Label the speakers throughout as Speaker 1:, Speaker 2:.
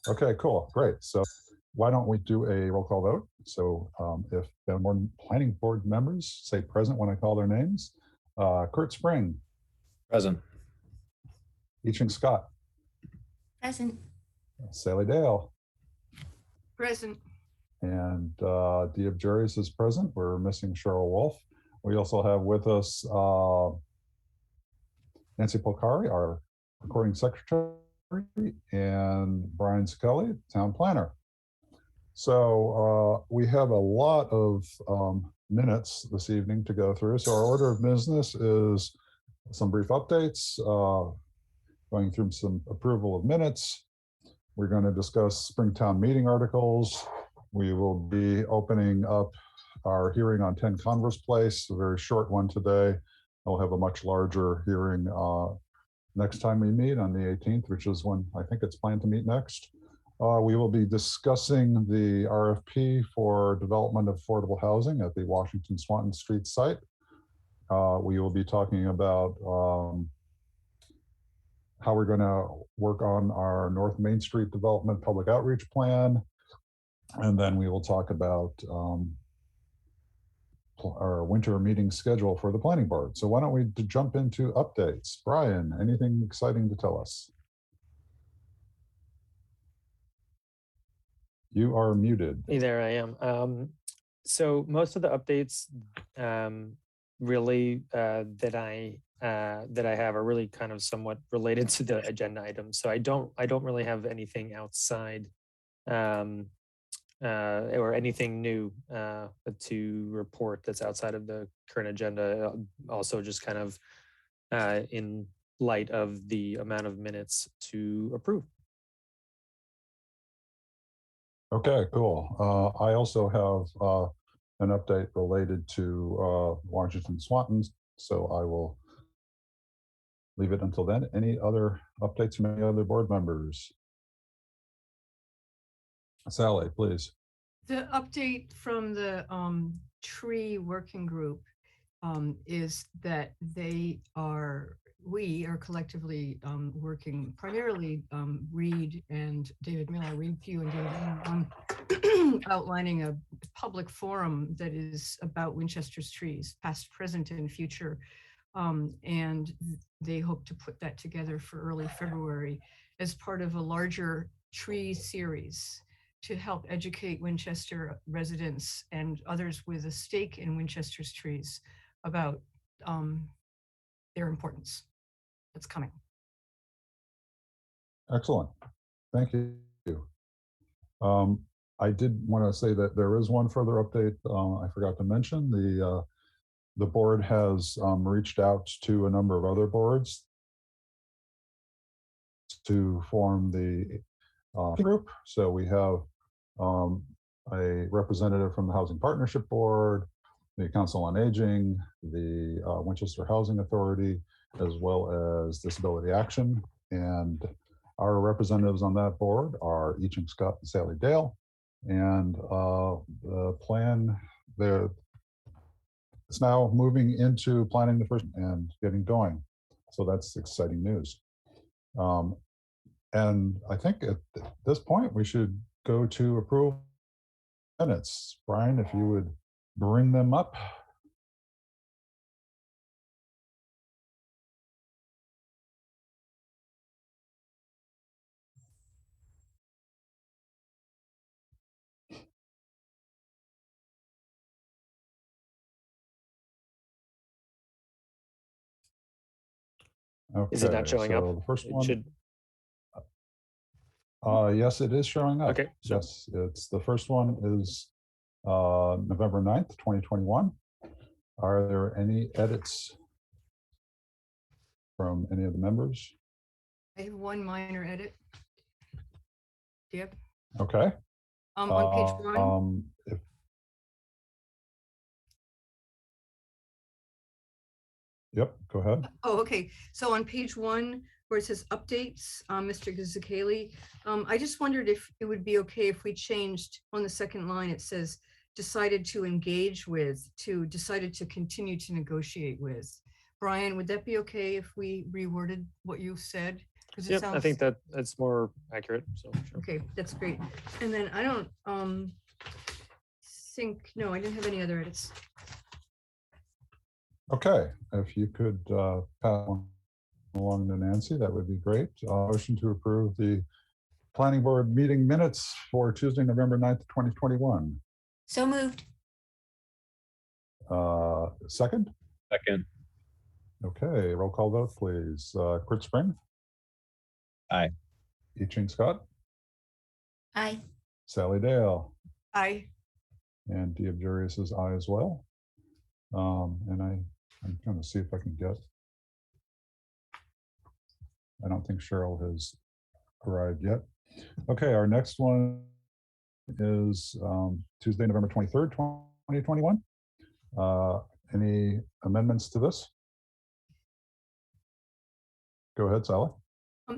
Speaker 1: Okay, cool, great. So why don't we do a roll call vote? So if there are more planning board members, say present when I call their names. Kurt Spring.
Speaker 2: Present.
Speaker 1: Eaching Scott.
Speaker 3: Present.
Speaker 1: Sally Dale.
Speaker 3: Present.
Speaker 1: And Diab Juries is present. We're missing Cheryl Wolf. We also have with us Nancy Polcari, our recording secretary, and Brian Scully, town planner. So we have a lot of minutes this evening to go through. So our order of business is some brief updates, going through some approval of minutes. We're going to discuss Springtown meeting articles. We will be opening up our hearing on 10 Converse Place, a very short one today. We'll have a much larger hearing next time we meet on the 18th, which is when I think it's planned to meet next. We will be discussing the RFP for development of affordable housing at the Washington Swanton Street site. We will be talking about how we're going to work on our North Main Street development public outreach plan. And then we will talk about our winter meeting schedule for the planning board. So why don't we jump into updates? Brian, anything exciting to tell us? You are muted.
Speaker 4: Hey there, I am. So most of the updates really that I have are really kind of somewhat related to the agenda items. So I don't really have anything outside or anything new to report that's outside of the current agenda. Also just kind of in light of the amount of minutes to approve.
Speaker 1: Okay, cool. I also have an update related to Washington Swanton, so I will leave it until then. Any other updates from any other board members? Sally, please.
Speaker 3: The update from the tree working group is that we are collectively working, primarily Reed and David Miller, Reed Pugh and David Miller, outlining a public forum that is about Winchester's trees, past, present, and future. And they hope to put that together for early February as part of a larger tree series to help educate Winchester residents and others with a stake in Winchester's trees about their importance. That's coming.
Speaker 1: Excellent. Thank you. I did want to say that there is one further update I forgot to mention. The board has reached out to a number of other boards to form the group. So we have a representative from the Housing Partnership Board, the Council on Aging, the Winchester Housing Authority, as well as Disability Action. And our representatives on that board are Eaching Scott and Sally Dale. And the plan there, it's now moving into planning the first and getting going. So that's exciting news. And I think at this point, we should go to approve minutes. Brian, if you would bring them up. Okay,
Speaker 4: is it not showing
Speaker 1: so
Speaker 4: up?
Speaker 1: The first
Speaker 4: It
Speaker 1: one.
Speaker 4: should.
Speaker 1: Yes, it is showing up.
Speaker 4: Okay. So.
Speaker 1: Yes, it's the first one is November 9th, 2021. Are there any edits from any of the members?
Speaker 3: I have one minor edit. Yep.
Speaker 1: Okay.
Speaker 3: On page one.
Speaker 1: Yep, go ahead.
Speaker 3: Oh, okay. So on page one, where it says updates, Mr. Gizikali, I just wondered if it would be okay if we changed on the second line, it says decided to engage with, to decided to continue to negotiate with. Brian, would that be okay if we reworded what you said? 'Cause it
Speaker 4: Yep, I
Speaker 3: sounds-
Speaker 4: think that's more accurate. So sure.
Speaker 3: Okay, that's great. And then I don't think, no, I didn't have any other edits.
Speaker 1: Okay, if you could pass one along to Nancy, that would be great. Motion to approve the planning board meeting minutes for Tuesday, November 9th, 2021.
Speaker 2: So moved.
Speaker 1: Second?
Speaker 5: Second.
Speaker 1: Okay, roll call vote, please. Kurt Spring?
Speaker 5: Aye.
Speaker 1: I Ching Scott?
Speaker 2: Aye.
Speaker 1: Sally Dale?
Speaker 3: I,
Speaker 1: And Dia Jurius is aye as well. And I'm going to see if I can get. I don't think Cheryl has arrived yet. Okay, our next one is Tuesday, November 23rd, 2021. Any amendments to this? Go ahead, Sally.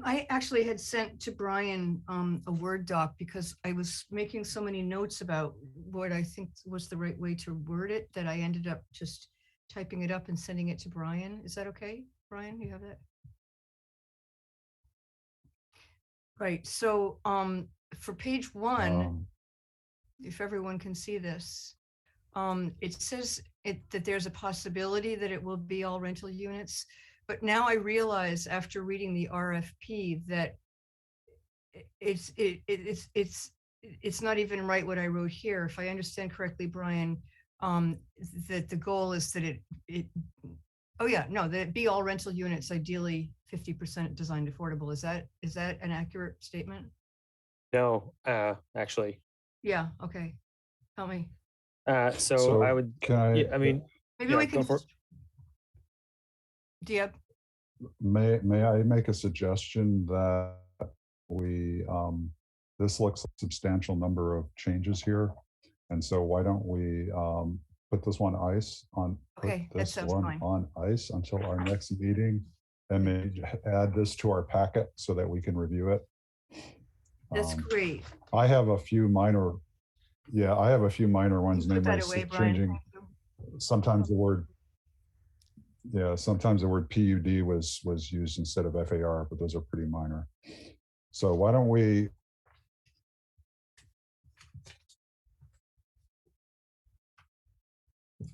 Speaker 3: I actually had sent to Brian a Word doc because I was making so many notes about what I think was the right way to word it that I ended up just typing it up and sending it to Brian. Is that okay, Brian? You have that? Right, so for page 1, if everyone can see this, it says that there's a possibility that it will be all rental units. But now I realize after reading the RFP that it's not even right what I wrote here. If I understand correctly, Brian, that the goal is that that it be all rental units, ideally 50% designed affordable. Is that an accurate statement?
Speaker 4: No, actually.
Speaker 3: Yeah, okay. Help me.
Speaker 4: So I would.
Speaker 1: Can I?
Speaker 4: Yeah, I mean,
Speaker 3: Maybe
Speaker 4: yeah,
Speaker 3: we
Speaker 4: go
Speaker 3: can
Speaker 4: for it.
Speaker 3: just. Diab,
Speaker 1: May I make a suggestion that we, this looks like a substantial number of changes here. And so why don't we put this one put
Speaker 3: Okay, that
Speaker 1: this
Speaker 3: sounds
Speaker 1: one
Speaker 3: fine.
Speaker 1: on ice until our next meeting and maybe add this to our packet so that we can review it.
Speaker 3: that's great.
Speaker 1: I have a few minor, ones,
Speaker 3: Put that
Speaker 1: namely
Speaker 3: away, Brian.
Speaker 1: changing
Speaker 3: Thank you.
Speaker 1: sometimes the word PUD was used instead of FAR, but those are pretty minor. So why don't we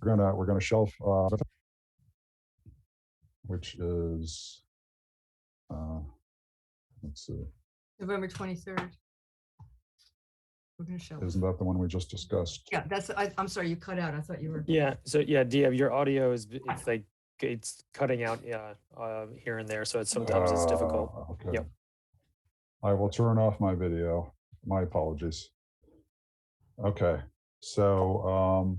Speaker 1: we're gonna shelf which is let's see,
Speaker 3: November 23rd. We're gonna show.
Speaker 1: isn't that the one we just discussed?
Speaker 3: Yeah, I'm sorry, you cut out. I thought you were.
Speaker 4: Yeah. So yeah, Diab, your audio it's cutting out. Yeah, here and there. So sometimes it's difficult.
Speaker 1: Okay.
Speaker 4: Yep.
Speaker 1: I will turn off my video. My apologies. Okay, so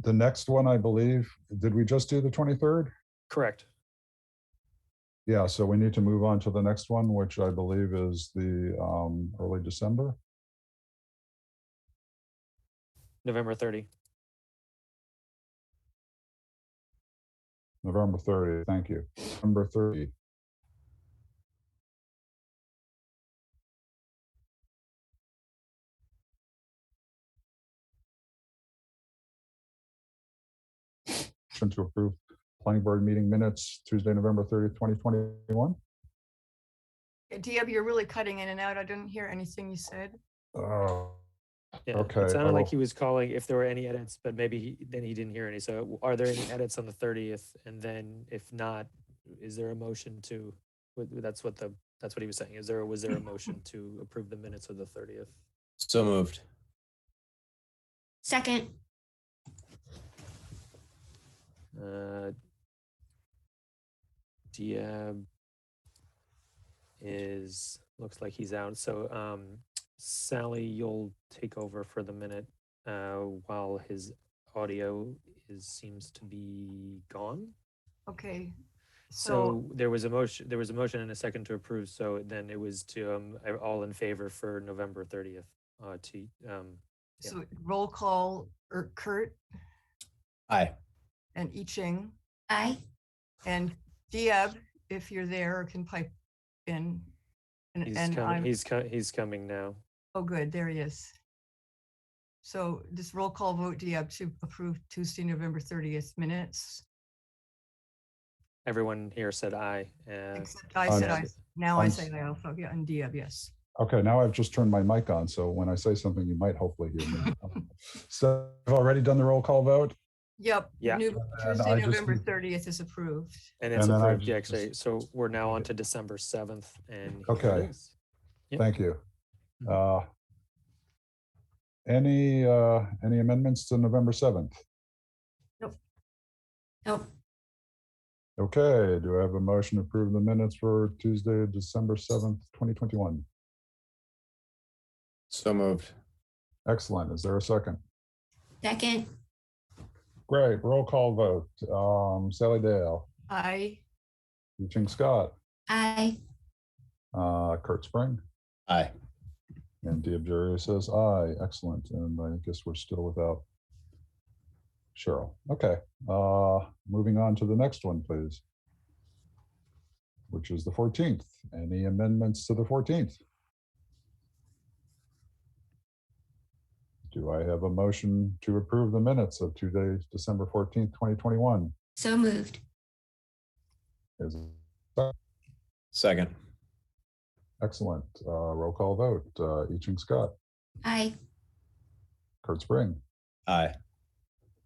Speaker 1: the next one, I believe, did we just do the 23rd?
Speaker 4: Correct.
Speaker 1: Yeah, so we need to move on to the next one, which I believe is the early December.
Speaker 4: November 30.
Speaker 1: November 30th, thank you. November 30. To approve planning board meeting minutes Tuesday, November 30th, 2021.
Speaker 3: Diab, you're really cutting in and out. I didn't hear anything you said.
Speaker 4: Yeah.
Speaker 1: Okay,
Speaker 4: It sounded like
Speaker 1: well-
Speaker 4: he was calling if there were any edits, but maybe then he didn't hear any. So are there any edits on the 30th? And then if not, is there a motion to? That's what he was saying. Was there a motion to approve the minutes of the 30th?
Speaker 5: So moved.
Speaker 2: Second.
Speaker 4: Diab looks like he's out. So Sally, you'll take over for the minute while his audio seems to be gone.
Speaker 3: Okay.
Speaker 4: So there was a motion and a second to approve. So then it was to all in favor for November 30th.
Speaker 3: So roll call, Kurt
Speaker 5: Aye.
Speaker 3: and I Ching
Speaker 2: Aye.
Speaker 3: and Diab, if you're there, can pipe in.
Speaker 4: He's coming now.
Speaker 3: Oh, good. There he is. So this roll call vote, Diab, to approve Tuesday, November 30th minutes.
Speaker 4: everyone here said aye.
Speaker 3: Except I
Speaker 1: I'm
Speaker 3: said
Speaker 1: s-
Speaker 3: now I
Speaker 1: I'm
Speaker 3: say
Speaker 1: s-
Speaker 3: I also, yeah, and Diab, yes.
Speaker 1: Okay, now I've just turned my mic on, so when I say something, you might hopefully hear me. So I've already done the roll call vote,
Speaker 3: Yep.
Speaker 4: Yeah.
Speaker 3: Tuesday,
Speaker 1: I just
Speaker 3: November
Speaker 1: need-
Speaker 3: 30th is approved.
Speaker 4: And it's
Speaker 1: And then I
Speaker 4: approved, yeah,
Speaker 1: just-
Speaker 4: actually. So we're now on to December 7th and here
Speaker 1: Okay.
Speaker 4: it is. Yep.
Speaker 1: Thank you.
Speaker 4: Mhm.
Speaker 1: Any amendments to November 7th?
Speaker 2: Nope.
Speaker 1: Okay, do I have a motion to approve the minutes for Tuesday, December 7th, 2021?
Speaker 5: So moved.
Speaker 1: Excellent. Is there a second?
Speaker 2: Second.
Speaker 1: Great. Roll call vote. Sally Dale,
Speaker 3: I,
Speaker 1: Eugene Scott,
Speaker 2: Aye.
Speaker 1: Kurt Spring,
Speaker 5: Aye.
Speaker 1: and Diab Jerry says aye. Excellent. And I guess we're still without Cheryl. Okay. Moving on to the next one, please, which is the 14th. Any amendments to the 14th? Do I have a motion to approve the minutes of Tuesday, December 14th, 2021?
Speaker 2: So moved.
Speaker 1: Is
Speaker 5: Second.
Speaker 1: excellent. Roll call vote. Eugene Scott,
Speaker 2: Aye.
Speaker 1: Kurt Spring,
Speaker 5: Aye.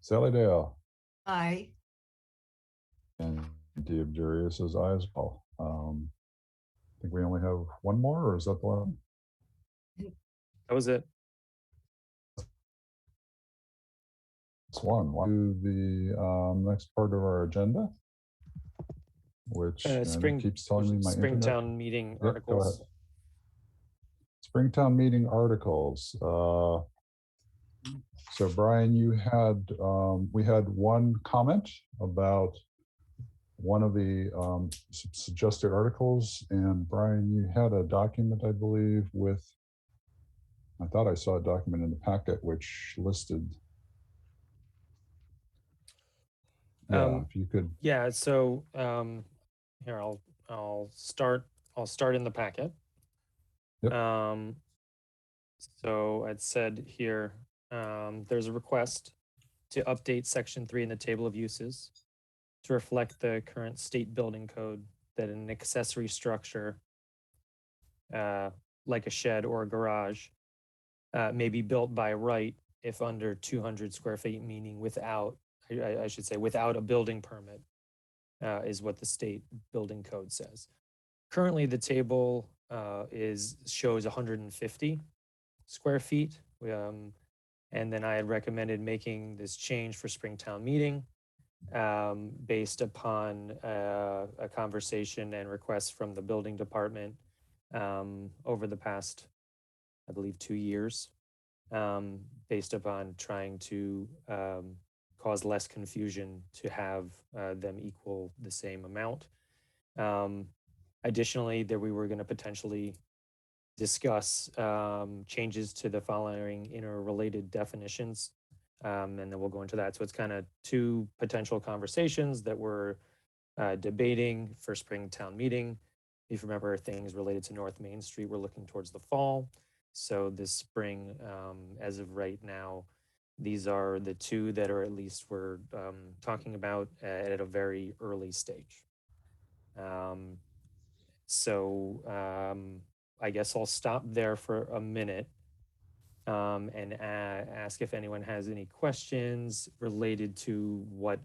Speaker 1: Sally Dale,
Speaker 3: I,
Speaker 1: and Diab Jerry says aye as well. I think we only have one more, or is that the one?
Speaker 4: That was it.
Speaker 1: It's one. To the next part of our agenda, which and it keeps telling me my internet.
Speaker 4: Springtown meeting
Speaker 1: Yep, go
Speaker 4: articles.
Speaker 1: ahead. Springtown meeting articles. So Brian, you had we had one comment about one of the suggested articles, and Brian, you had a document, I believe, with. I thought I saw a document in the packet which listed. Yeah, if you could.
Speaker 4: Yeah, so here I'll start in the packet.
Speaker 1: Yep.
Speaker 4: So I'd said here there's a request to update section 3 in the table of uses to reflect the current state building code that an accessory structure like a shed or a garage may be built by right if under 200 square feet, meaning without, I should say, without a building permit, is what the state building code says. Currently, the table shows 150 square feet. And then I had recommended making this change for Springtown meeting based upon a conversation and requests from the building department over the past, I believe, 2 years, based upon trying to cause less confusion to have them equal the same amount. Additionally, we were going to potentially discuss changes to the following interrelated definitions, and then we'll go into that. So it's kind of two potential conversations that we're debating for Springtown meeting. If you remember, things related to North Main Street, we're looking towards the fall. So this spring, as of right now, these are the two that are at least we're talking about at a very early stage. I guess I'll stop there for a minute and ask if anyone has any questions related to where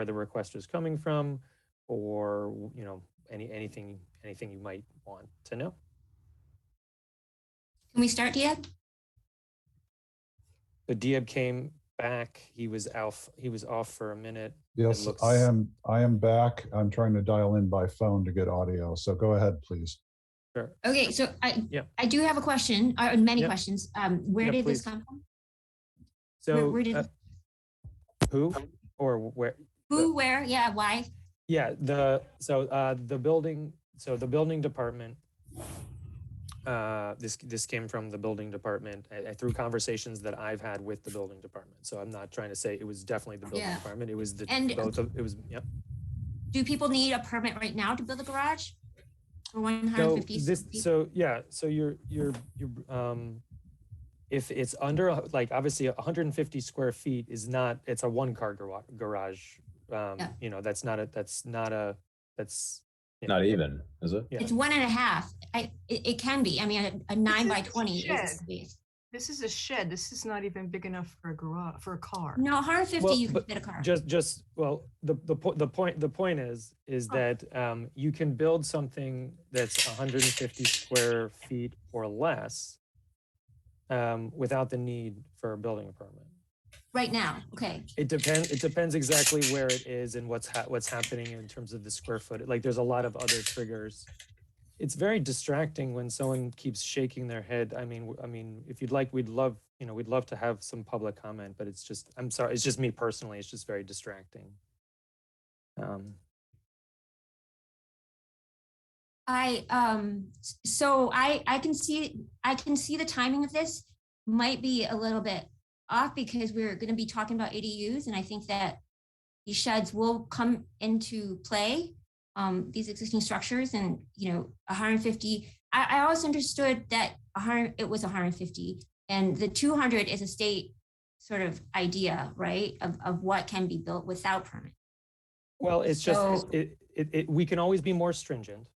Speaker 4: the request is coming from, or anything you might want to know.
Speaker 2: Can we start, Diab?
Speaker 4: The Diab came back. He was off for a minute.
Speaker 1: Yes, I am back. I'm trying to dial in by phone to get audio. So go ahead, please.
Speaker 4: Sure.
Speaker 2: Okay, so
Speaker 4: Yeah.
Speaker 2: I do have a question, or many
Speaker 4: Yep.
Speaker 2: questions. Where
Speaker 4: Yeah,
Speaker 2: did
Speaker 4: please.
Speaker 2: this come from?
Speaker 4: So
Speaker 2: where did
Speaker 4: who or where?
Speaker 2: who, where, yeah, why?
Speaker 4: Yeah, the building department. This came from the building department through conversations that I've had with the building department. So I'm not trying to say it was definitely the building
Speaker 2: Yeah.
Speaker 4: department. It was yep.
Speaker 2: Do people need a permit right now to build a garage? For 150 feet?
Speaker 4: So you're if it's under, like, obviously 150 square feet is not, it's a one-car garage you know, that's not
Speaker 5: Not even, is it?
Speaker 4: Yeah.
Speaker 2: It's 1.5. It can be. I mean, a 9 by 20 is a
Speaker 3: shed.
Speaker 2: space.
Speaker 3: This is a shed. This is not even big enough for a garage, for a car.
Speaker 2: No, 150
Speaker 4: Well,
Speaker 2: you can
Speaker 4: but
Speaker 2: fit a car.
Speaker 4: well, the point is that you can build something that's 150 square feet or less without the need for a building permit.
Speaker 2: Right now, okay.
Speaker 4: It depends exactly where it is and what's happening in terms of the square foot. Like there's a lot of other triggers. It's very distracting when someone keeps shaking their head. I mean, if you'd like, we'd love to have some public comment, but it's just, I'm sorry, it's just me personally. It's just very distracting.
Speaker 2: So I can see the timing of this might be a little bit off because we're going to be talking about ADUs, and I think that these sheds will come into play, these existing structures, and 150. I always understood that it was 150, and the 200 is a state sort of idea, right, of what can be built without permit.
Speaker 4: Well, it's just we can always be more stringent.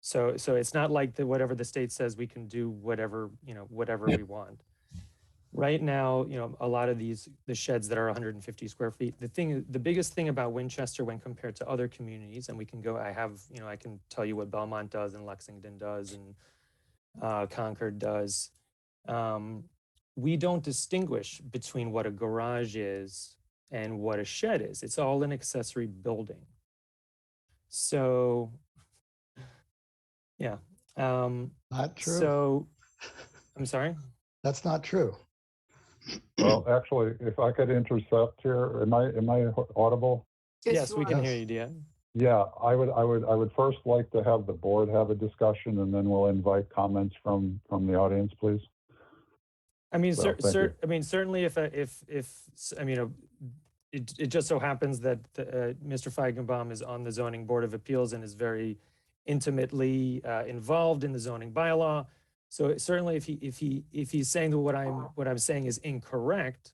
Speaker 4: So it's not like whatever the state says we can do whatever we want. Right now, a lot of the sheds that are 150 square feet, the biggest thing about Winchester when compared to other communities, and we can go, I can tell you what Belmont does and Lexington does and Concord does. We don't distinguish between what a garage is and what a shed is. It's all an accessory building. So, yeah.
Speaker 6: Not true.
Speaker 4: So, I'm sorry?
Speaker 6: That's not true.
Speaker 1: Well, actually, if I could intercept here, am I audible?
Speaker 4: Yes, we can
Speaker 6: Yes.
Speaker 4: hear you, Deanne.
Speaker 1: Yeah, I would first like to have the board have a discussion, and then we'll invite comments from the audience, please.
Speaker 4: I mean,
Speaker 1: Well, thank you.
Speaker 4: I mean, certainly if I mean, it just so happens that Mr. Feigenbaum is on the Zoning Board of Appeals and is very intimately involved in the zoning bylaw. So certainly if he's saying that what I'm saying is incorrect,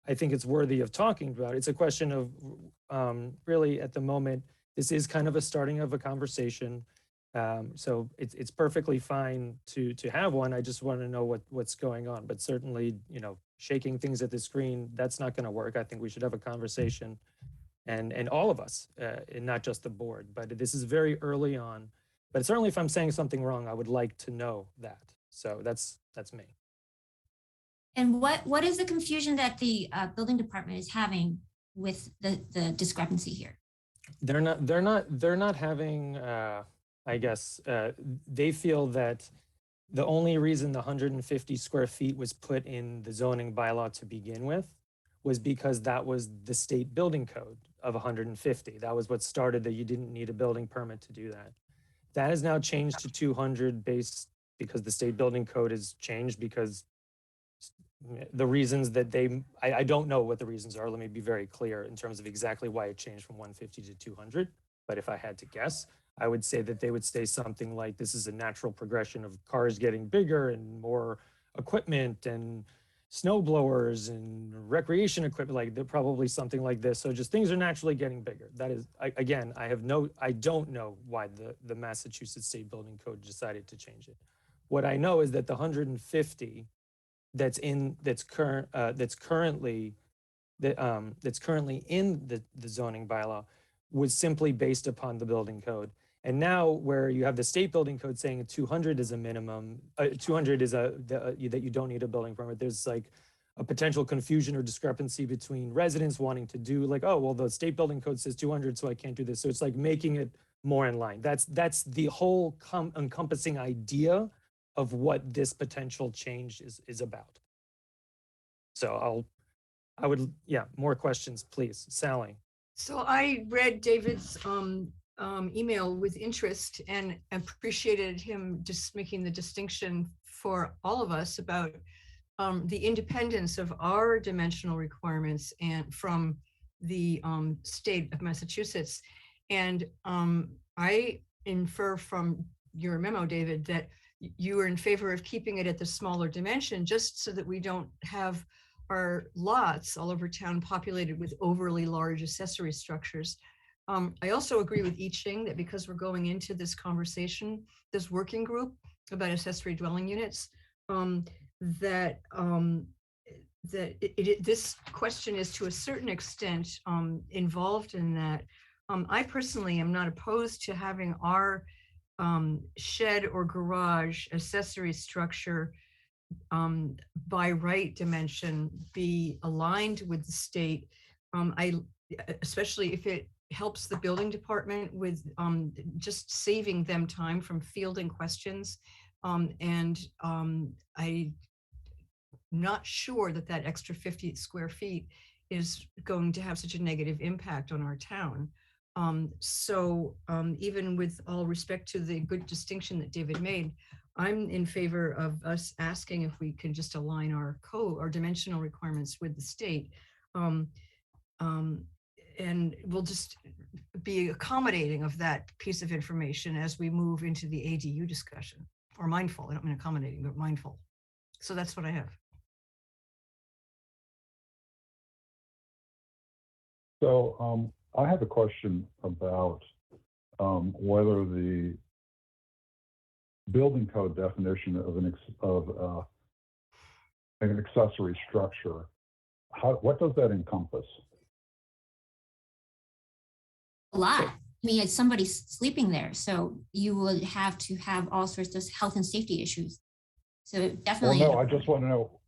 Speaker 4: I think it's worthy of talking about. It's a question of really at the moment, this is kind of a starting of a conversation. So it's perfectly fine to have one. I just want to know what's going on. But certainly, shaking things at the screen, that's not going to work. I think we should have a conversation, and all of us, and not just the board. But this is very early on. But certainly, if I'm saying something wrong, I would like to know that. So that's me.
Speaker 2: And what is the confusion that the building department is having with the discrepancy here?
Speaker 4: They're not having. I guess they feel that the only reason the 150 square feet was put in the zoning bylaw to begin with was because that was the state building code of 150. That was what started that you didn't need a building permit to do that. That has now changed to 200 because the state building code has changed because the reasons that I don't know what the reasons are. Let me be very clear in terms of exactly why it changed from 150 to 200. But if I had to guess, I would say that they would say something like this is a natural progression of cars getting bigger and more equipment and snow blowers and recreation equipment, like they're probably something like this. So just things are naturally getting bigger. That is, again, I don't know why the Massachusetts State Building Code decided to change it. What I know is that the 150 that's currently in the zoning bylaw was simply based upon the building code. And now where you have the state building code saying 200 is a minimum, 200 is that you don't need a building permit, there's like a potential confusion or discrepancy between residents wanting to do like, oh, well, the state building code says 200, so I can't do this. So it's like making it more in line. That's the whole encompassing idea of what this potential change is about. So more questions, please. Sally.
Speaker 3: So I read David's email with interest and appreciated him just making the distinction for all of us about the independence of our dimensional requirements and from the state of Massachusetts. And I infer from your memo, David, that you are in favor of keeping it at the smaller dimension just so that we don't have are lots all over town populated with overly large accessory structures. I also agree with I Ching that because we're going into this conversation, this working group about accessory dwelling units, this question is to a certain extent involved in that. I personally am not opposed to having our shed or garage accessory structure by right dimension be aligned with the state. Especially if it helps the building department with just saving them time from fielding questions. I'm not sure that that extra 50 square feet is going to have such a negative impact on our town. Even with all respect to the good distinction that David made, I'm in favor of us asking if we can just align our dimensional requirements with the state. And we'll just be accommodating of that piece of information as we move into the ADU discussion, or mindful. I don't mean accommodating, but mindful. So that's what I have.
Speaker 1: So I have a question about whether the building code definition of an accessory structure, what does that encompass?
Speaker 2: A lot. I mean, it's somebody sleeping there, so you would have to have all sorts of health and safety issues. So definitely.
Speaker 1: Well, no, I just want to know.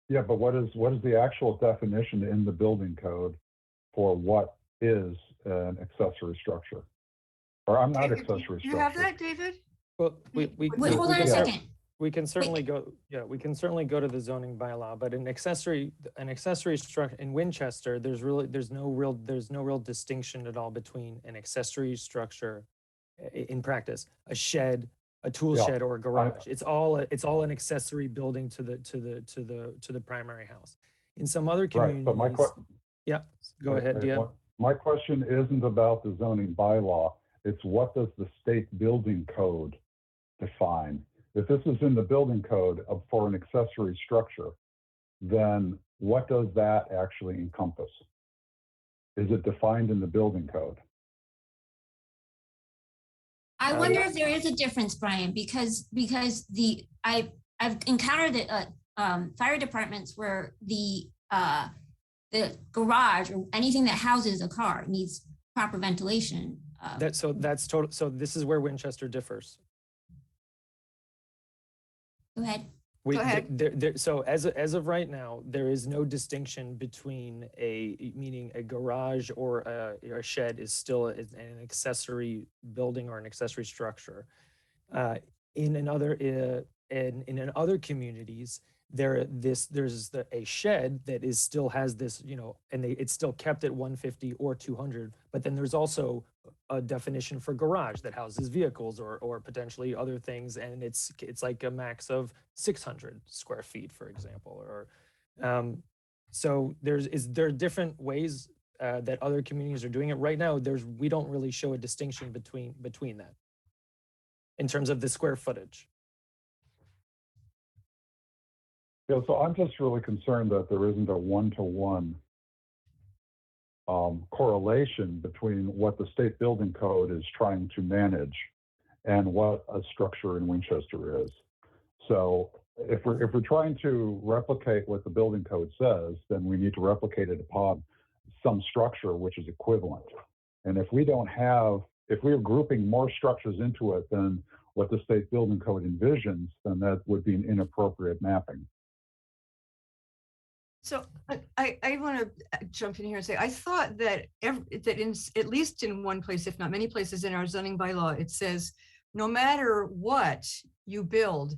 Speaker 1: Yeah, but what is the actual definition in the building code for what is an accessory structure? Or I'm not accessory structure.
Speaker 3: You have that, David?
Speaker 4: Well,
Speaker 2: Wait, hold on a second.
Speaker 4: We can certainly go. Yeah, we can certainly go to the zoning bylaw, but an accessory structure in Winchester, there's no real distinction at all between an accessory structure in practice, a shed, a tool shed, or a garage. It's all an accessory building to the primary house. In some other communities,
Speaker 1: right, but
Speaker 4: go ahead, Dia.
Speaker 1: My question isn't about the zoning bylaw. It's what does the state building code define? If this is in the building code for an accessory structure, then what does that actually encompass? Is it defined in the building code?
Speaker 2: I wonder if there is a difference, Brian, because I've encountered that fire departments where the garage or anything that houses a car needs proper ventilation.
Speaker 4: So this is where Winchester differs.
Speaker 2: Go ahead.
Speaker 3: Go ahead.
Speaker 4: So as of right now, there is no distinction between meaning a garage or a shed is still an accessory building or an accessory structure. In other communities, there's a shed that still has this, and it's still kept at 150 or 200, but then there's also a definition for garage that houses vehicles or potentially other things, and it's like a max of 600 square feet, for example. Or so there are different ways that other communities are doing it. Right now, we don't really show a distinction between that in terms of the square footage.
Speaker 1: Yeah, so I'm just really concerned that there isn't a one-to-one correlation between what the state building code is trying to manage and what a structure in Winchester is. So if we're trying to replicate what the building code says, then we need to replicate it upon some structure which is equivalent. And if we're grouping more structures into it than what the state building code envisions, then that would be an inappropriate mapping.
Speaker 3: So I want to jump in here and say, I thought that at least in one place, if not many places in our zoning bylaw, it says, no matter what you build,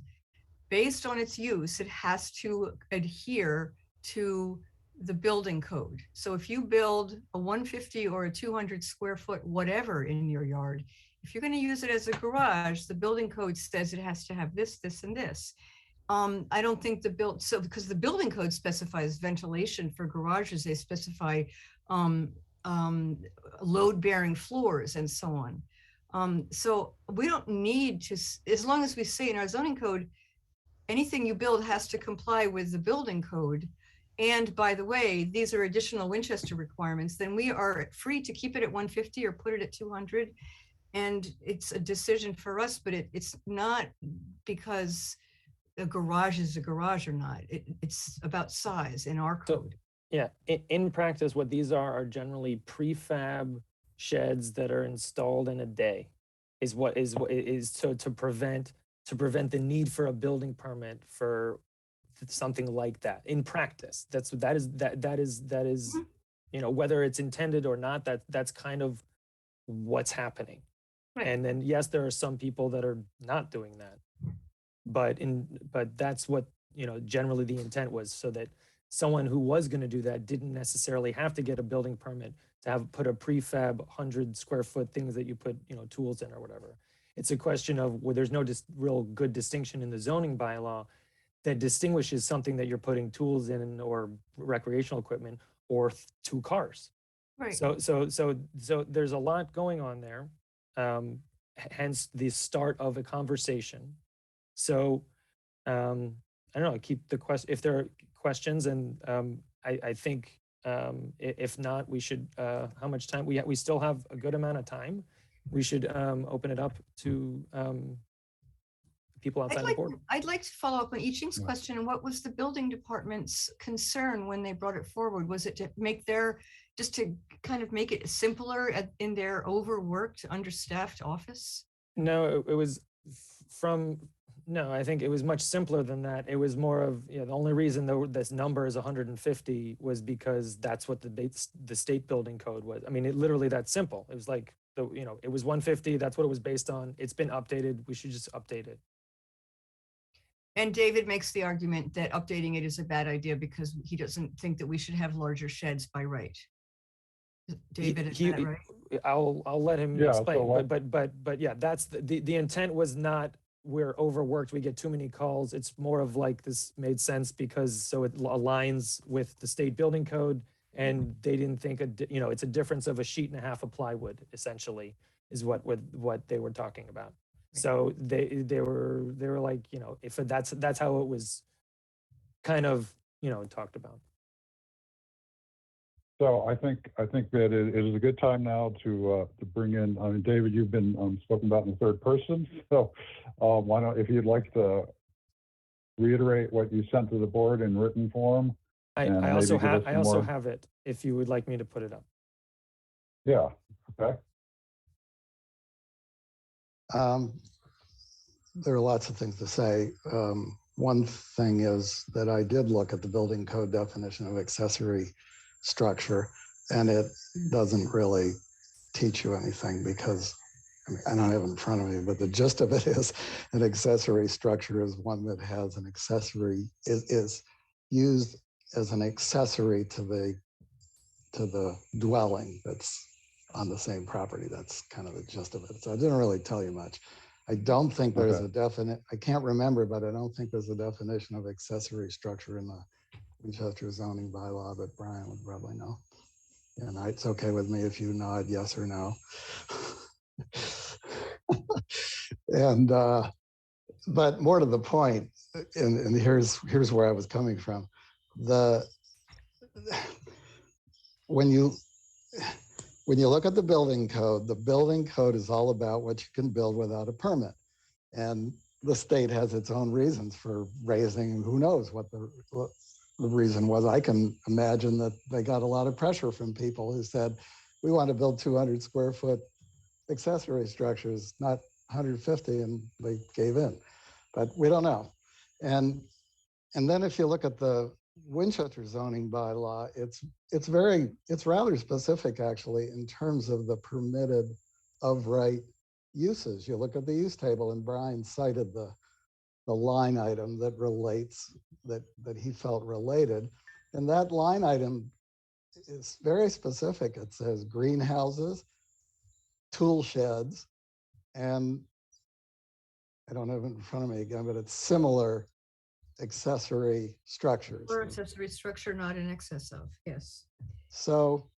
Speaker 3: based on its use, it has to adhere to the building code. So if you build a 150 or a 200 square foot, whatever in your yard, if you're going to use it as a garage, the building code says it has to have this, this, and this. I don't think because the building code specifies ventilation for garages, they specify load-bearing floors and so on. So we don't need to, as long as we say in our zoning code, anything you build has to comply with the building code. and by the way, these are additional Winchester requirements, then we are free to keep it at 150 or put it at 200. And it's a decision for us, but it's not because a garage is a garage or not. It's about size in our
Speaker 4: So,
Speaker 3: code.
Speaker 4: yeah, in practice, what these are generally prefab sheds that are installed in a day, is so to prevent the need for a building permit for something like that. In practice, that is
Speaker 3: Mhm.
Speaker 4: you know, whether it's intended or not, that's kind of what's happening.
Speaker 3: Right.
Speaker 4: And then yes, there are some people that are not doing that, but that's what, you know, generally the intent was, so that someone who was going to do that didn't necessarily have to get a building permit to have put a prefab 100 square foot things that you put, you know, tools in or whatever. It's a question of where there's no real good distinction in the zoning bylaw that distinguishes something that you're putting tools in or recreational equipment or two cars.
Speaker 3: Right.
Speaker 4: So there's a lot going on there. Hence the start of a conversation. So I don't know, keep the question, if there are questions, and I think if not, we should, how much time, we still have a good amount of time. We should open it up to people outside the board.
Speaker 3: I'd like to follow up on Iching's question. What was the building department's concern when they brought it forward? Was it to make just to kind of make it simpler in their overworked, understaffed office?
Speaker 4: No, it was no, I think it was much simpler than that. It was more of, you know, the only reason this number is 150 was because that's what the state building code was. I mean, it literally that simple. It was like, you know, it was 150, that's what it was based on. It's been updated, we should just update it.
Speaker 3: And David makes the argument that updating it is a bad idea because he doesn't think that we should have larger sheds by right. David, is that right?
Speaker 4: I'll let him
Speaker 1: Yeah,
Speaker 4: explain,
Speaker 1: so
Speaker 4: but yeah, that's the intent was not we're overworked, we get too many calls. It's more of like, this made sense because so it aligns with the state building code, and they didn't think, you know, it's a difference of a sheet and a half of plywood, essentially, is what they were talking about. So they were like, you know, if that's how it was kind of, you know, talked about.
Speaker 1: So I think that it is a good time now to bring in, I mean, David, you've been spoken about in the third person. So why don't, if you'd like to reiterate what you sent to the board in written form.
Speaker 4: I also have it, if you would like me to put it up.
Speaker 1: Yeah, okay.
Speaker 6: There are lots of things to say. One thing is that I did look at the building code definition of accessory structure, and it doesn't really teach you anything because, I mean, I don't have it in front of me, but the gist of it is an accessory structure is one that has an accessory, is used as an accessory to the dwelling that's on the same property. That's kind of the gist of it. So I didn't really tell you much. I don't think there's a definite, I can't remember, but I don't think there's a definition of accessory structure in the Winchester zoning bylaw, but Brian would probably know. And it's okay with me if you nod yes or no. And but more to the point, and here's where I was coming from. When you look at the building code is all about what you can build without a permit. And the state has its own reasons for raising, who knows what the reason was. I can imagine that they got a lot of pressure from people who said, we want to build 200 square foot accessory structures, not 150, and they gave in. But we don't know. And then if you look at the Winchester zoning bylaw, it's rather specific actually in terms of the permitted of right uses. You look at the use table, and Brian cited the line item that relates, that he felt related. And that line item is very specific. It says greenhouses, tool sheds, and I don't have it in front of me again, but it's similar accessory structures.
Speaker 3: Or accessory structure not in excess of, yes.
Speaker 6: So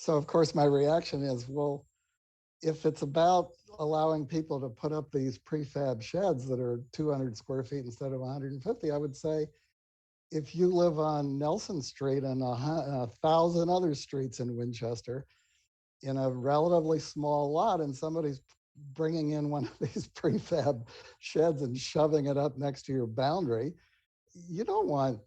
Speaker 6: of course my reaction is, well, if it's about allowing people to put up these prefab sheds that are 200 square feet instead of 150, I would say if you live on Nelson Street and a thousand other streets in Winchester in a relatively small lot, and somebody's bringing in one of these prefab sheds and shoving it up next to your boundary, you don't want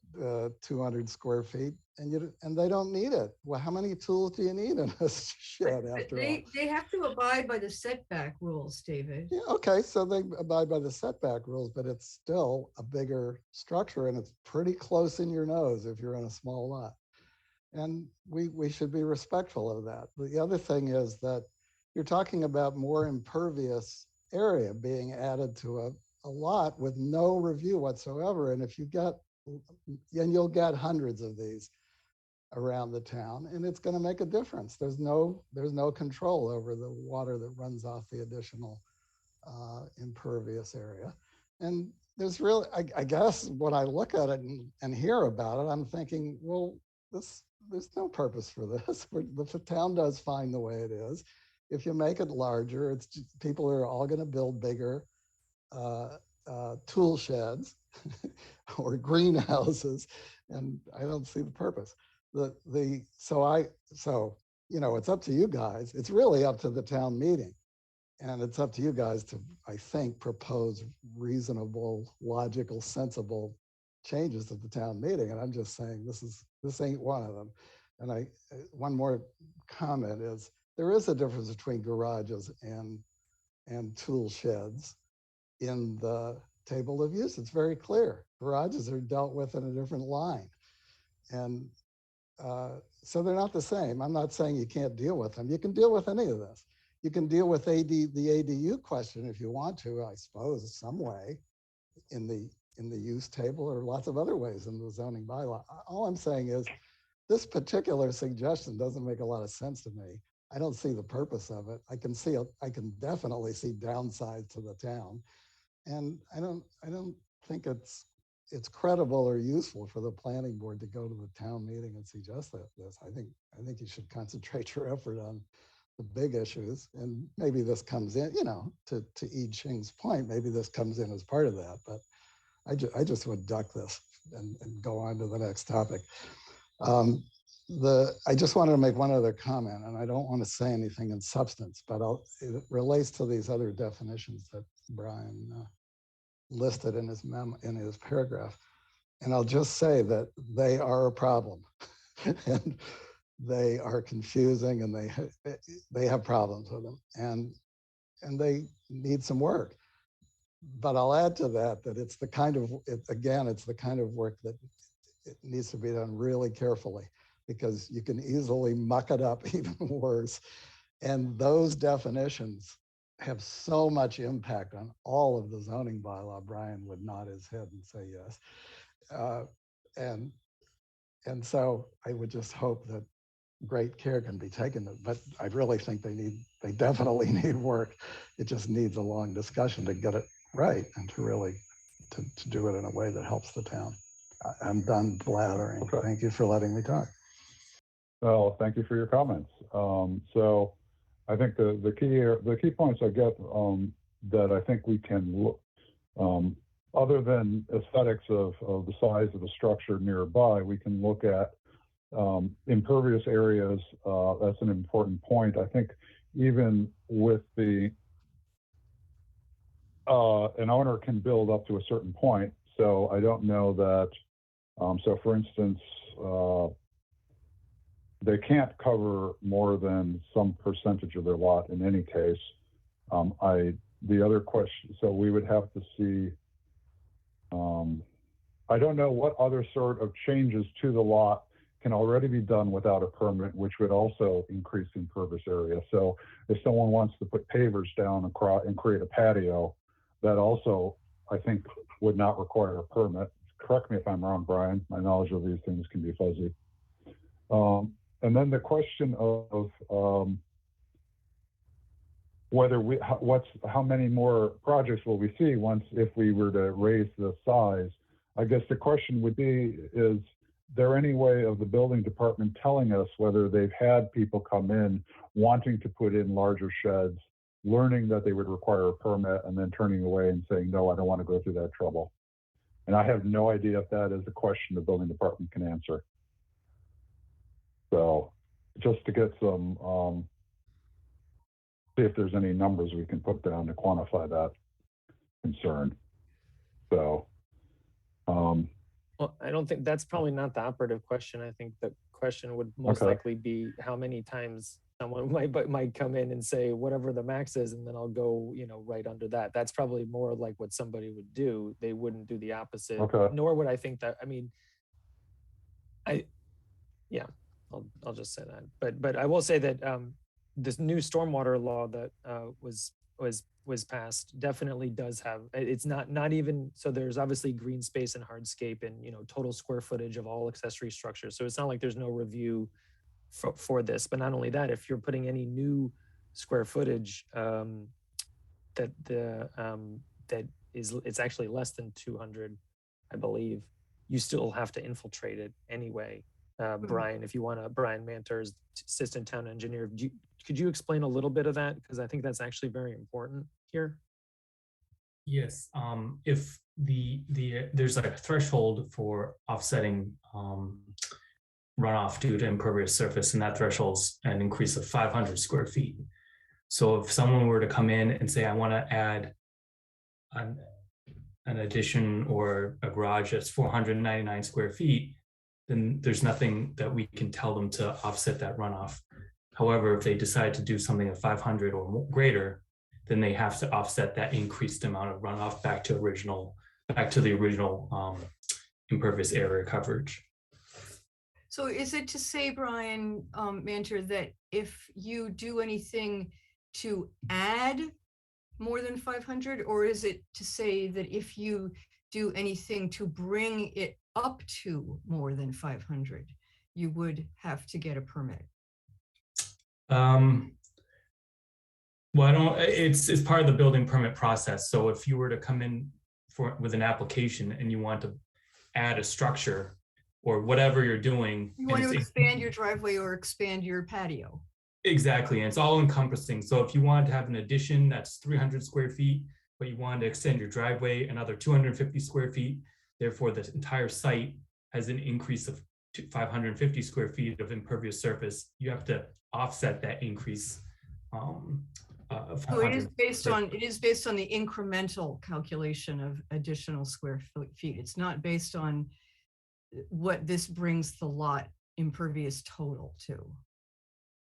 Speaker 6: 200 square feet, and they don't need it. Well, how many tools do you need in a shed after all?
Speaker 3: They have to abide by the setback rules, David.
Speaker 6: Yeah, okay, so they abide by the setback rules, but it's still a bigger structure, and it's pretty close in your nose if you're in a small lot. And we should be respectful of that. The other thing is that you're talking about more impervious area being added to a lot with no review whatsoever. And if you get, and you'll get hundreds of these around the town, and it's going to make a difference. There's no control over the water that runs off the additional impervious area. And there's really, I guess when I look at it and hear about it, I'm thinking, well, there's no purpose for this. The town does fine the way it is. If you make it larger, it's just, people are all going to build bigger tool sheds or greenhouses, and I don't see the purpose. So you know, it's up to you guys. It's really up to the town meeting, and it's up to you guys to, I think, propose reasonable, logical, sensible changes at the town meeting. And I'm just saying this ain't one of them. And one more comment is there is a difference between garages and tool sheds in the table of use. It's very clear. Garages are dealt with in a different line. And so they're not the same. I'm not saying you can't deal with them. You can deal with any of this. You can deal with the ADU question if you want to, I suppose, some way in the use table, or lots of other ways in the zoning bylaw. All I'm saying is this particular suggestion doesn't make a lot of sense to me. I don't see the purpose of it. I can definitely see downsides to the town. And I don't think it's credible or useful for the planning board to go to the town meeting and suggest this. I think you should concentrate your effort on the big issues, and maybe this comes in, you know, to Yi Ching's point, maybe this comes in as part of that, but I just would duck this and go on to the next topic. I just wanted to make one other comment, and I don't want to say anything in substance, but it relates to these other definitions that Brian listed in his paragraph. And I'll just say that they are a problem. And they are confusing, and they have problems with them, and they need some work. But I'll add to that it's the kind of work that it needs to be done really carefully, because you can easily muck it up even worse. And those definitions have so much impact on all of the zoning bylaw. Brian would nod his head and say yes. And so I would just hope that great care can be taken, but I really think they definitely need work. It just needs a long discussion to get it right, and to really to do it in a way that helps the town. I'm done blathering. Okay. Thank you for letting me talk.
Speaker 1: Well, thank you for your comments. So I think the key points I get that I think we can look, other than aesthetics of the size of the structure nearby, we can look at impervious areas. That's an important point. I think even with an owner can build up to a certain point. So I don't know that, so for instance, they can't cover more than some percentage of their lot in any case. The other question, so we would have to see, I don't know what other sort of changes to the lot can already be done without a permit, which would also increase the impervious area. So if someone wants to put pavers down and create a patio, that also, I think, would not require a permit. Correct me if I'm wrong, Brian. My knowledge of these things can be fuzzy. And then the question of how many more projects will we see if we were to raise the size? I guess the question would be, is there any way of the building department telling us whether they've had people come in wanting to put in larger sheds, learning that they would require a permit, and then turning away and saying, no, I don't want to go through that trouble? And I have no idea if that is a question the building department can answer. So just to get some, see if there's any numbers we can put down to quantify that concern. So,
Speaker 4: Well, I don't think that's probably not the operative question. I think the question would most likely be how many times someone might come in and say whatever the max is, and then I'll go, right under that. That's probably more like what somebody would do. They wouldn't do the opposite. Nor would I think that. I mean, I'll just say that. But I will say that this new stormwater law that was passed definitely does have, it's not even, so there's obviously green space and hardscape and total square footage of all accessory structures. So it's not like there's no review for this. But not only that, if you're putting any new square footage it's actually less than 200, I believe, you still have to infiltrate it anyway. Brian, if you want to, Brian Manter's assistant town engineer, could you explain a little bit of that? Because I think that's actually very important here.
Speaker 7: Yes, if there's like a threshold for offsetting runoff due to impervious surface, and that threshold's an increase of 500 square feet. So if someone were to come in and say, I want to add an addition or a garage that's 499 square feet, then there's nothing that we can tell them to offset that runoff. However, if they decide to do something at 500 or greater, then they have to offset that increased amount of runoff back to the original impervious area coverage.
Speaker 3: So is it to say, Brian Manter, that if you do anything to add more than 500, or is it to say that if you do anything to bring it up to more than 500, you would have to get a permit?
Speaker 7: Well, it's part of the building permit process. So if you were to come in with an application and you want to add a structure or whatever you're doing.
Speaker 3: You want to expand your driveway or expand your patio.
Speaker 7: Exactly, and it's all encompassing. So if you wanted to have an addition that's 300 square feet, but you wanted to extend your driveway another 250 square feet, therefore the entire site has an increase of 550 square feet of impervious surface, you have to offset that increase.
Speaker 3: So it is based on the incremental calculation of additional square feet. It's not based on what this brings the lot impervious total to.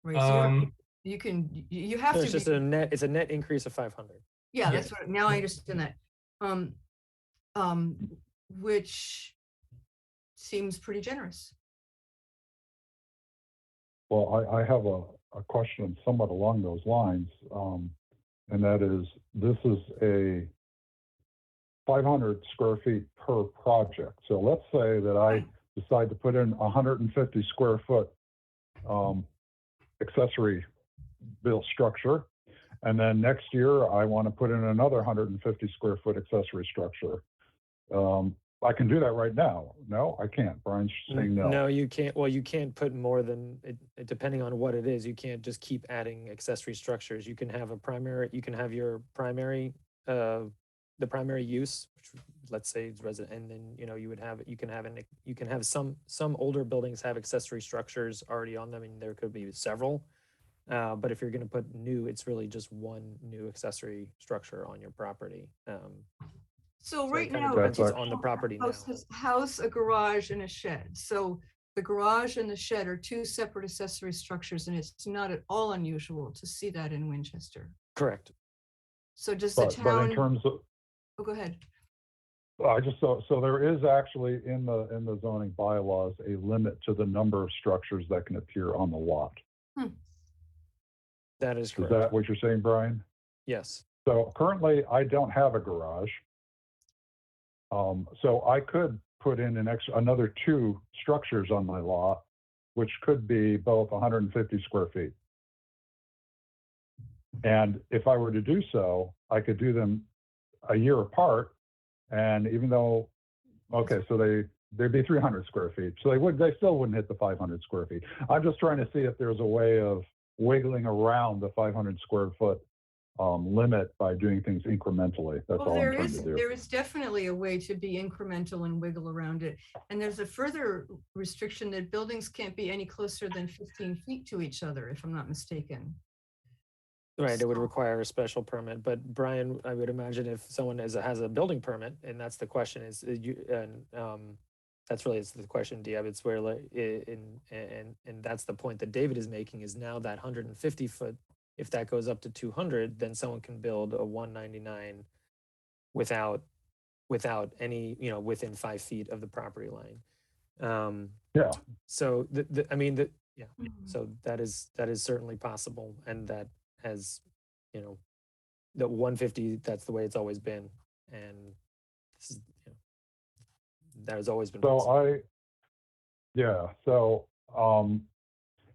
Speaker 3: Right. So you have
Speaker 4: So
Speaker 3: to.
Speaker 4: it's just it's a net increase of 500.
Speaker 3: Yeah, that's what. Now I understand that. Which seems pretty generous.
Speaker 1: Well, I have a question somewhat along those lines, and that is, this is a 500 square feet per project. So let's say that I decide to put in 150 square foot accessory built structure, and then next year I want to put in another 150 square foot accessory structure. I can do that right now. No, I can't. Brian's saying no.
Speaker 4: No, you can't. Well, you can't put more than, depending on what it is, you can't just keep adding accessory structures. You can have a primary, you can have your primary, the primary use, which let's say is resident, and then, you can have some older buildings have accessory structures already on them, and there could be several. But if you're going to put new, it's really just one new accessory structure on your property.
Speaker 3: So right now,
Speaker 4: it's on the property now.
Speaker 3: House, a garage, and a shed. So the garage and the shed are two separate accessory structures, and it's not at all unusual to see that in Winchester.
Speaker 4: Correct.
Speaker 3: So does the town?
Speaker 1: But in terms of,
Speaker 3: oh, go ahead.
Speaker 1: I just so there is actually in the zoning bylaws a limit to the number of structures that can appear on the lot.
Speaker 4: That is correct.
Speaker 1: Is that what you're saying, Brian?
Speaker 4: Yes.
Speaker 1: So currently, I don't have a garage. So I could put in another two structures on my lot, which could be both 150 square feet. And if I were to do so, I could do them a year apart. And even though, okay, so they'd be 300 square feet. So they still wouldn't hit the 500 square feet. I'm just trying to see if there's a way of wiggling around the 500 square foot limit by doing things incrementally. That's
Speaker 3: Well,
Speaker 1: all I'm trying to do.
Speaker 3: there is definitely a way to be incremental and wiggle around it. And there's a further restriction that buildings can't be any closer than 15 feet to each other, if I'm not mistaken.
Speaker 4: Right, it would
Speaker 3: So-
Speaker 4: require a special permit, but Brian, I would imagine if someone has a building permit, and that's the question is, that's really, it's the question, Diab, it's where like, and that's the point that David is making, is now that 150 foot, if that goes up to 200, then someone can build a 199 without any, within 5 feet of the property line.
Speaker 1: Yeah.
Speaker 4: So so that is certainly possible, and that has, the 150, that's the way it's always been, and this is, that has always been possible.
Speaker 1: So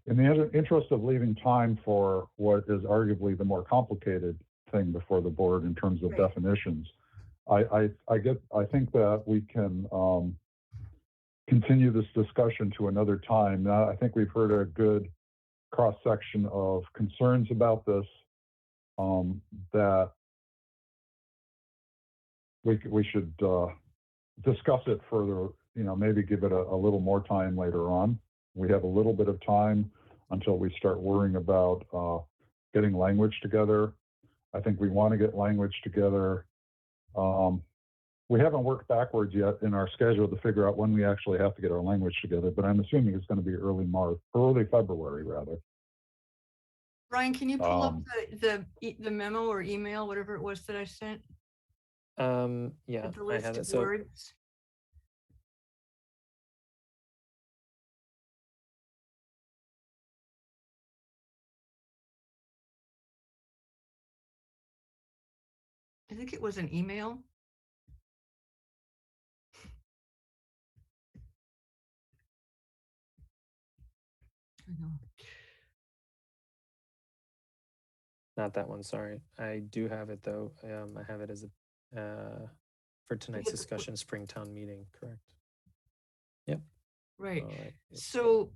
Speaker 1: in the interest of leaving time for what is arguably the more complicated thing before the board in terms of
Speaker 3: Right.
Speaker 1: definitions, I think that we can continue this discussion to another time. Now, I think we've heard a good cross-section of concerns about this, that we should discuss it further, maybe give it a little more time later on. We have a little bit of time until we start worrying about getting language together. I think we want to get language together. We haven't worked backwards yet in our schedule to figure out when we actually have to get our language together, but I'm assuming it's going to be early February rather.
Speaker 3: Brian, can you pull up the memo or email, whatever it was that I sent?
Speaker 4: Yeah,
Speaker 3: With the
Speaker 4: I
Speaker 3: list
Speaker 4: have it.
Speaker 3: of
Speaker 4: So
Speaker 3: words? I think it was an email. I know.
Speaker 4: not that one, sorry. I do have it though. I have it as a for tonight's
Speaker 3: the-
Speaker 4: discussion, Springtown meeting, correct? Yep.
Speaker 3: Right.
Speaker 4: All right.
Speaker 3: So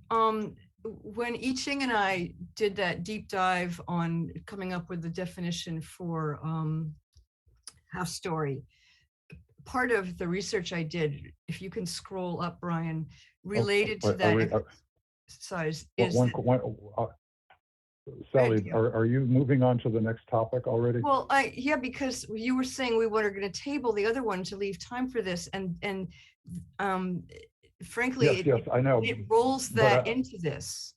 Speaker 3: when I Ching and I did that deep dive on coming up with the definition for half story, part of the research I did, if you can scroll up, Brian, related to that exercise is
Speaker 1: Sally,
Speaker 3: Good.
Speaker 1: are you moving on to the next topic already?
Speaker 3: well, yeah, because you were saying we were going to table the other one to leave time for this, and frankly,
Speaker 1: Yes, I know.
Speaker 3: it rolls
Speaker 1: but
Speaker 3: that
Speaker 1: I-
Speaker 3: into this.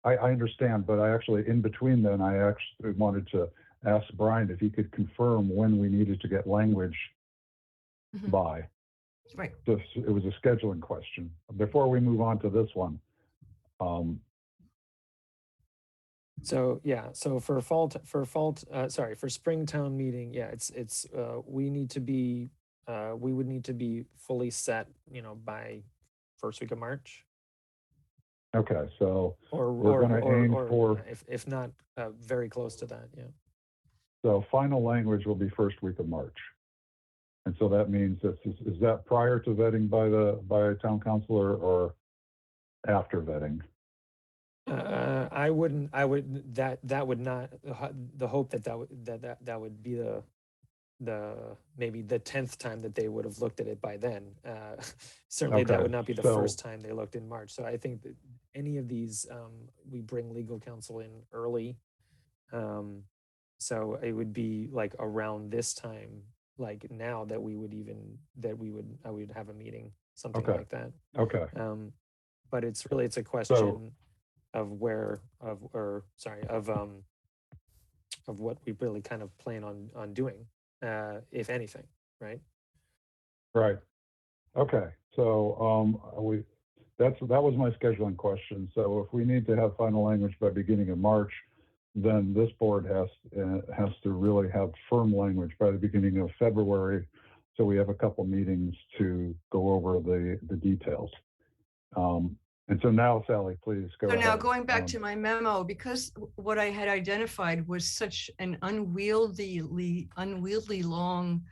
Speaker 1: I understand, but I actually, in between then, I actually wanted to ask Brian if he could confirm when we needed to get language
Speaker 3: Mhm.
Speaker 1: by.
Speaker 3: Right.
Speaker 1: It was a scheduling question. Before we move on to this one,
Speaker 4: So yeah, so for Springtown meeting, yeah, it's we need to be we would need to be fully set, by first week of March,
Speaker 1: okay, so
Speaker 4: or
Speaker 1: we're going to aim for,
Speaker 4: yeah, if not very close to that, yeah.
Speaker 1: so final language will be first week of March. And so that means is that prior to vetting by a town councilor or after vetting?
Speaker 4: I would that would not, the hope that would be the maybe the 10th time that they would have looked at it by then. Certainly that
Speaker 1: Okay,
Speaker 4: would not be the
Speaker 1: so-
Speaker 4: first time they looked in March. So I think that any of these, we bring legal counsel in early. So it would be like around this time, like now that I would have a meeting, something
Speaker 1: Okay.
Speaker 4: like that.
Speaker 1: Okay,
Speaker 4: But it's a question of of what we really kind of plan on doing, if anything, right?
Speaker 1: right. Okay, so that was my scheduling question. So if we need to have final language by beginning of March, then this board has to really have firm language by the beginning of February. So we have a couple meetings to go over the details. And so now, Sally, please go
Speaker 3: So
Speaker 1: ahead.
Speaker 3: now going back to my memo, because what I had identified was such an unwieldy long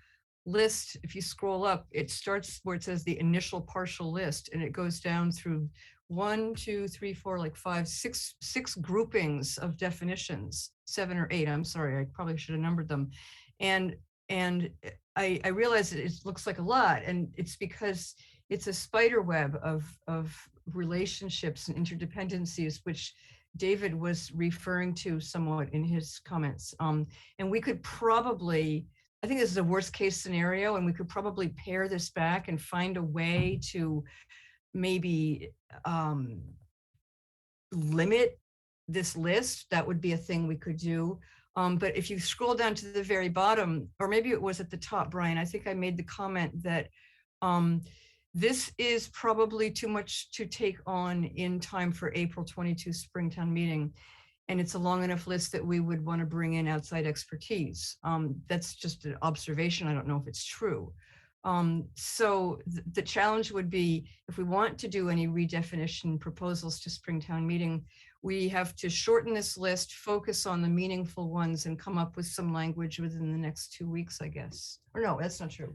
Speaker 3: list. If you scroll up, it starts where it says the initial partial list, and it goes down through one, two, three, four, like five, six groupings of definitions, 7 or 8. I'm sorry, I probably should have numbered them. And I realize it looks like a lot, and it's because it's a spider web of relationships and interdependencies, which David was referring to somewhat in his comments. And we could probably, I think this is a worst case scenario, and we could probably pare this back and find a way to maybe limit this list. That would be a thing we could do. But if you scroll down to the very bottom, or maybe it was at the top, Brian, I think I made the comment that this is probably too much to take on in time for April 22 Springtown meeting. And it's a long enough list that we would want to bring in outside expertise. That's just an observation. I don't know if it's true. So the challenge would be, if we want to do any redefinition proposals to Springtown meeting, we have to shorten this list, focus on the meaningful ones, and come up with some language within the next 2 weeks, I guess. Or no, that's not true.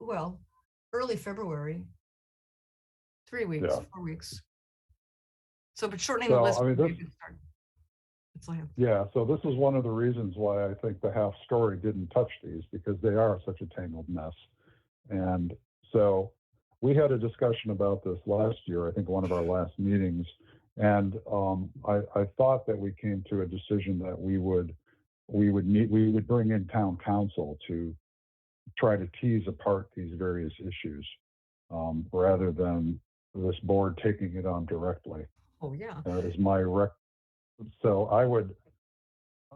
Speaker 3: Well, early February, 3 weeks,
Speaker 1: Yeah.
Speaker 3: 4 weeks. So, but shortening the list would be a good start. That's all I have.
Speaker 1: Yeah, so this is one of the reasons why I think the half story didn't touch these, because they are such a tangled mess. And so we had a discussion about this last year, I think one of our last meetings, and I thought that we came to a decision that we would bring in town council to try to tease apart these various issues, rather than this board taking it on directly.
Speaker 3: Oh, yeah.
Speaker 1: That is my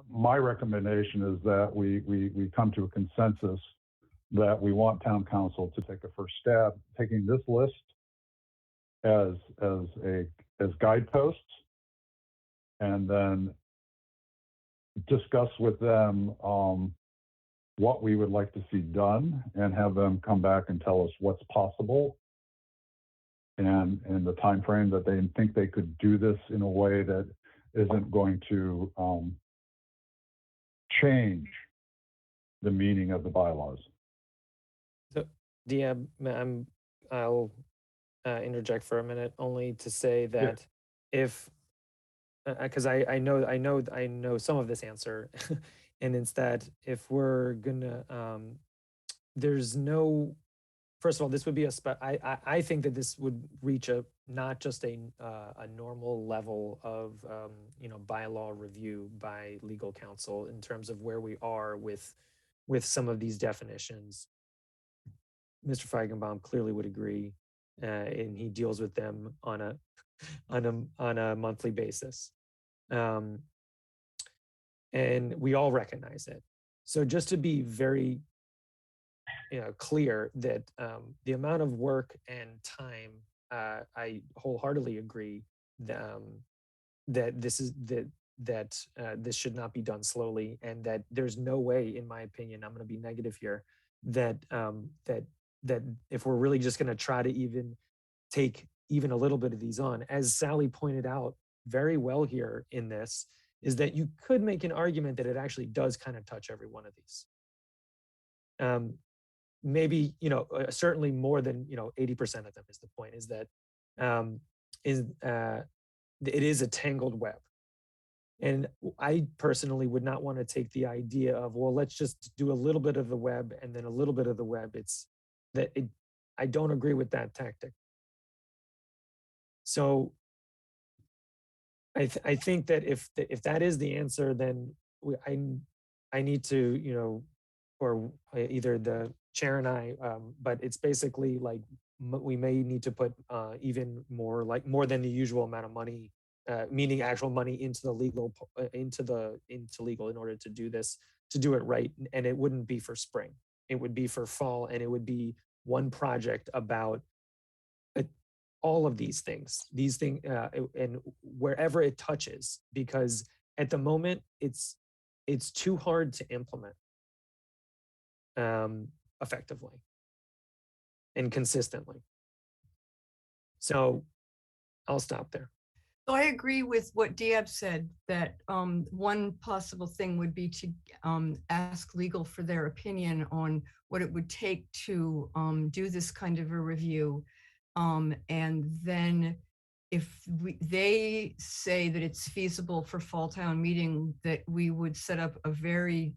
Speaker 1: my recommendation is that we come to a consensus that we want town council to take a first stab taking this list as guideposts, and then discuss with them what we would like to see done, and have them come back and tell us what's possible and the time frame that they think they could do this in a way that isn't going to change the meaning of the bylaws.
Speaker 4: So, Diab, I'll interject for a minute, only to say that if, because I know some of this answer, and it's that if we're gonna, there's no. First of all, this would be I think that this would reach not just a normal level of bylaw review by legal counsel in terms of where we are with some of these definitions. Mr. Feigenbaum clearly would agree, and he deals with them on a monthly basis, and we all recognize it. So just to be very clear that the amount of work and time, I wholeheartedly agree that this should not be done slowly, and that there's no way, in my opinion, I'm going to be negative here, that if we're really just going to try to even take even a little bit of these on, as Sally pointed out very well here in this, is that you could make an argument that it actually does kind of touch every one of these. Maybe, certainly more than, 80% of them is the point, is that it is a tangled web. And I personally would not want to take the idea of, well, let's just do a little bit of the web and then a little bit of the web. I don't agree with that tactic. So I think that if that is the answer, then I need to, or either the chair and I, but it's basically like we may need to put even more, like more than the usual amount of money, meaning actual money into the legal, into legal in order to do this, to do it right. And it wouldn't be for spring, it would be for fall, and it would be one project about all of these things, and wherever it touches, because at the moment it's too hard to implement effectively and consistently. So I'll stop there.
Speaker 3: So I agree with what Diab said, that one possible thing would be to ask legal for their opinion on what it would take to do this kind of a review. And then if they say that it's feasible for fall town meeting, that we would set up a very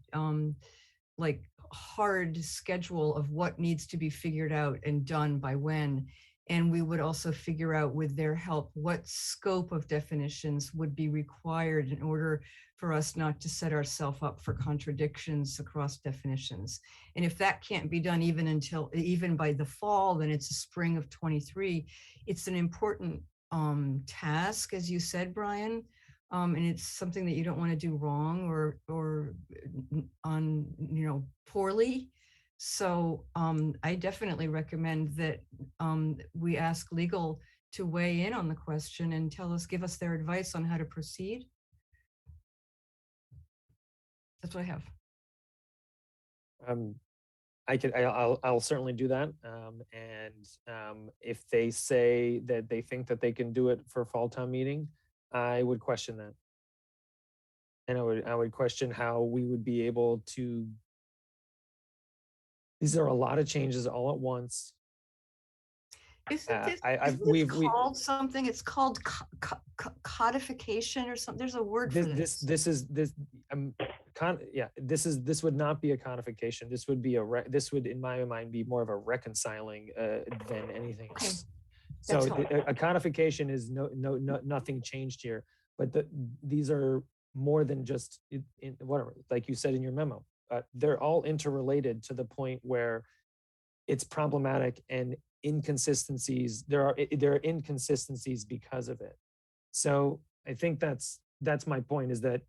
Speaker 3: like hard schedule of what needs to be figured out and done by when. And we would also figure out with their help what scope of definitions would be required in order for us not to set ourselves up for contradictions across definitions. And if that can't be done even by the fall, then it's a spring of 23. It's an important task, as you said, Brian. And it's something that you don't want to do wrong or poorly. So I definitely recommend that we ask legal to weigh in on the question and give us their advice on how to proceed. That's what I have.
Speaker 4: I'll certainly do that. If they say that they think that they can do it for fall town meeting, I would question that. And I would question how we would be able to. These are a lot of changes all at once.
Speaker 3: Isn't this called something? It's called codification or something. There's a word for this.
Speaker 4: This would not be a codification. This would be this would, in my mind, be more of a reconciling than anything else. So a codification is nothing changed here, but these are more than just whatever, like you said in your memo. They're all interrelated to the point where it's problematic and inconsistencies. There are inconsistencies because of it. So I think that's my point, is that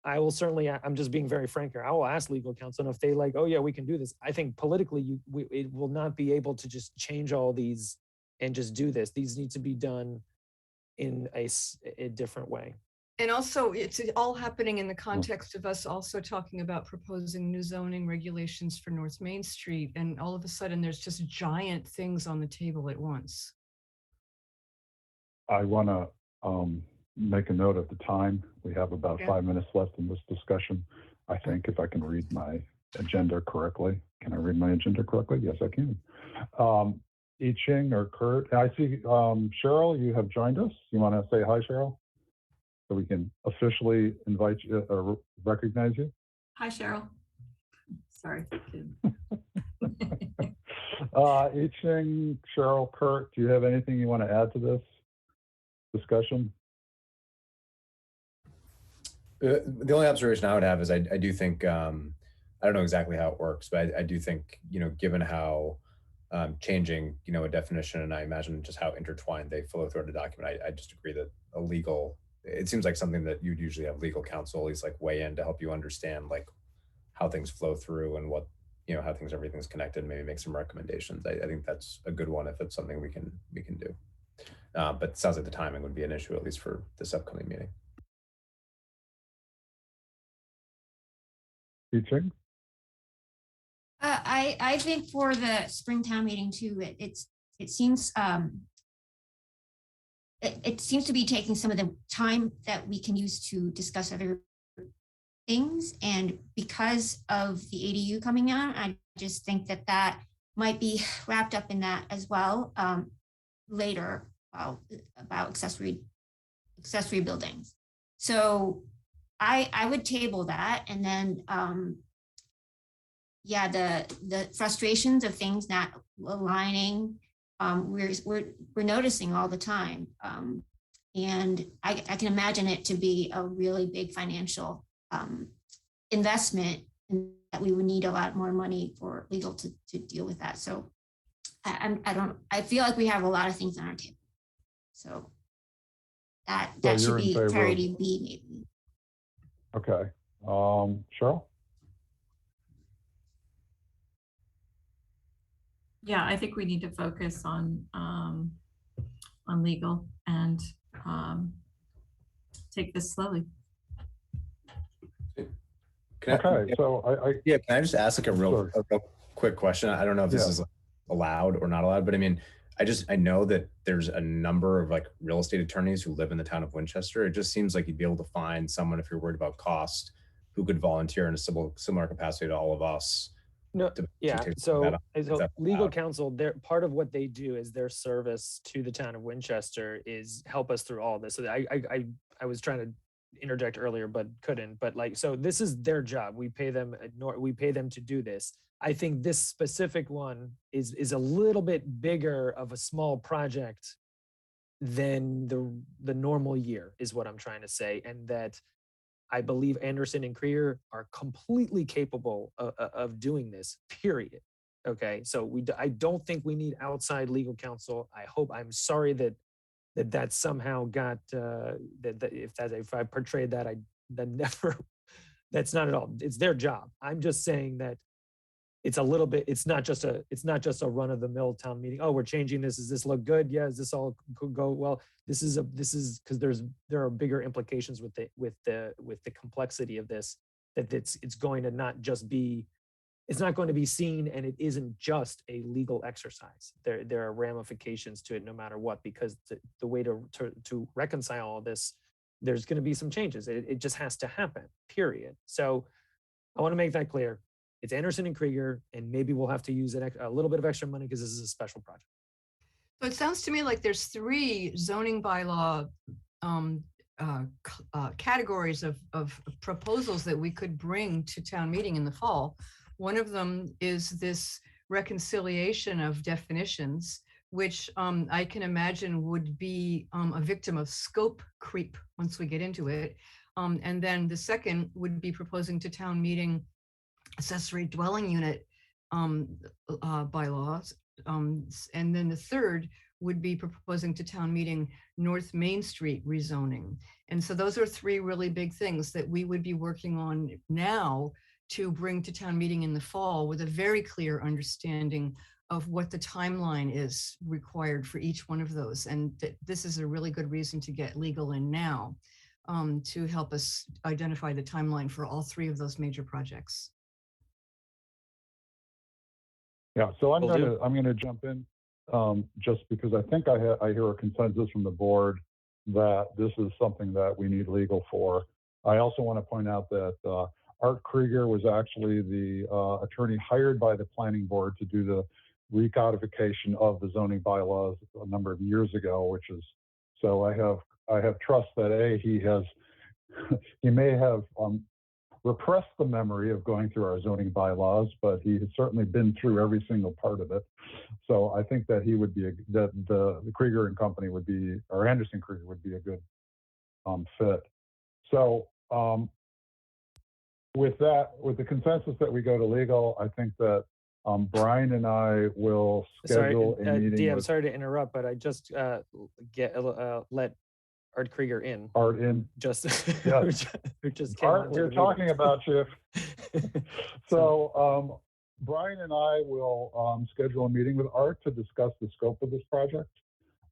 Speaker 4: I will certainly, I'm just being very frank here, I will ask legal counsel, and if they like, oh yeah, we can do this. I think politically, it will not be able to just change all these and just do this. These need to be done in a different way.
Speaker 3: And also, it's all happening in the context of us also talking about proposing new zoning regulations for North Main Street. And all of a sudden, there's just giant things on the table at once.
Speaker 1: I want to make a note of the time. We have about 5 minutes left in this discussion. I think, if I can read my agenda correctly. Can I read my agenda correctly? Yes, I can. I Ching or Kurt, I see Cheryl, you have joined us. You want to say hi, Cheryl? So we can officially invite you or recognize you.
Speaker 8: Hi, Cheryl. Sorry.
Speaker 1: I Ching, Cheryl, Kurt, do you have anything you want to add to this discussion?
Speaker 5: The only observation I would have is I do think, I don't know exactly how it works, but I do think, given how changing, a definition, and I imagine just how intertwined they flow through the document, I just agree that it seems like something that you'd usually have legal counsel at least like weigh in to help you understand like how things flow through and what, how everything's connected, and maybe make some recommendations. I think that's a good one if it's something we can do. But it sounds like the timing would be an issue, at least for this upcoming meeting.
Speaker 1: Teaching?
Speaker 2: I think for the Springtown meeting too, it seems it seems to be taking some of the time that we can use to discuss other things, and because of the ADU coming out, I just think that might be wrapped up in that as well later about accessory buildings. So I would table that, and then the frustrations of things not aligning, we're noticing all the time, and I can imagine it to be a really big financial investment, and that we would need a lot more money for legal to deal with that. So I feel like we have a lot of things on our table, so that should be priority B maybe.
Speaker 1: Okay, Cheryl?
Speaker 8: Yeah, I think we need to focus on legal and take this slowly.
Speaker 5: Can I just ask like a real quick question? I don't know if this is allowed or not allowed, but I mean, I know that there's a number of like real estate attorneys who live in the town of Winchester. It just seems like you'd be able to find someone, if you're worried about cost, who could volunteer in a similar capacity to all of us
Speaker 4: No, yeah.
Speaker 5: take
Speaker 4: So,
Speaker 5: that on, if
Speaker 4: so
Speaker 5: that's
Speaker 4: legal
Speaker 5: allowed.
Speaker 4: counsel, their part of what they do is their service to the town of Winchester is help us through all this. So I was trying to interject earlier, but couldn't. But like, so this is their job. We pay them. We pay them to do this. I think this specific one is a little bit bigger of a small project than the normal year, is what I'm trying to say, and that I believe Anderson and Krieger are completely capable of doing this, period. Okay, so I don't think we need outside legal counsel. I'm sorry that somehow got, if I portrayed that, that's not at all. It's their job. I'm just saying that it's a little bit, it's not just a run of the mill town meeting. Oh, we're changing this. Does this look good? Yeah. Is this all could go well? This is because there are bigger implications with the complexity of this, that it's going to not just be, it's not going to be seen, and it isn't just a legal exercise. There are ramifications to it no matter what, because the way to reconcile all this, there's going to be some changes. It just has to happen, period. So I want to make that clear. It's Anderson and Krieger, and maybe we'll have to use a little bit of extra money because this is a special project.
Speaker 3: So it sounds to me like there's 3 zoning bylaw categories of proposals that we could bring to town meeting in the fall. One of them is this reconciliation of definitions, which I can imagine would be a victim of scope creep once we get into it. And then the second would be proposing to town meeting accessory dwelling unit bylaws. And then the third would be proposing to town meeting North Main Street rezoning. And so those are 3 really big things that we would be working on now to bring to town meeting in the fall, with a very clear understanding of what the timeline is required for each one of those. And this is a really good reason to get legal in now, to help us identify the timeline for all 3 of those major projects.
Speaker 1: Yeah, so I'm
Speaker 4: Will do.
Speaker 1: gonna jump in, just because I think I hear a consensus from the board that this is something that we need legal for. I also want to point out that Art Krieger was actually the attorney hired by the planning board to do the recodification of the zoning bylaws a number of years ago, which is, so I have trust that he may have repressed the memory of going through our zoning bylaws, but he has certainly been through every single part of it. So I think that he would be that the Krieger and Company would be, or Anderson Krieger would be a good fit. So with the consensus that we go to legal, I think that Brian and I will schedule a meeting.
Speaker 4: Dee, I'm sorry to interrupt, but I just let Art Krieger in.
Speaker 1: Art in.
Speaker 4: Just,
Speaker 1: Yes.
Speaker 4: who just came
Speaker 1: Art,
Speaker 4: onto
Speaker 1: we're
Speaker 4: the
Speaker 1: talking
Speaker 4: meeting.
Speaker 1: about you. So Brian and I will schedule a meeting with Art to discuss the scope of this project.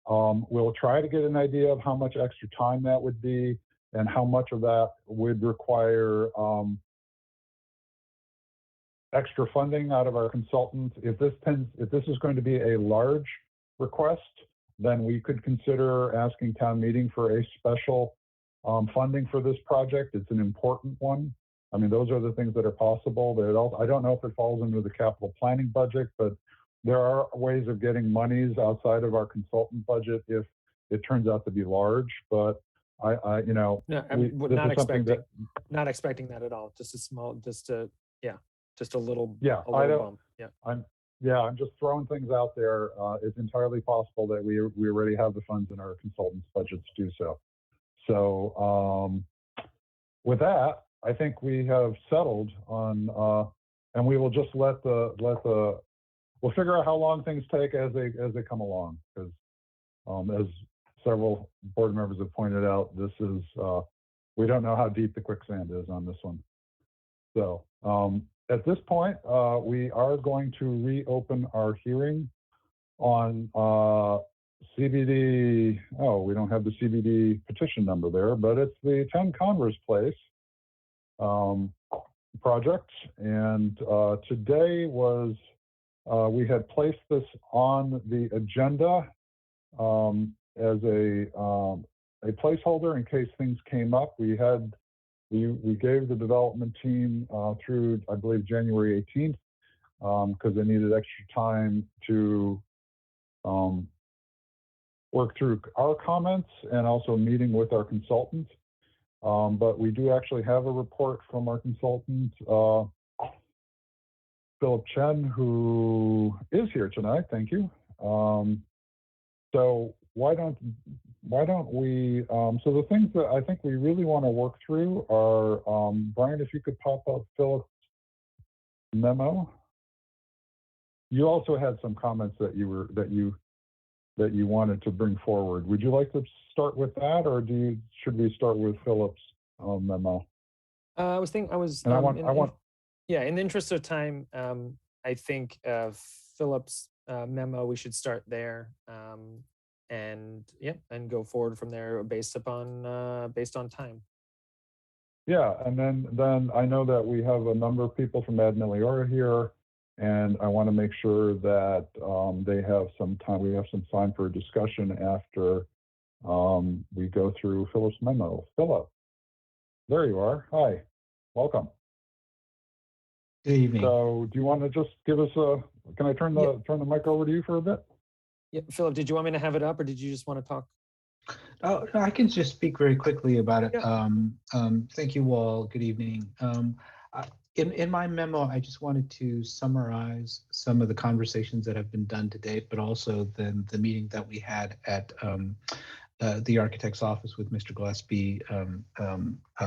Speaker 1: We'll try to get an idea of how much extra time that would be and how much of that would require extra funding out of our consultant. If this is going to be a large request, then we could consider asking town meeting for a special funding for this project. It's an important one. I mean, those are the things that are possible. I don't know if it falls into the capital planning budget, but there are ways of getting monies outside of our consultant budget if it turns out to be large. But
Speaker 4: No, not expecting that at all. Just a small, just a little,
Speaker 1: yeah,
Speaker 4: a little bump. Yeah.
Speaker 1: I'm just throwing things out there. It's entirely possible that we already have the funds in our consultants' budget to do so. So with that, I think we have settled on, and we will just we'll figure out how long things take as they come along. Because as several board members have pointed out, this is we don't know how deep the quicksand is on this one. So at this point, we are going to reopen our hearing on CBD. Oh, we don't have the CBD petition number there, but it's the 10 Converse Place project. And today was, we had placed this on the agenda as a placeholder in case things came up. We gave the development team through, I believe, January 18th because they needed extra time to work through our comments and also meeting with our consultant. But we do actually have a report from our consultant, Philip Chen, who is here tonight. Thank you. So why don't we? So the things that I think we really want to work through are, Brian, if you could pop up Philip's memo. You also had some comments that you wanted to bring forward. Would you like to start with that, or should we start with Philip's memo?
Speaker 4: I was thinking, yeah, in the interest of time, I think Philip's memo, we should start there, and go forward from there based on time.
Speaker 1: Yeah, and then I know that we have a number of people from Ad Meliora here, and I want to make sure that they have some time. We have some time for a discussion after we go through Philip's memo. Philip, there you are. Hi, welcome.
Speaker 9: Good evening.
Speaker 1: So, do you want to just give us Can I turn the mic over to you for a bit?
Speaker 4: Yeah, Philip, did you want me to have it up, or did you just want to talk?
Speaker 9: Oh, no, I can just speak very quickly about it.
Speaker 4: Yeah.
Speaker 9: Thank you all. Good evening. In my memo, I just wanted to summarize some of the conversations that have been done to date, but also then the meeting that we had at the architect's office with Mr. Gillespie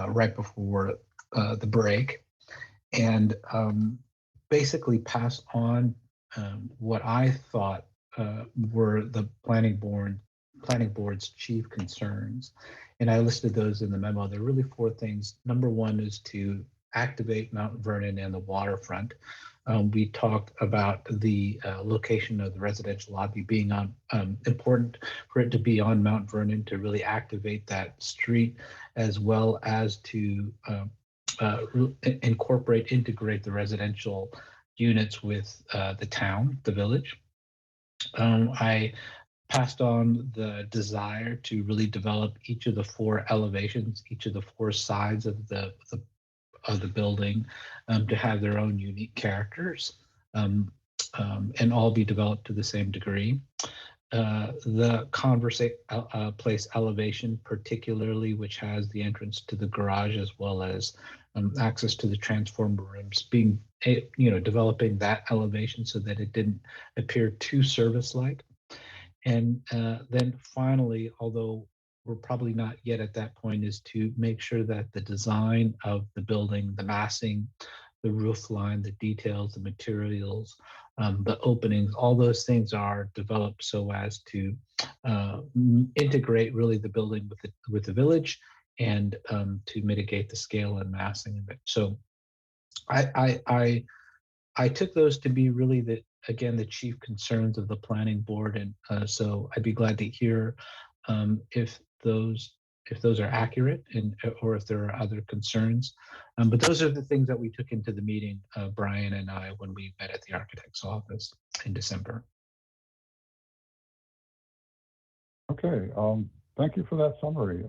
Speaker 9: right before the break, and basically pass on what I thought were the planning board's chief concerns. And I listed those in the memo. There are really four things. Number one is to activate Mount Vernon and the waterfront. We talked about the location of the residential lobby being important for it to be on Mount Vernon to really activate that street, as well as to integrate the residential units with the town, the village. I passed on the desire to really develop each of the four elevations, each of the four sides of the building, to have their own unique characters, and all be developed to the same degree. The place elevation, particularly, which has the entrance to the garage as well as access to the transformer rooms, developing that elevation so that it didn't appear too service-like. And then finally, although we're probably not yet at that point, is to make sure that the design of the building, the massing, the roof line, the details, the materials, the openings, all those things are developed so as to integrate really the building with the village, and to mitigate the scale and massing of it. So I took those to be really the chief concerns of the planning board, and so I'd be glad to hear if those are accurate, or if there are other concerns. But those are the things that we took into the meeting, Brian and I, when we met at the architect's office in December.
Speaker 1: Okay, thank you for that summary.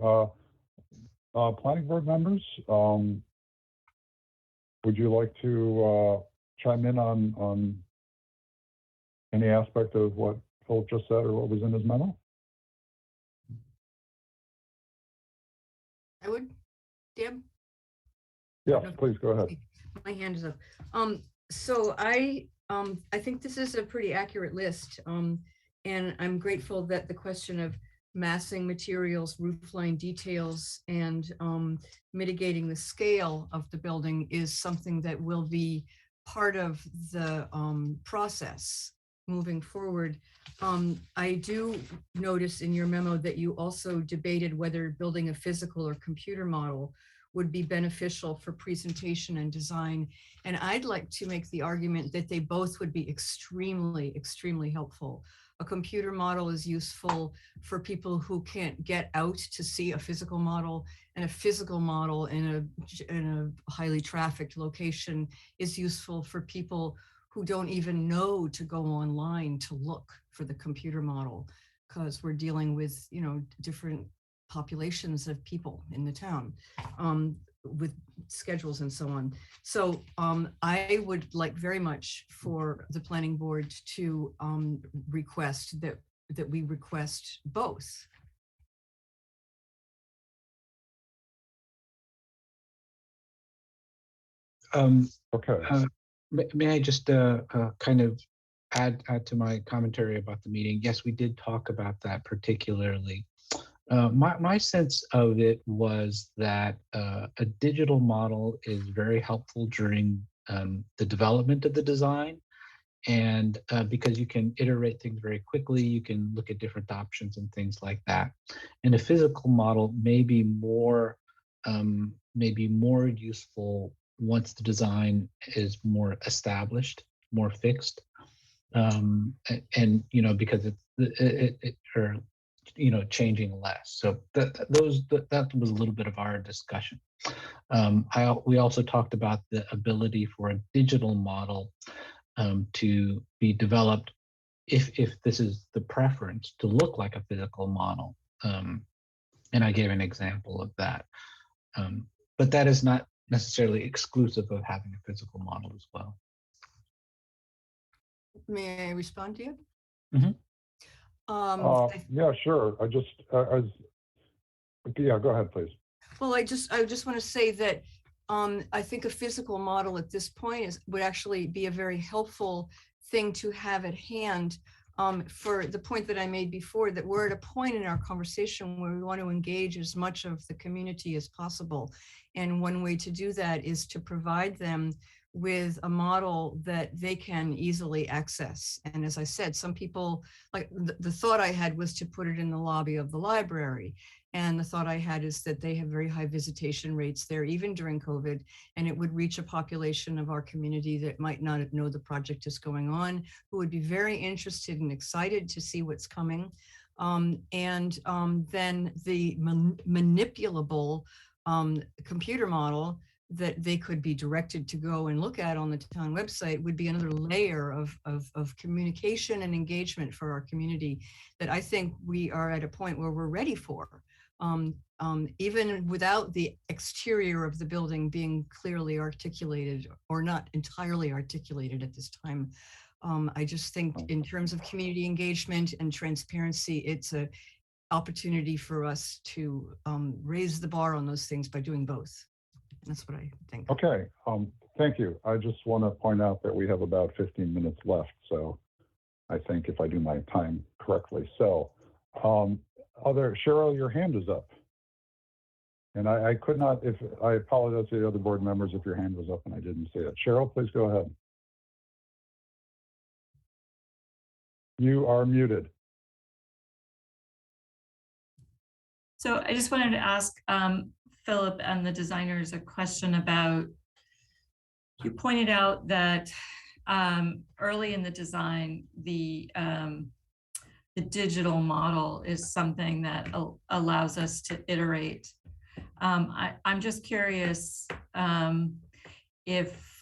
Speaker 1: Planning board members, would you like to chime in on any aspect of what Philip just said or what was in his memo?
Speaker 3: I would, Deb?
Speaker 1: Yes, please go ahead.
Speaker 3: My hand is up. So I think this is a pretty accurate list. And I'm grateful that the question of massing materials, roofline details, and mitigating the scale of the building is something that will be part of the process moving forward. I do notice in your memo that you also debated whether building a physical or computer model would be beneficial for presentation and design. And I'd like to make the argument that they both would be extremely, extremely helpful. A computer model is useful for people who can't get out to see a physical model, and a physical model in a highly trafficked location is useful for people who don't even know to go online to look for the computer model, because we're dealing with, different populations of people in the town. with schedules and so on. So I would like very much for the planning board to request that we request both.
Speaker 1: Okay.
Speaker 9: May I just kind of add to my commentary about the meeting? Yes, we did talk about that particularly. My sense of it was that a digital model is very helpful during the development of the design. And because you can iterate things very quickly, you can look at different options and things like that. And a physical model may be more useful once the design is more established, more fixed, and because or changing less. So that was a little bit of our discussion. We also talked about the ability for a digital model to be developed if this is the preference, to look like a physical model. And I gave an example of that. But that is not necessarily exclusive of having a physical model as well.
Speaker 3: May I respond to you?
Speaker 9: Mm-hmm.
Speaker 1: Yeah, sure. Yeah, go ahead, please.
Speaker 3: Well, I just want to say that I think a physical model at this point would actually be a very helpful thing to have at hand, for the point that I made before, that we're at a point in our conversation where we want to engage as much of the community as possible. And one way to do that is to provide them with a model that they can easily access. And as I said, some people, like the thought I had was to put it in the lobby of the library. And the thought I had is that they have very high visitation rates there, even during COVID, and it would reach a population of our community that might not know the project is going on, who would be very interested and excited to see what's coming. Then the manipulable computer model that they could be directed to go and look at on the town website would be another layer of communication and engagement for our community that I think we are at a point where we're ready for. Even without the exterior of the building being clearly articulated or not entirely articulated at this time. I just think in terms of community engagement and transparency, it's an opportunity for us to raise the bar on those things by doing both. That's what I think.
Speaker 1: Okay, thank you. I just want to point out that we have about 15 minutes left. So I think if I do my time correctly. So Cheryl, your hand is up. And I could not, I apologize to the other board members if your hand was up and I didn't see it. Cheryl, please go ahead. You are muted.
Speaker 8: So I just wanted to ask Philip and the designers a question about, you pointed out that early in the design, the digital model is something that allows us to iterate. I'm just curious if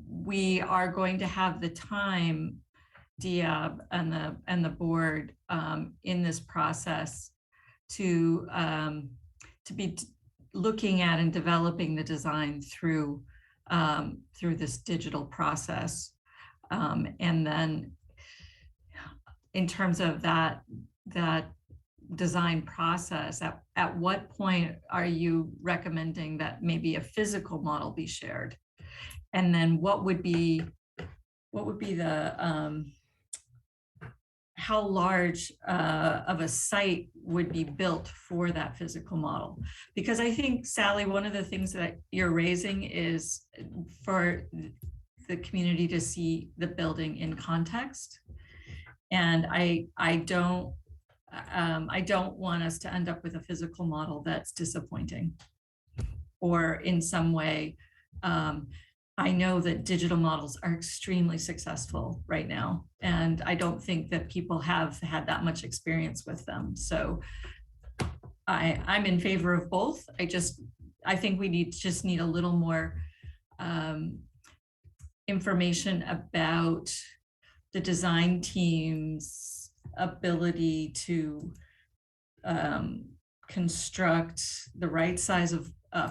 Speaker 8: we are going to have the time, Diab and the board in this process to be looking at and developing the design through this digital process, and then in terms of that design process, at what point are you recommending that maybe a physical model be shared? And then what would be the how large of a site would be built for that physical model? Because I think, Sally, one of the things that you're raising is for the community to see the building in context. And I don't want us to end up with a physical model that's disappointing, or in some way. I know that digital models are extremely successful right now, and I don't think that people have had that much experience with them. So I'm in favor of both. I think we just need a little more information about the design team's ability to construct the right size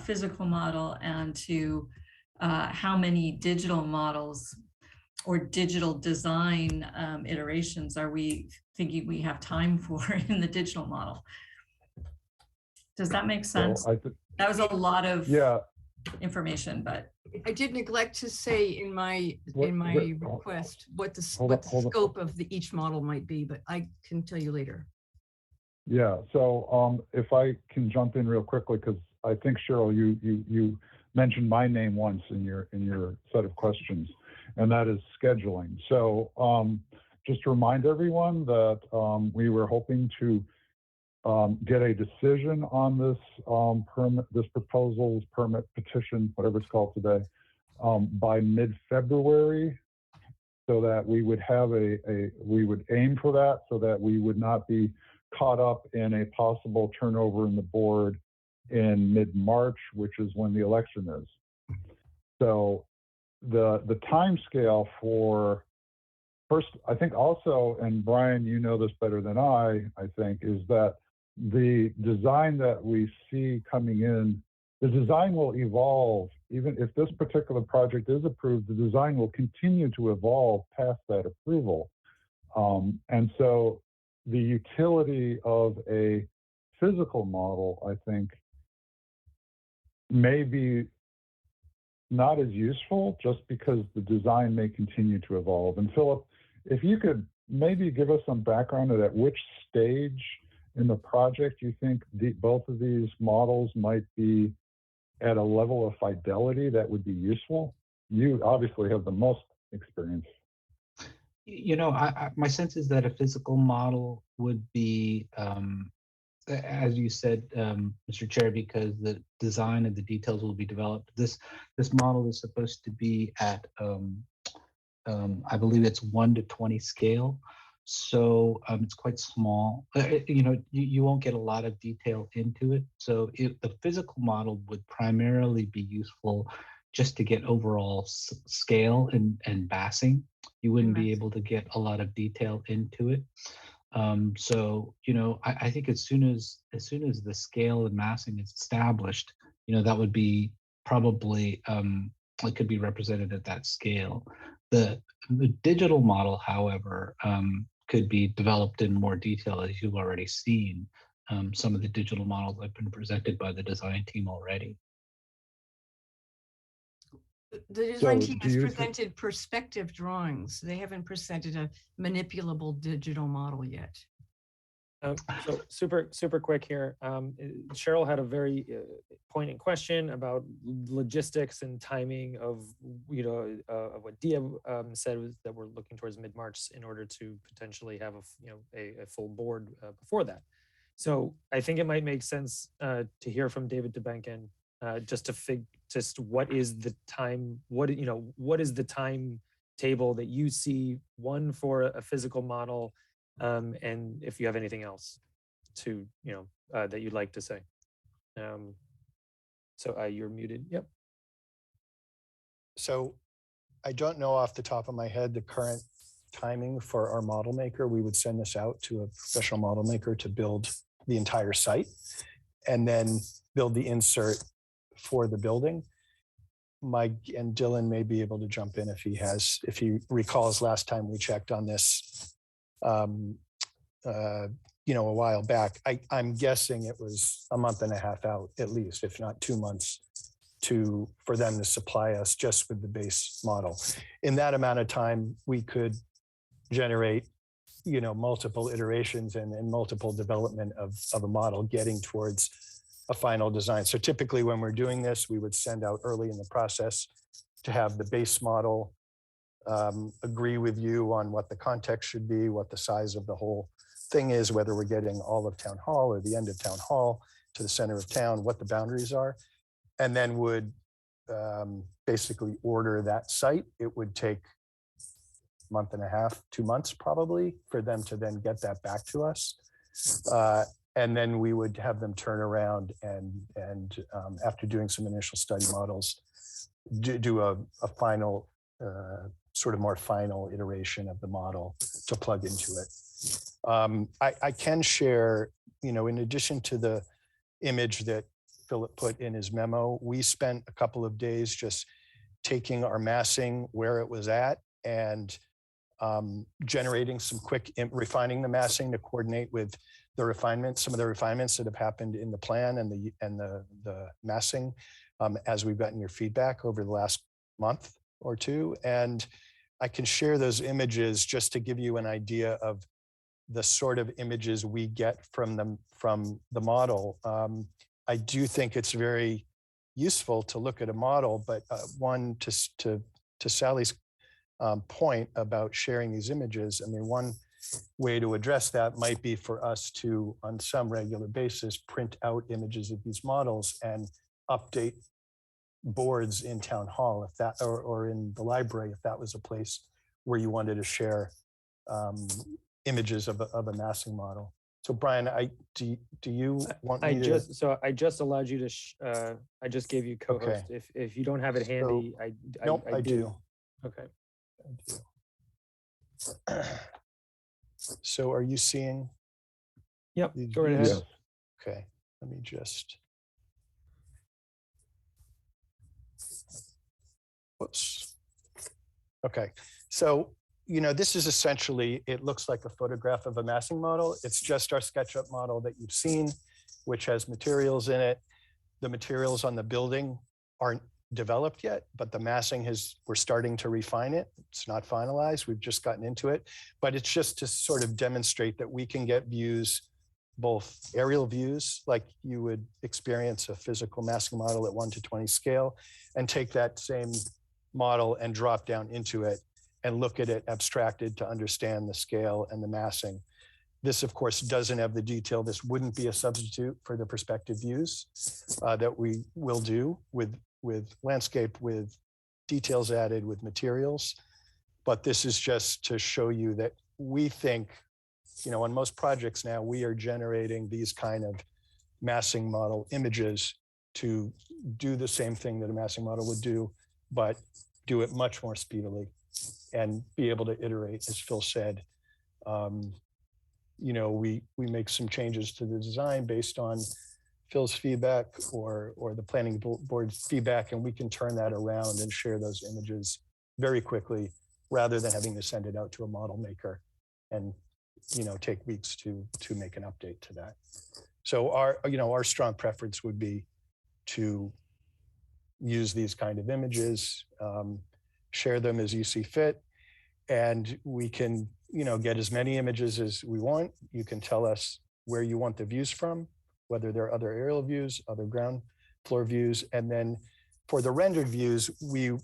Speaker 8: physical model and to how many digital models or digital design iterations are we thinking we have time for in the digital model? Does that make sense? That was a lot of information, but
Speaker 3: I did neglect to say in my request what the scope of each model might be, but I can tell you later.
Speaker 1: Yeah, so if I can jump in real quickly, because I think, Cheryl, you mentioned my name once in your set of questions, and that is scheduling. So just to remind everyone that we were hoping to get a decision on this proposal's permit petition, whatever it's called today, by mid-February, so that we would have we would aim for that, so that we would not be caught up in a possible turnover in the board in mid-March, which is when the election is. So the time scale for first, I think also, and Brian, you know this better than I think, is that the design that we see coming in, the design will evolve. Even if this particular project is approved, the design will continue to evolve past that approval. And so the utility of a physical model, I think, may be not as useful just because the design may continue to evolve. And Philip, if you could maybe give us some background at which stage in the project you think both of these models might be at a level of fidelity that would be useful. You obviously have the most experience.
Speaker 9: You know, my sense is that a physical model would be, as you said, Mr. Chair, because the design and the details will be developed. This model is supposed to be at, I believe it's 1:20 scale. So it's quite small. You know, you won't get a lot of detail into it. So the physical model would primarily be useful just to get overall scale and massing. You wouldn't be able to get a lot of detail into it. So, you know, I think as soon as the scale and massing is established, you know, that would be probably, it could be represented at that scale. The digital model, however, could be developed in more detail, as you've already seen. Some of the digital models have been presented by the design team already.
Speaker 3: The design team has presented perspective drawings. They haven't presented a manipulable digital model yet.
Speaker 4: So super quick here. Cheryl had a very poignant question about logistics and timing of, you know, of what Dia said, was that we're looking towards mid-March in order to potentially have a full board before that. So I think it might make sense to hear from David DeBenken just what is the time, what is the time table that you see, one for a physical model, and if you have anything else to, that you'd like to say. So you're muted. Yep.
Speaker 10: So I don't know off the top of my head the current timing for our model maker. We would send this out to a professional model maker to build the entire site and then build the insert for the building. Mike and Dylan may be able to jump in if he recalls last time we checked on this, a while back. I'm guessing it was a month and a half out, at least, if not 2 months, for them to supply us just with the base model. In that amount of time, we could generate, multiple iterations and multiple development of a model getting towards a final design. So typically when we're doing this, we would send out early in the process to have the base model agree with you on what the context should be, what the size of the whole thing is, whether we're getting all of Town Hall or the end of Town Hall to the center of town, what the boundaries are, and then would basically order that site. It would take a month and a half, 2 months probably, for them to then get that back to us. And then we would have them turn around and after doing some initial study models, do a final, sort of more final iteration of the model to plug into it. I can share, in addition to the image that Philip put in his memo. We spent a couple of days just taking our massing where it was at and generating some quick, refining the massing to coordinate with the refinements, some of the refinements that have happened in the plan and the massing as we've gotten your feedback over the last month or two. And I can share those images just to give you an idea of the sort of images we get from the model. I do think it's very useful to look at a model, but one to Sally's point about sharing these images. I mean, one way to address that might be for us to, on some regular basis, print out images of these models and update boards in town hall, if that, or in the library, if that was a place where you wanted to share images of a massing model. So Brian, do you want me to?
Speaker 4: I just allowed you to, I just gave you co-host.
Speaker 10: Okay.
Speaker 4: If you don't have it handy,
Speaker 10: Nope, I do.
Speaker 4: Okay.
Speaker 10: So are you seeing?
Speaker 4: Yep,
Speaker 10: these
Speaker 4: go right
Speaker 10: views?
Speaker 4: ahead.
Speaker 10: Okay, let me just. Whoops. Okay, so, you know, this is essentially, it looks like a photograph of a massing model. It's just our SketchUp model that you've seen, which has materials in it. The materials on the building aren't developed yet, but the massing we're starting to refine it. It's not finalized. We've just gotten into it, but it's just to sort of demonstrate that we can get views, both aerial views, like you would experience a physical massing model at 1:20 scale, and take that same model and drop down into it and look at it abstracted to understand the scale and the massing. This, of course, doesn't have the detail. This wouldn't be a substitute for the perspective views that we will do with landscape, with details added, with materials. But this is just to show you that we think, you know, on most projects now, we are generating these kind of massing model images to do the same thing that a massing model would do, but do it much more speedily and be able to iterate, as Phil said. You know, we make some changes to the design based on Phil's feedback or the planning board's feedback, and we can turn that around and share those images very quickly rather than having to send it out to a model maker and, you know, take weeks to make an update to that. So our strong preference would be to use these kind of images, share them as you see fit, and we can, you know, get as many images as we want. You can tell us where you want the views from, whether they're other aerial views, other ground floor views. And then for the rendered views,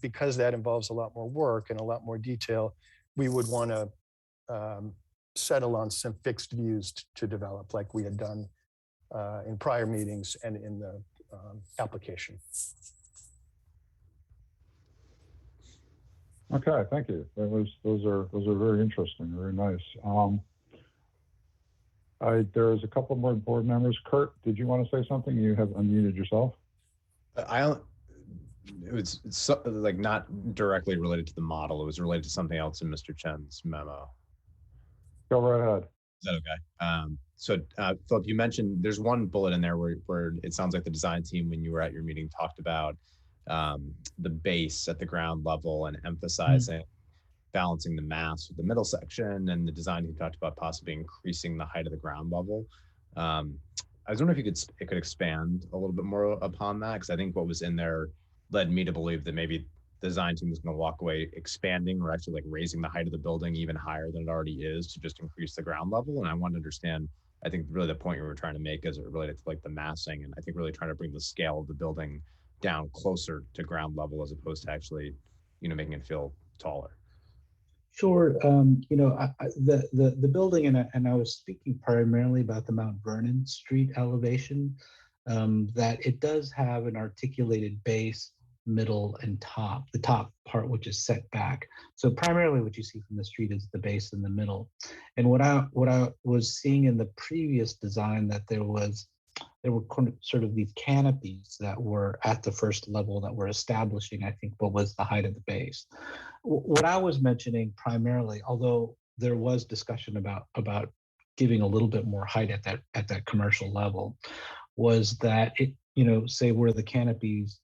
Speaker 10: because that involves a lot more work and a lot more detail, we would want to settle on some fixed views to develop, like we had done in prior meetings and in the application.
Speaker 1: Okay, thank you. Those are very interesting, very nice. There's a couple more board members. Kurt, did you want to say something? You have unmuted yourself.
Speaker 5: It was like not directly related to the model. It was related to something else in Mr. Chen's memo.
Speaker 1: Go right ahead.
Speaker 5: Is that okay? So Philip, you mentioned there's one bullet in there where it sounds like the design team, when you were at your meeting, talked about the base at the ground level and emphasizing balancing the mass with the middle section, and the design team talked about possibly increasing the height of the ground level. I was wondering if you could expand a little bit more upon that, because I think what was in there led me to believe that maybe the design team was going to walk away expanding or actually like raising the height of the building even higher than it already is to just increase the ground level. And I wanted to understand, I think really the point you were trying to make as it related to like the massing, and I think really trying to bring the scale of the building down closer to ground level as opposed to actually, you know, making it feel taller.
Speaker 9: Sure. You know, the building, and I was speaking primarily about the Mount Vernon Street elevation, that it does have an articulated base, middle, and top. The top part, which is set back. So primarily what you see from the street is the base in the middle. And what I was seeing in the previous design, that there were sort of these canopies that were at the first level that were establishing, I think, what was the height of the base. What I was mentioning primarily, although there was discussion about giving a little bit more height at that commercial level, was that say where the canopies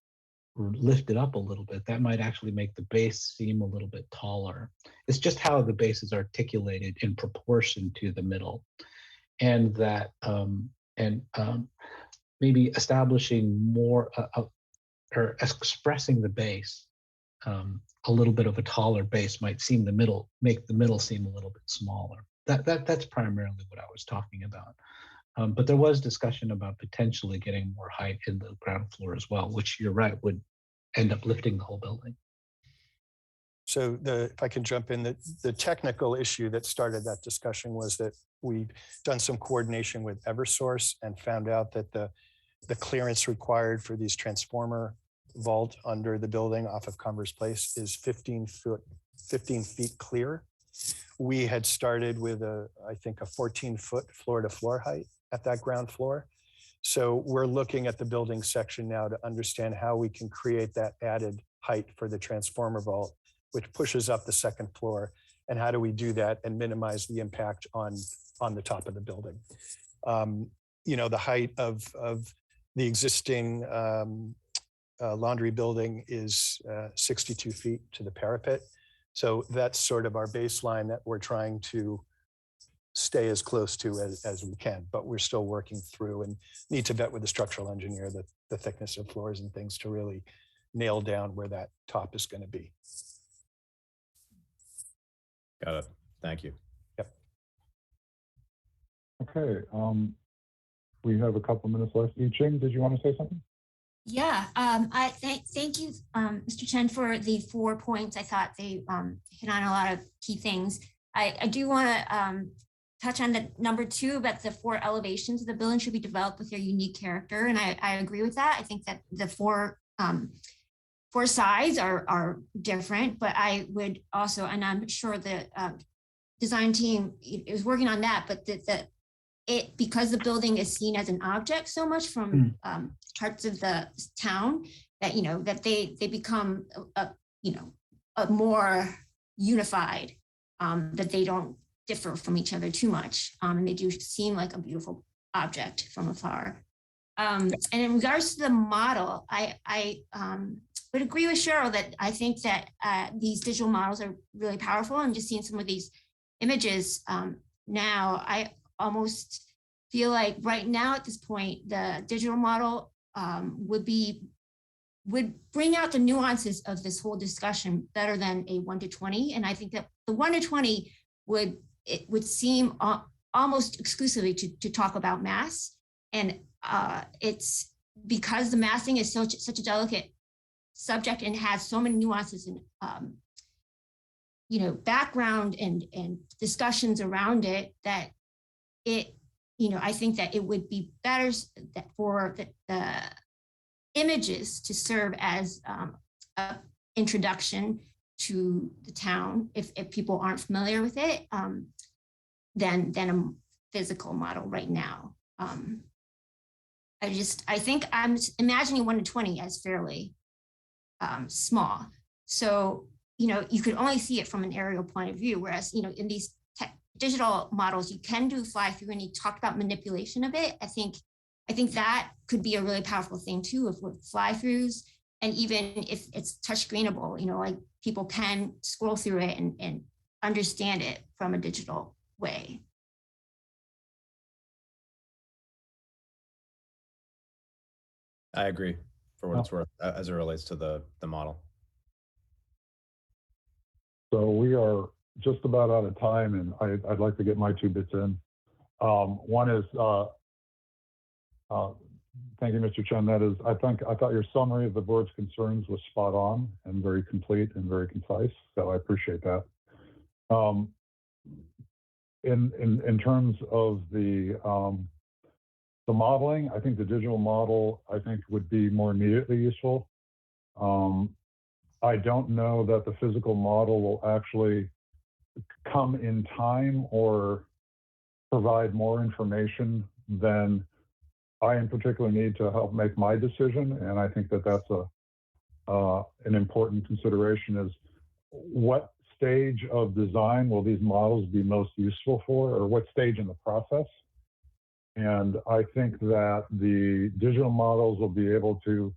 Speaker 9: were lifted up a little bit, that might actually make the base seem a little bit taller. It's just how the base is articulated in proportion to the middle, and that maybe establishing more or expressing the base a little bit of a taller base might make the middle seem a little bit smaller. That's primarily what I was talking about. But there was discussion about potentially getting more height in the ground floor as well, which you're right would end up lifting the whole building.
Speaker 10: So if I can jump in, the technical issue that started that discussion was that we'd done some coordination with Eversource and found out that the clearance required for these transformer vault under the building off of Converse Place is 15 feet clear. We had started with I think a 14-foot floor to floor height at that ground floor. So we're looking at the building section now to understand how we can create that added height for the transformer vault, which pushes up the second floor. And how do we do that and minimize the impact on the top of the building? The height of the existing laundry building is 62 feet to the parapet. So that's sort of our baseline that we're trying to stay as close to as we can, but we're still working through and need to vet with the structural engineer the thickness of floors and things to really nail down where that top is going to be.
Speaker 5: Got it. Thank you.
Speaker 10: Yep.
Speaker 1: Okay. We have a couple minutes left. Ching, did you want to say something?
Speaker 2: Yeah, I thank you, Mr. Chen, for the 4 points. I thought they hit on a lot of key things. I do want to touch on the number 2 about the 4 elevations of the building should be developed with their unique character, and I agree with that. I think that the 4 sides are different, but I would also, and I'm sure the design team is working on that, but because the building is seen as an object so much from parts of the town that that they become a more unified, that they don't differ from each other too much, and they do seem like a beautiful object from afar. And in regards to the model, I would agree with Cheryl that I think that these digital models are really powerful, and just seeing some of these images now, I almost feel like right now at this point, the digital model would bring out the nuances of this whole discussion better than a 1 to 20. And I think that the 1 to 20 would seem almost exclusively to talk about mass. And it's because the massing is such a delicate subject and has so many nuances and background and discussions around it, that I think that it would be better for the images to serve as an introduction to the town if people aren't familiar with it, than a physical model right now. I think I'm imagining 1 to 20 as fairly small. So, you could only see it from an aerial point of view, whereas, in these digital models, you can do fly through, and you talked about manipulation of it. I think that could be a really powerful thing too, with fly throughs, and even if it's touch screenable, like people can scroll through it and understand it from a digital way.
Speaker 5: I agree, for what it's worth, as it relates to the model.
Speaker 1: So we are just about out of time, and I'd like to get my 2 bits in. One is, thank you, Mr. Chen. That is, I thought your summary of the board's concerns was spot on and very complete and very concise. So I appreciate that. In terms of the modeling, I think the digital model would be more immediately useful. I don't know that the physical model will actually come in time or provide more information than I in particular need to help make my decision. And I think that that's an important consideration, is what stage of design will these models be most useful for, or what stage in the process? And I think that the digital models will be able to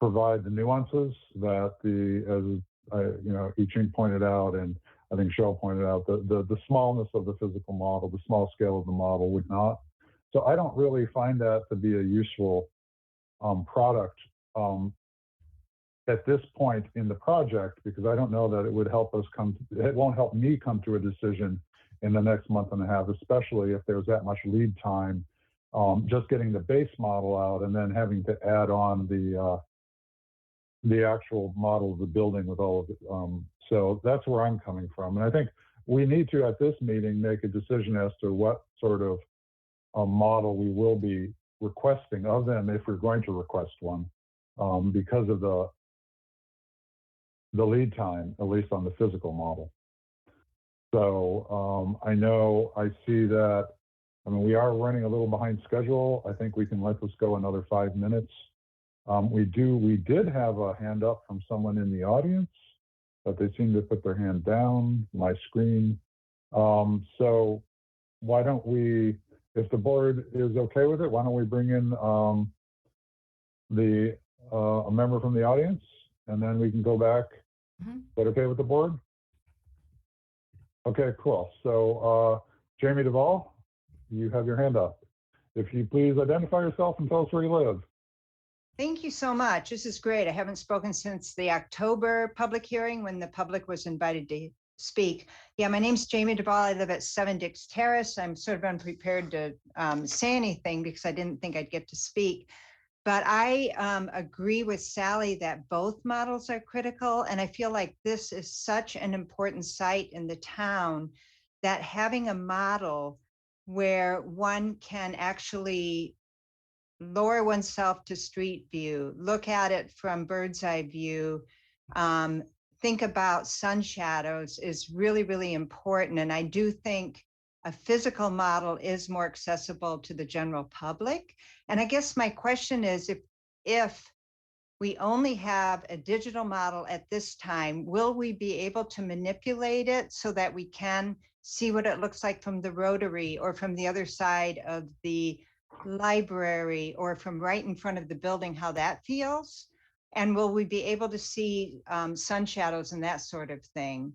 Speaker 1: provide the nuances that I Ching pointed out, and I think Cheryl pointed out, the smallness of the physical model, the small scale of the model would not. So I don't really find that to be a useful product at this point in the project, because I don't know that it would help us it won't help me come to a decision in the next month and a half, especially if there's that much lead time, just getting the base model out and then having to add on the actual model of the building with all of it. So that's where I'm coming from. And I think we need to, at this meeting, make a decision as to what sort of model we will be requesting of them, if we're going to request one, because of the lead time, at least on the physical model. So I know I see that, we are running a little behind schedule. I think we can let this go another 5 minutes. We did have a hand up from someone in the audience, but they seem to put their hand down my screen. So why don't we, if the board is okay with it, why don't we bring in a member from the audience, and then we can go back. Is that okay with the board? Okay, cool. So Jamie Duvall, you have your hand up. If you please identify yourself and tell us where you live.
Speaker 11: Thank you so much. This is great. I haven't spoken since the October public hearing when the public was invited to speak. Yeah, my name's Jamie Duvall. I live at 7 Dix Terrace. I'm sort of unprepared to say anything because I didn't think I'd get to speak. But I agree with Sally that both models are critical. And I feel like this is such an important site in the town that having a model where one can actually lower oneself to street view, look at it from bird's eye view, think about sun shadows is really, really important. And I do think a physical model is more accessible to the general public. And I guess my question is, if we only have a digital model at this time, will we be able to manipulate it so that we can see what it looks like from the Rotary or from the other side of the library or from right in front of the building, how that feels? And will we be able to see sun shadows and that sort of thing?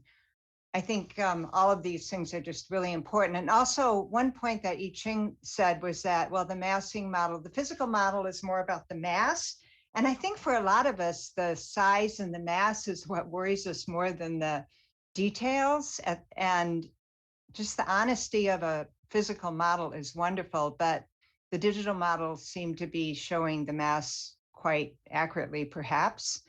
Speaker 11: I think all of these things are just really important. And also one point that I Ching said was that, well, the massing model, the physical model is more about the mass. And I think for a lot of us, the size and the mass is what worries us more than the details. And just the honesty of a physical model is wonderful, but the digital models seem to be showing the mass quite accurately, perhaps.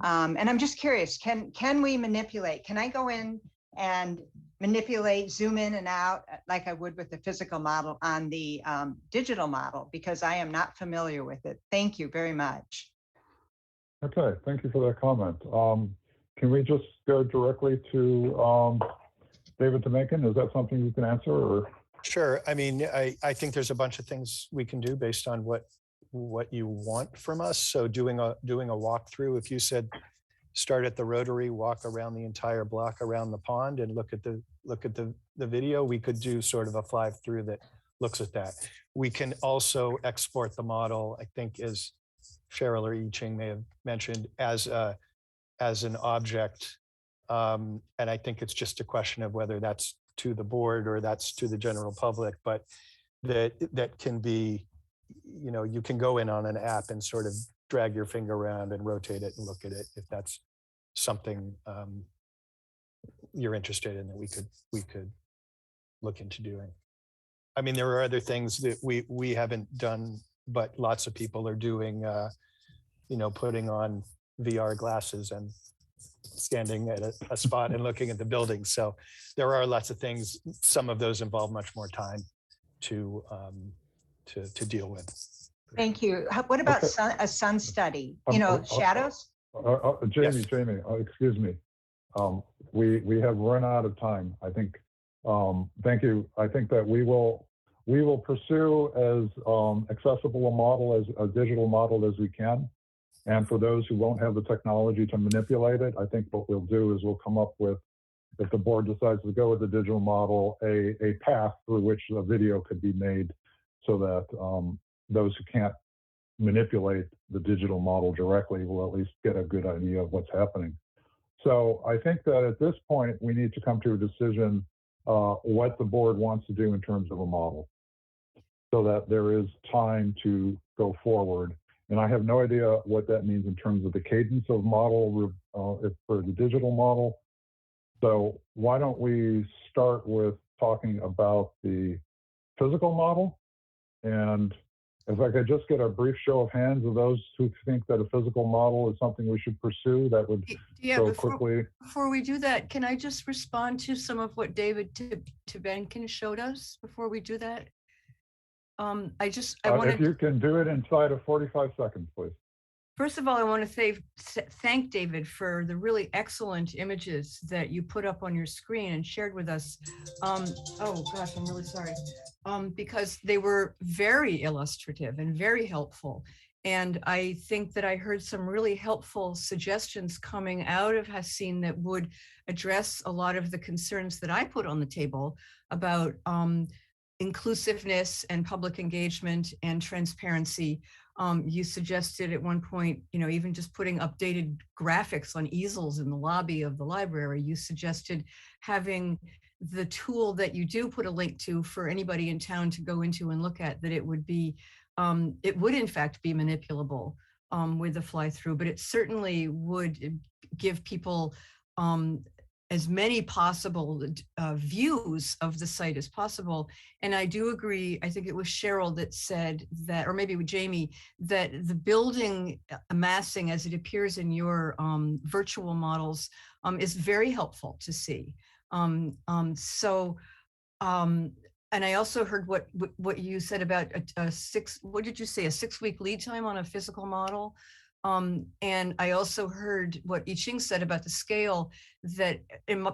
Speaker 11: And I'm just curious, can we manipulate? Can I go in and manipulate, zoom in and out like I would with the physical model on the digital model? Because I am not familiar with it. Thank you very much.
Speaker 1: Okay, thank you for that comment. Can we just go directly to David Tomakin? Is that something you can answer? Or?
Speaker 10: Sure. I mean, I think there's a bunch of things we can do based on what you want from us. So doing a walkthrough, if you said start at the Rotary, walk around the entire block around the pond and look at the video, we could do sort of a fly through that looks at that. We can also export the model, I think, as Cheryl or I Ching may have mentioned, as an object. And I think it's just a question of whether that's to the board or that's to the general public, but that can be, you can go in on an app and sort of drag your finger around and rotate it and look at it if that's something you're interested in that we could look into doing. I mean, there are other things that we haven't done, but lots of people are doing, putting on VR glasses and standing at a spot and looking at the building. So there are lots of things. Some of those involve much more time to deal with.
Speaker 11: Thank you. What about a sun study? Shadows?
Speaker 1: Jamie, excuse me. We have run out of time. I think. Thank you. I think that we will pursue as accessible a model, as a digital model as we can. And for those who won't have the technology to manipulate it, I think what we'll do is we'll come up with, if the board decides to go with the digital model, a path through which the video could be made so that those who can't manipulate the digital model directly will at least get a good idea of what's happening. So I think that at this point, we need to come to a decision what the board wants to do in terms of a model, so that there is time to go forward. And I have no idea what that means in terms of the cadence of model for the digital model. So why don't we start with talking about the physical model? And if I could just get a brief show of hands of those who think that a physical model is something we should pursue, that would go quickly.
Speaker 3: Before we do that, can I just respond to some of what David Tabenkin showed us before we do that?
Speaker 1: If you can do it inside of 45 seconds, please.
Speaker 3: First of all, I want to thank David for the really excellent images that you put up on your screen and shared with us. Oh gosh, I'm really sorry. Because they were very illustrative and very helpful. And I think that I heard some really helpful suggestions coming out of Haseen that would address a lot of the concerns that I put on the table about inclusiveness and public engagement and transparency. You suggested at one point, even just putting updated graphics on easels in the lobby of the library. You suggested having the tool that you do put a link to for anybody in town to go into and look at, that it would in fact be manipulable with the fly through, but it certainly would give people as many possible views of the site as possible. And I do agree, I think it was Cheryl that said that, or maybe with Jamie, that the building amassing as it appears in your virtual models is very helpful to see. And I also heard what you said about what did you say, a 6-week lead time on a physical model? And I also heard what I Ching said about the scale, that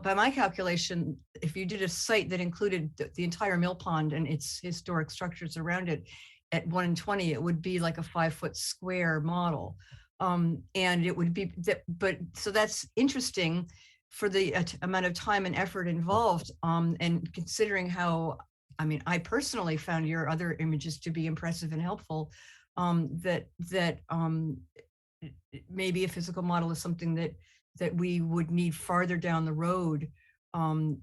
Speaker 3: by my calculation, if you did a site that included the entire mill pond and its historic structures around it at 1 in 20, it would be like a 5-foot square model. And it would be, so that's interesting for the amount of time and effort involved. And considering how, I personally found your other images to be impressive and helpful, maybe a physical model is something that we would need farther down the road. And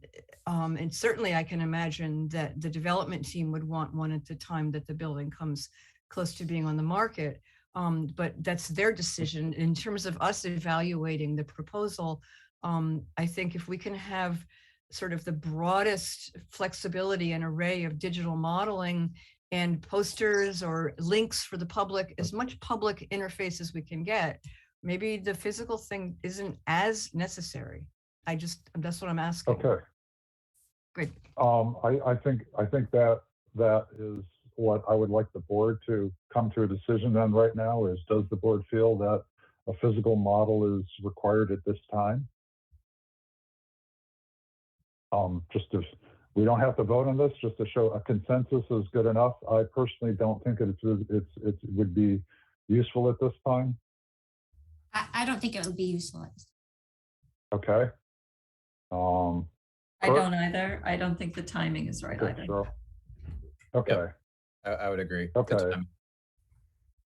Speaker 3: certainly I can imagine that the development team would want one at the time that the building comes close to being on the market. But that's their decision. In terms of us evaluating the proposal, I think if we can have sort of the broadest flexibility and array of digital modeling and posters or links for the public, as much public interface as we can get, maybe the physical thing isn't as necessary. That's what I'm asking.
Speaker 1: Okay.
Speaker 3: Great.
Speaker 1: I think that is what I would like the board to come to a decision on right now. Is, does the board feel that a physical model is required at this time? We don't have to vote on this, just to show a consensus is good enough. I personally don't think it would be useful at this time.
Speaker 2: I don't think it would be useful.
Speaker 1: Okay.
Speaker 8: I don't either. I don't think the timing is right either.
Speaker 1: Sure. Okay.
Speaker 5: Yep. I would agree.
Speaker 1: Okay.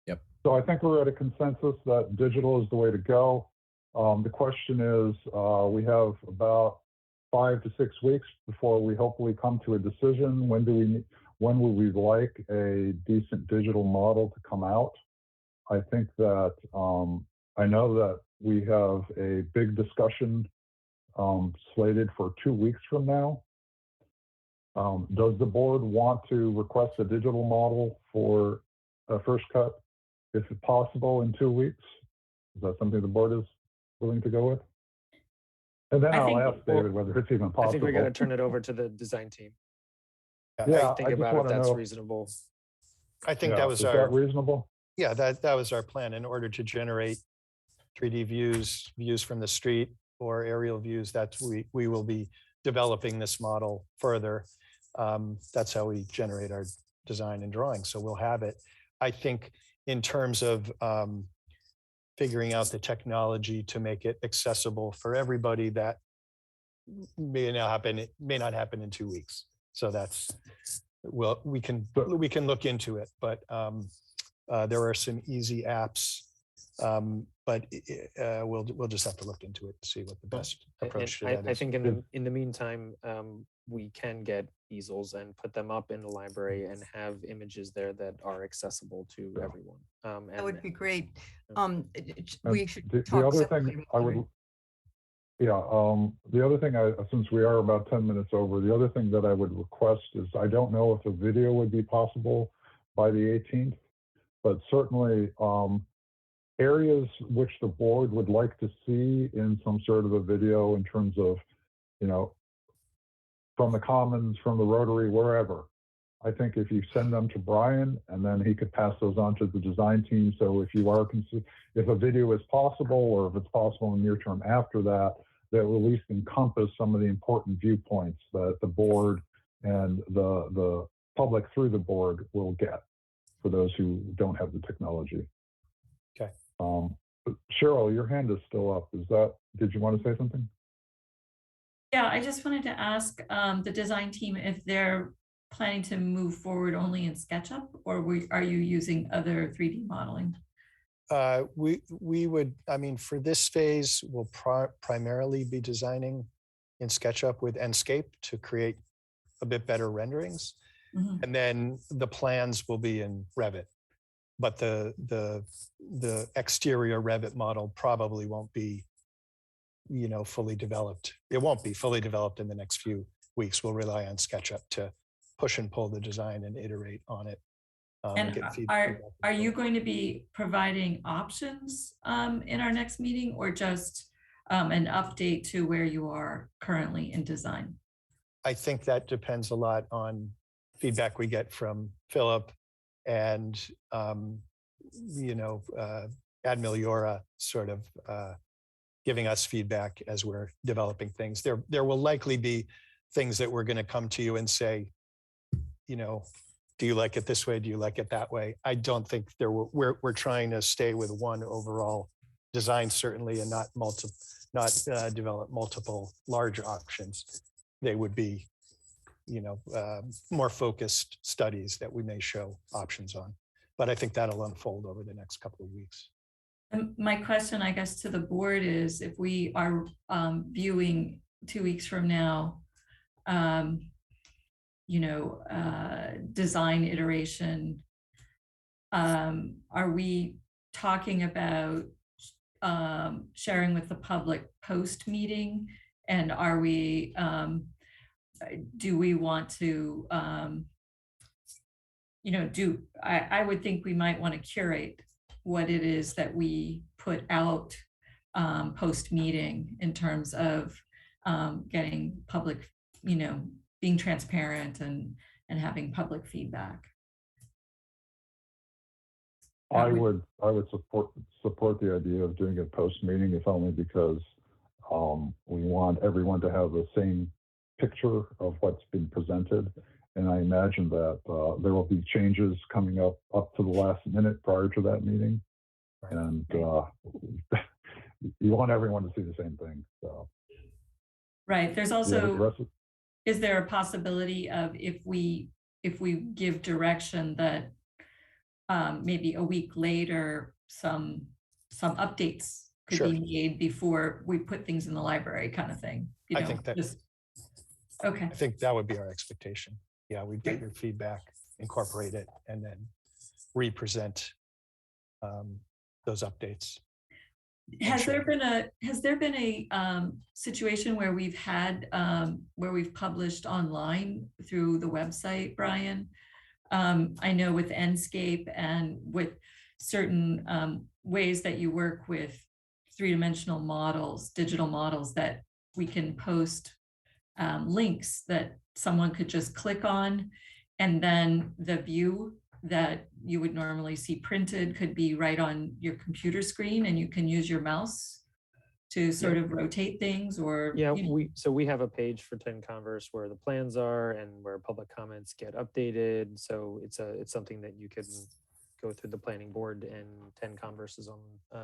Speaker 5: Yep.
Speaker 1: So I think we're at a consensus that digital is the way to go. The question is, we have about 5 to 6 weeks before we hopefully come to a decision. When would we like a decent digital model to come out? I think that I know that we have a big discussion slated for 2 weeks from now. Does the board want to request a digital model for a first cut, if possible, in 2 weeks? Is that something the board is willing to go with? And then I'll ask David whether it's even possible.
Speaker 4: I think we got to turn it over to the design team.
Speaker 1: Yeah,
Speaker 4: think about if that's reasonable.
Speaker 10: I think that was
Speaker 1: that reasonable?
Speaker 10: Yeah, that was our plan, in order to generate 3D views from the street or aerial views. That's we will be developing this model further. That's how we generate our design and drawing. So we'll have it. I think in terms of figuring out the technology to make it accessible for everybody, that may not happen in 2 weeks. So that's well, we can look into it, but there are some easy apps. But we'll just have to look into it to see what the best approach to that is.
Speaker 4: I think in the meantime, we can get easels and put them up in the library and have images there that are accessible to everyone.
Speaker 3: That would be great.
Speaker 1: And
Speaker 3: We should
Speaker 1: the
Speaker 3: talk
Speaker 1: other
Speaker 3: separately
Speaker 1: thing
Speaker 3: about
Speaker 1: I would, the other thing, since we are about 10 minutes over, the other thing that I would request is, I don't know if a video would be possible by the 18th, but certainly areas which the board would like to see in some sort of a video in terms of, you know, from the Commons, from the Rotary, wherever. I think if you send them to Brian, and then he could pass those on to the design team. So if you are, if a video is possible, or if it's possible in the near term after that, that will at least encompass some of the important viewpoints that the board and the public through the board will get for those who don't have the technology.
Speaker 10: Okay.
Speaker 1: Cheryl, your hand is still up. Did you want to say something?
Speaker 8: Yeah, I just wanted to ask the design team if they're planning to move forward only in SketchUp, or are you using other 3D modeling?
Speaker 10: We would, I mean, for this phase, we'll primarily be designing in SketchUp with Enscape to create a bit better renderings.
Speaker 8: Mhm.
Speaker 10: And then the plans will be in Revit. But the exterior Revit model probably won't be, you know, fully developed. It won't be fully developed in the next few weeks. We'll rely on SketchUp to push and pull the design and iterate on it.
Speaker 8: And
Speaker 10: get feedback.
Speaker 8: are you going to be providing options in our next meeting, or just an update to where you are currently in design?
Speaker 10: I think that depends a lot on feedback we get from Philip and, you know, Ad Meliora sort of giving us feedback as we're developing things. There will likely be things that we're going to come to you and say, you know, do you like it this way? Do you like it that way? I don't think we're trying to stay with one overall design, certainly, and not develop multiple large options. They would be, you know, more focused studies that we may show options on. But I think that'll unfold over the next couple of weeks.
Speaker 8: And my question, I guess, to the board is, if we are viewing 2 weeks from now, you know, design iteration, are we talking about sharing with the public post meeting? And are we, do we want to, you know, I would think we might want to curate what it is that we put out post meeting in terms of getting public, you know, being transparent and having public feedback.
Speaker 1: I would support the idea of doing it post meeting, if only because we want everyone to have the same picture of what's been presented. And I imagine that there will be changes coming up to the last minute prior to that meeting. And you want everyone to see the same thing. So.
Speaker 8: Right. There's also, is there a possibility of, if we give direction that maybe a week later, some updates could be made before we put things in the library, kind of thing? You know,
Speaker 10: I think that.
Speaker 8: Okay.
Speaker 10: I think that would be our expectation. Yeah, we'd get your feedback, incorporate it, and then re-present those updates.
Speaker 8: Has there been a situation where we've had where we've published online through the website, Brian? I know with Enscape and with certain ways that you work with three-dimensional models, digital models, that we can post links that someone could just click on, and then the view that you would normally see printed could be right on your computer screen, and you can use your mouse to sort of rotate things. Or
Speaker 4: we have a page for 10 Converse where the plans are and where public comments get updated. So it's something that you can go through the planning board, and 10 Converse is on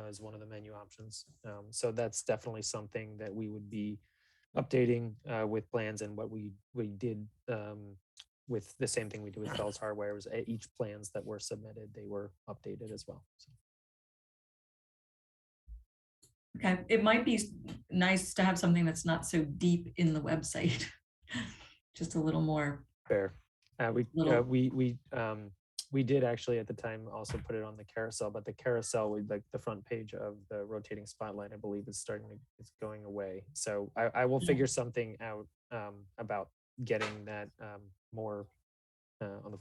Speaker 4: as one of the menu options. So that's definitely something that we would be updating with plans, and what we did with the same thing we do with Fells Hardware, was each plans that were submitted, they were updated as well. So.
Speaker 8: Okay, it might be nice to have something that's not so deep in the website, just a little more.
Speaker 4: Fair. We did actually at the time also put it on the carousel, but the carousel with like the front page of the rotating spotlight, I believe, is it's going away. So I will figure something out about getting that more on the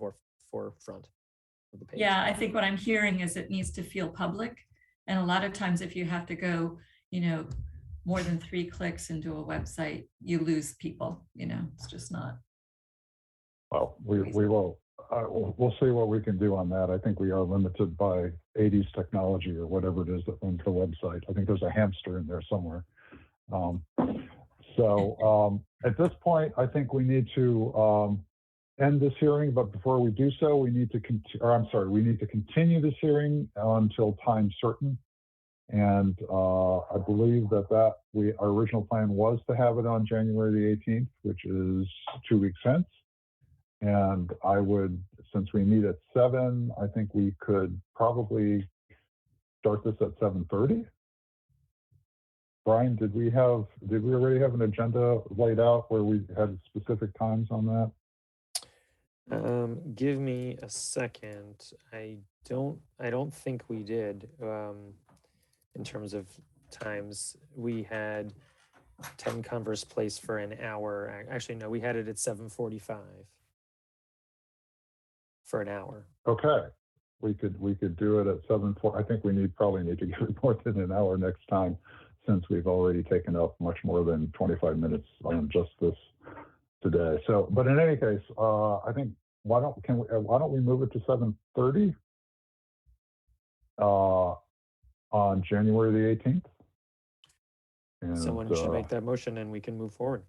Speaker 4: forefront of the page.
Speaker 8: Yeah, I think what I'm hearing is it needs to feel public. And a lot of times if you have to go, more than 3 clicks into a website, you lose people, it's just not.
Speaker 1: Well, we will. We'll see what we can do on that. I think we are limited by 80s technology or whatever it is that runs the website. I think there's a hamster in there somewhere. At this point, I think we need to end this hearing. But before we do so, we need to continue this hearing until time certain. And I believe that our original plan was to have it on January the 18th, which is 2 weeks hence. And I would, since we meet at 7, I think we could probably start this at 7:30. Brian, did we already have an agenda laid out where we had specific times on that?
Speaker 4: Give me a second. I don't think we did. In terms of times, we had 10 Converse Place for an hour. Actually, no, we had it at 7:45 for an hour.
Speaker 1: Okay, we could do it at 7:4. I think we probably need to give it more than an hour next time, since we've already taken up much more than 25 minutes on just this today. So, but in any case, I think why don't we move it to 7:30 on January the 18th? And,
Speaker 4: someone should make that motion and we can move forward.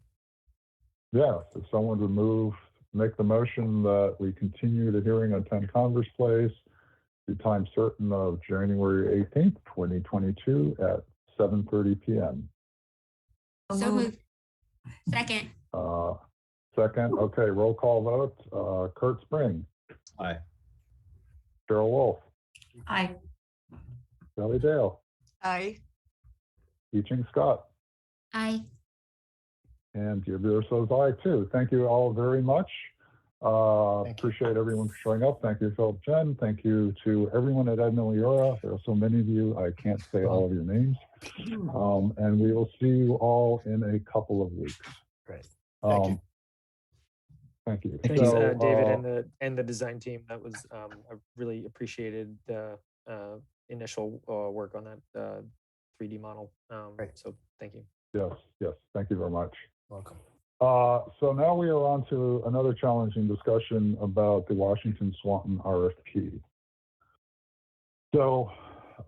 Speaker 1: Yeah, if someone would make the motion that we continue the hearing on 10 Converse Place to time certain of January 18th, 2022 at 7:30 p.m.
Speaker 2: So moved. Second.
Speaker 1: Second, okay, roll call vote. Kurt Spring.
Speaker 5: Aye.
Speaker 1: Cheryl Wolf.
Speaker 8: Aye.
Speaker 1: Sally Dale.
Speaker 3: Aye.
Speaker 1: Eeching Scott.
Speaker 2: Aye.
Speaker 1: And Deidre says aye too. Thank you all very much. Appreciate everyone for showing up. Thank you, Philip, Jen. Thank you to everyone at Edna Leora. There are so many of you, I can't say all of your names. And we will see you all in a couple of weeks.
Speaker 10: Great. Thank you.
Speaker 1: Thank you.
Speaker 4: Thanks, David and the design team. That was I really appreciated the initial work on that 3D model. So thank you.
Speaker 1: Yes. Thank you very much.
Speaker 10: Welcome.
Speaker 1: So now we are on to another challenging discussion about the Washington Swanton RFP. So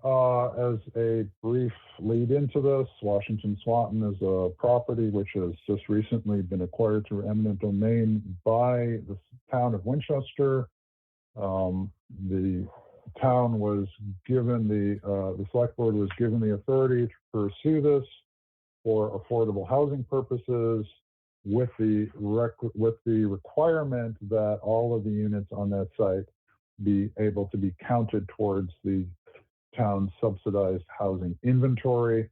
Speaker 1: as a brief lead into this, Washington Swanton is a property which has just recently been acquired through eminent domain by the town of Winchester. The town was given the select board was given the authority to pursue this for affordable housing purposes, with the requirement that all of the units on that site be able to be counted towards the town's subsidized housing inventory.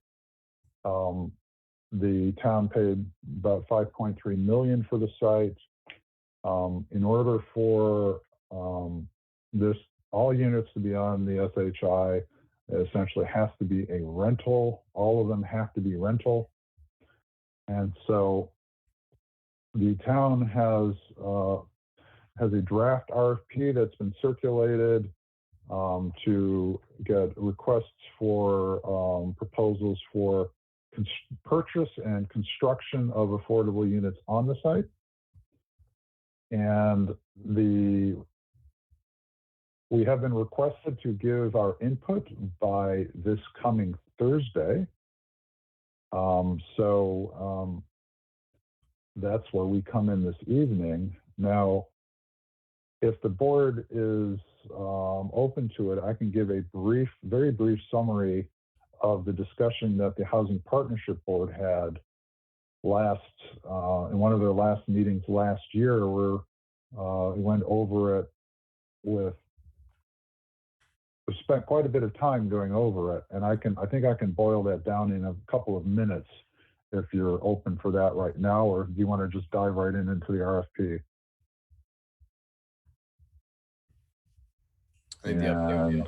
Speaker 1: The town paid about $5.3 million for the site. In order for all units to be on the SHI, it essentially has to be a rental. All of them have to be rental. And so the town has a draft RFP that's been circulated to get requests for proposals for purchase and construction of affordable units on the site. And we have been requested to give our input by this coming Thursday. That's where we come in this evening. Now, if the board is open to it, I can give a very brief summary of the discussion that the Housing Partnership Board had in one of their last meetings last year, where We went over it we spent quite a bit of time going over it, and I think I can boil that down in a couple of minutes if you're open for that right now, or do you want to just dive right into the RFP?
Speaker 5: I think the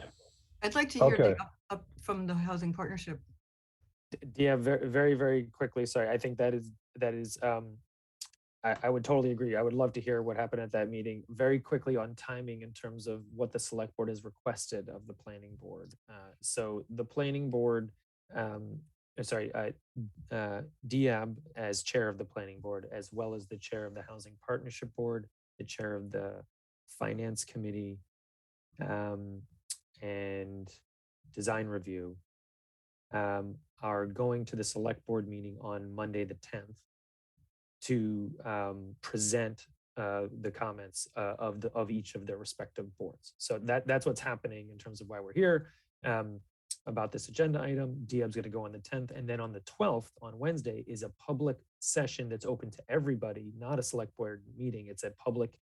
Speaker 3: I'd like to hear
Speaker 1: Okay.
Speaker 3: up from the housing partnership.
Speaker 4: Yeah, very, very, very quickly. Sorry, I think that is I would totally agree. I would love to hear what happened at that meeting. Very quickly on timing in terms of what the select board has requested of the planning board. So the planning board, Diab as chair of the planning board, as well as the chair of the housing partnership board, the chair of the finance committee, and design review, are going to the select board meeting on Monday the 10th to present the comments of each of their respective boards. So that's what's happening in terms of why we're here. About this agenda item, Diab's going to go on the 10th, and then on the 12th, on Wednesday, is a public session that's open to everybody, not a select board meeting. It's a public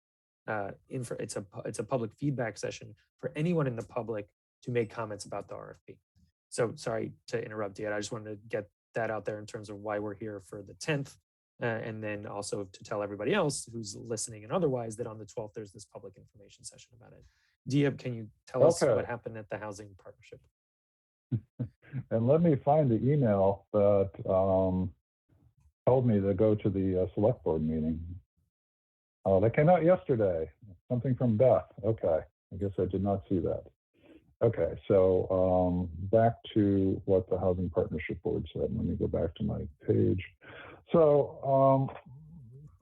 Speaker 4: it's a public feedback session for anyone in the public to make comments about the RFP. So sorry to interrupt you. I just wanted to get that out there in terms of why we're here for the 10th. And then also to tell everybody else who's listening and otherwise that on the 12th, there's this public information session about it. Diab, can you tell us what happened at the housing partnership?
Speaker 1: And let me find the email that told me to go to the select board meeting. That came out yesterday, something from Beth. Okay, I guess I did not see that. Okay, so back to what the Housing Partnership Board said. Let me go back to my page. So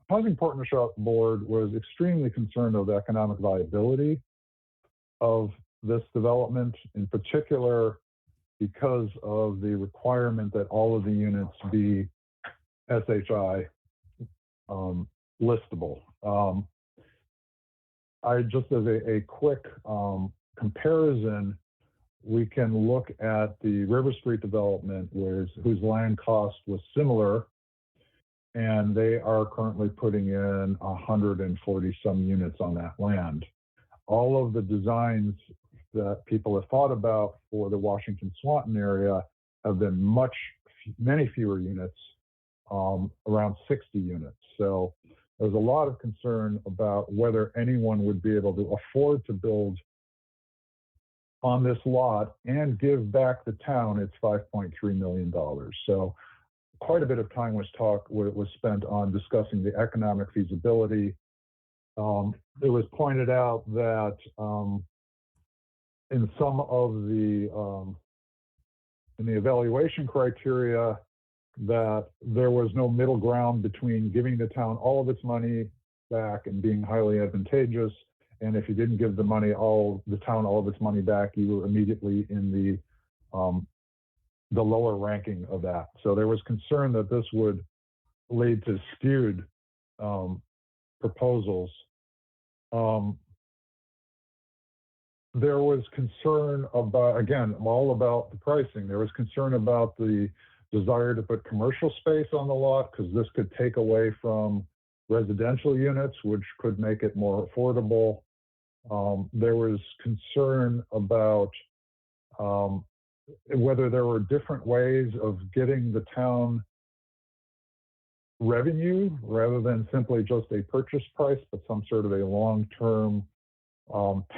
Speaker 1: Housing Partnership Board was extremely concerned of the economic viability of this development, in particular because of the requirement that all of the units be SHI listable. I just as a quick comparison, we can look at the River Street development whose land cost was similar, and they are currently putting in 140 some units on that land. All of the designs that people have thought about for the Washington Swanton area have been many fewer units, around 60 units. So there's a lot of concern about whether anyone would be able to afford to build on this lot and give back the town its $5.3 million. So quite a bit of time was spent on discussing the economic feasibility. It was pointed out that in some of the in the evaluation criteria that there was no middle ground between giving the town all of its money back and being highly advantageous, and if you didn't give the town all of its money back, you were immediately in the lower ranking of that. So there was concern that this would lead to skewed proposals. There was concern about, again, all about the pricing. There was concern about the desire to put commercial space on the lot because this could take away from residential units, which could make it more affordable. There was concern about whether there were different ways of getting the town revenue rather than simply just a purchase price, but some sort of a long-term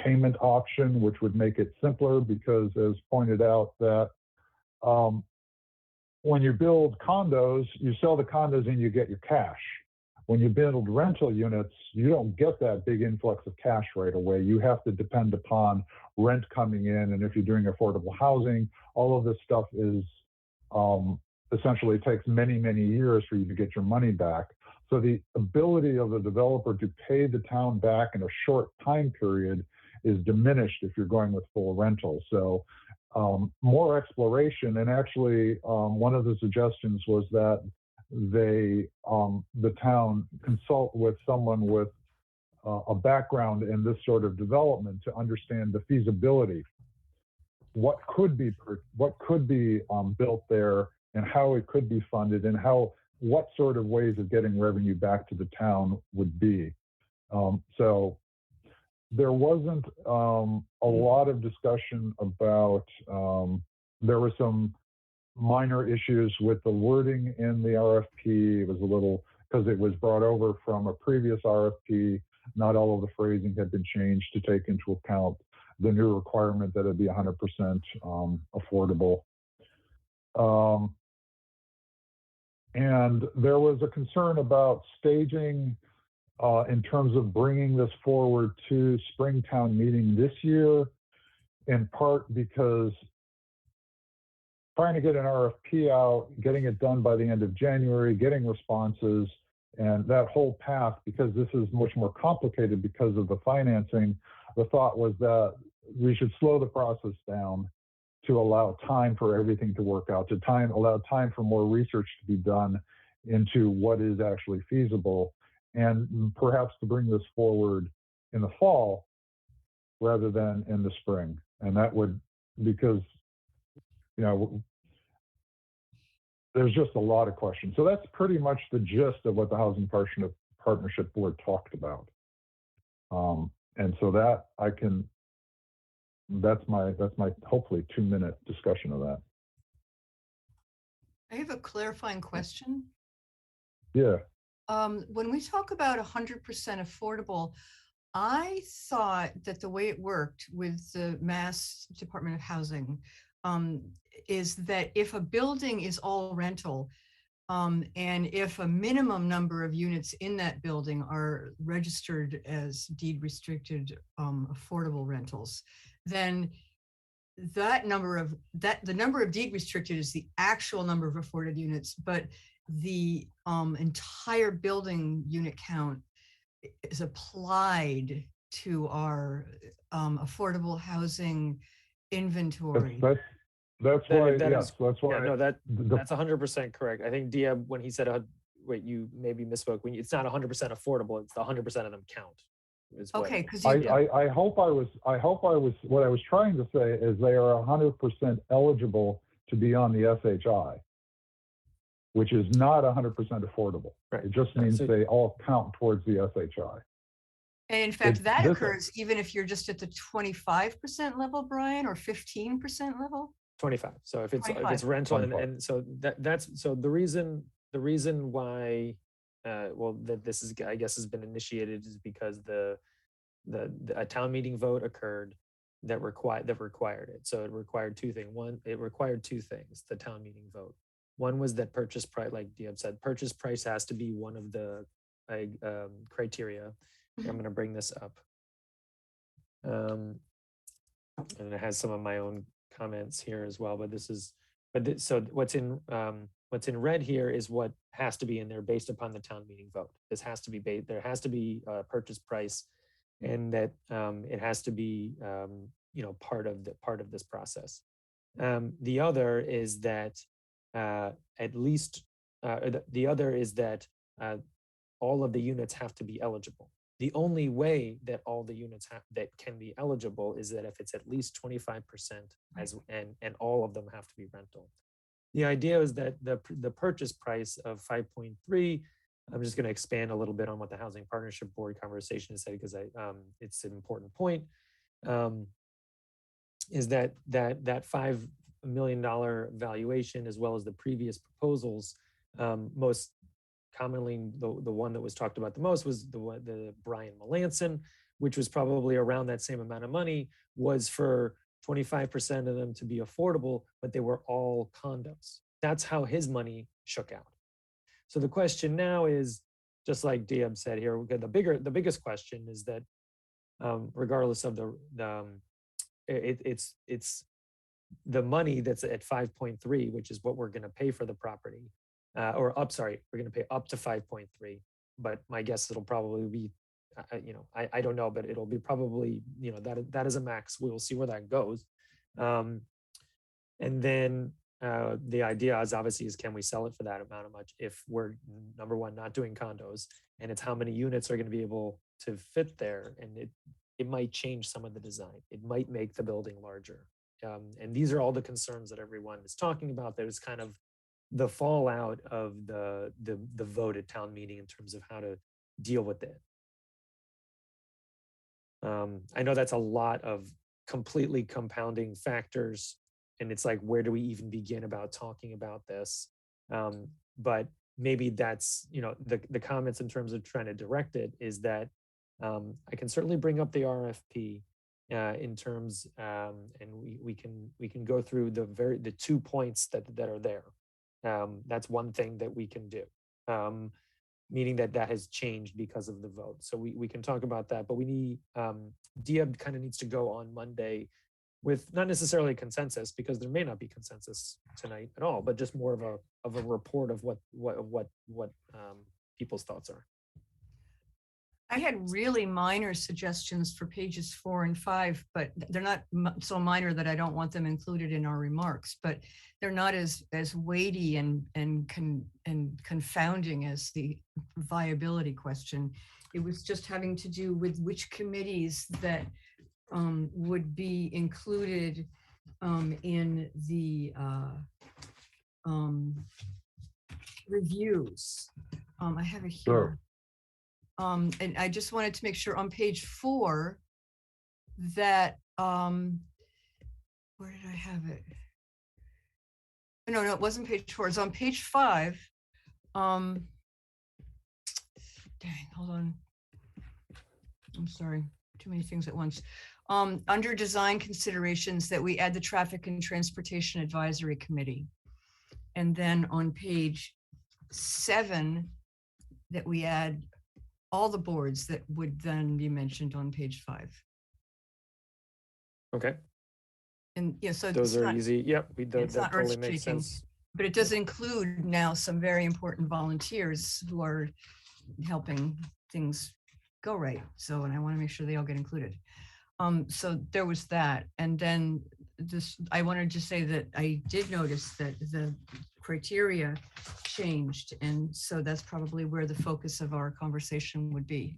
Speaker 1: payment option, which would make it simpler because, as pointed out, that when you build condos, you sell the condos and you get your cash. When you build rental units, you don't get that big influx of cash right away. You have to depend upon rent coming in. And if you're doing affordable housing, all of this stuff is essentially takes many, many years for you to get your money back. So the ability of the developer to pay the town back in a short time period is diminished if you're going with full rental. So more exploration, and actually one of the suggestions was that the town consult with someone with a background in this sort of development to understand the feasibility, what could be built there, and how it could be funded, and what sort of ways of getting revenue back to the town would be. So there wasn't a lot of discussion about, there were some minor issues with the wording in the RFP. It was a little, because it was brought over from a previous RFP, not all of the phrasing had been changed to take into account the new requirement that it be 100% affordable. And there was a concern about staging in terms of bringing this forward to Springtown meeting this year, in part because trying to get an RFP out, getting it done by the end of January, getting responses, and that whole path, because this is much more complicated because of the financing, the thought was that we should slow the process down to allow time for everything to work out, to allow time for more research to be done into what is actually feasible, and perhaps to bring this forward in the fall rather than in the spring. And that would, because, you know, there's just a lot of questions. So that's pretty much the gist of what the Housing Partnership Board talked about. And so that I can, that's my hopefully 2-minute discussion of that.
Speaker 3: I have a clarifying question.
Speaker 1: Yeah.
Speaker 3: When we talk about 100% affordable, I thought that the way it worked with the Mass Department of Housing is that if a building is all rental, and if a minimum number of units in that building are registered as deed restricted affordable rentals, then the number of deed restricted is the actual number of afforded units, but the entire building unit count is applied to our affordable housing inventory.
Speaker 1: That's why,
Speaker 4: That
Speaker 1: yes,
Speaker 4: is-
Speaker 1: that's why.
Speaker 4: Yeah, no, that's 100% correct. I think Dia, when he said, wait, you maybe misspoke. When it's not 100% affordable, it's the 100% of them count.
Speaker 3: Okay, because
Speaker 1: I hope I was, what I was trying to say is they are 100% eligible to be on the SHI, which is not 100% affordable.
Speaker 4: Right.
Speaker 1: It just means they all count towards the SHI.
Speaker 3: And in fact, that
Speaker 1: this-
Speaker 3: occurs even if you're just at the 25% level, Brian, or 15% level.
Speaker 4: 25. So if it's
Speaker 3: 25.
Speaker 4: rental,
Speaker 1: 25.
Speaker 4: and so that's so the reason why that this is, I guess, has been initiated is because a town meeting vote occurred that required it. So it required two things. One, it required two things, the town meeting vote. One was that purchase price, like Diab said, purchase price has to be one of the criteria. I'm going to bring this up. And it has some of my own comments here as well, but so what's in red here is what has to be in there based upon the town meeting vote. This has to be there has to be a purchase price, and that it has to be part of this process. The other is that all of the units have to be eligible. The only way that all the units that can be eligible is that if it's at least 25% and all of them have to be rental. The idea is that the purchase price of 5.3, I'm just going to expand a little bit on what the Housing Partnership Board conversation has said, because it's an important point, is that $5 million valuation, as well as the previous proposals, most commonly, the one that was talked about the most was the Brian Melanson, which was probably around that same amount of money, was for 25% of them to be affordable, but they were all condos. That's how his money shook out. So the question now is, just like Diab said here, the biggest question is that regardless of it's the money that's at 5.3, which is what we're going to pay for the property. We're going to pay up to 5.3, but my guess it'll probably be, I don't know, but it'll be probably, that is a max. We will see where that goes. And then the idea is obviously can we sell it for that amount of much if we're, number one, not doing condos, and it's how many units are going to be able to fit there. And it might change some of the design. It might make the building larger. And these are all the concerns that everyone is talking about. There's kind of the fallout of the vote at town meeting in terms of how to deal with it. I know that's a lot of completely compounding factors, and it's like, where do we even begin about talking about this? But maybe that's, the comments in terms of trying to direct it is that I can certainly bring up the RFP in terms, and we can go through the 2 points that are there. That's one thing that we can do. Meaning that has changed because of the vote. So we can talk about that, but we need, Diab kind of needs to go on Monday with not necessarily consensus, because there may not be consensus tonight at all, but just more of a report of what people's thoughts are.
Speaker 3: I had really minor suggestions for pages 4 and 5, but they're not so minor that I don't want them included in our remarks, but they're not as weighty and confounding as the viability question. It was just having to do with which committees that would be included in the reviews. I have it here.
Speaker 1: Sure.
Speaker 3: And I just wanted to make sure on page 4 that, where did I have it? No, it wasn't page 4. It's on page 5. Dang, hold on. I'm sorry, too many things at once. Under design considerations, that we add the Traffic and Transportation Advisory Committee. And then on page 7, that we add all the boards that would then be mentioned on page 5.
Speaker 4: Okay.
Speaker 3: And yeah, so
Speaker 4: Those are easy. Yep, that
Speaker 3: not
Speaker 4: totally makes
Speaker 3: earth-shaking,
Speaker 4: sense.
Speaker 3: but it does include now some very important volunteers who are helping things go right. So, and I want to make sure they all get included. So there was that. And then I wanted to say that I did notice that the criteria changed. And so that's probably where the focus of our conversation would be.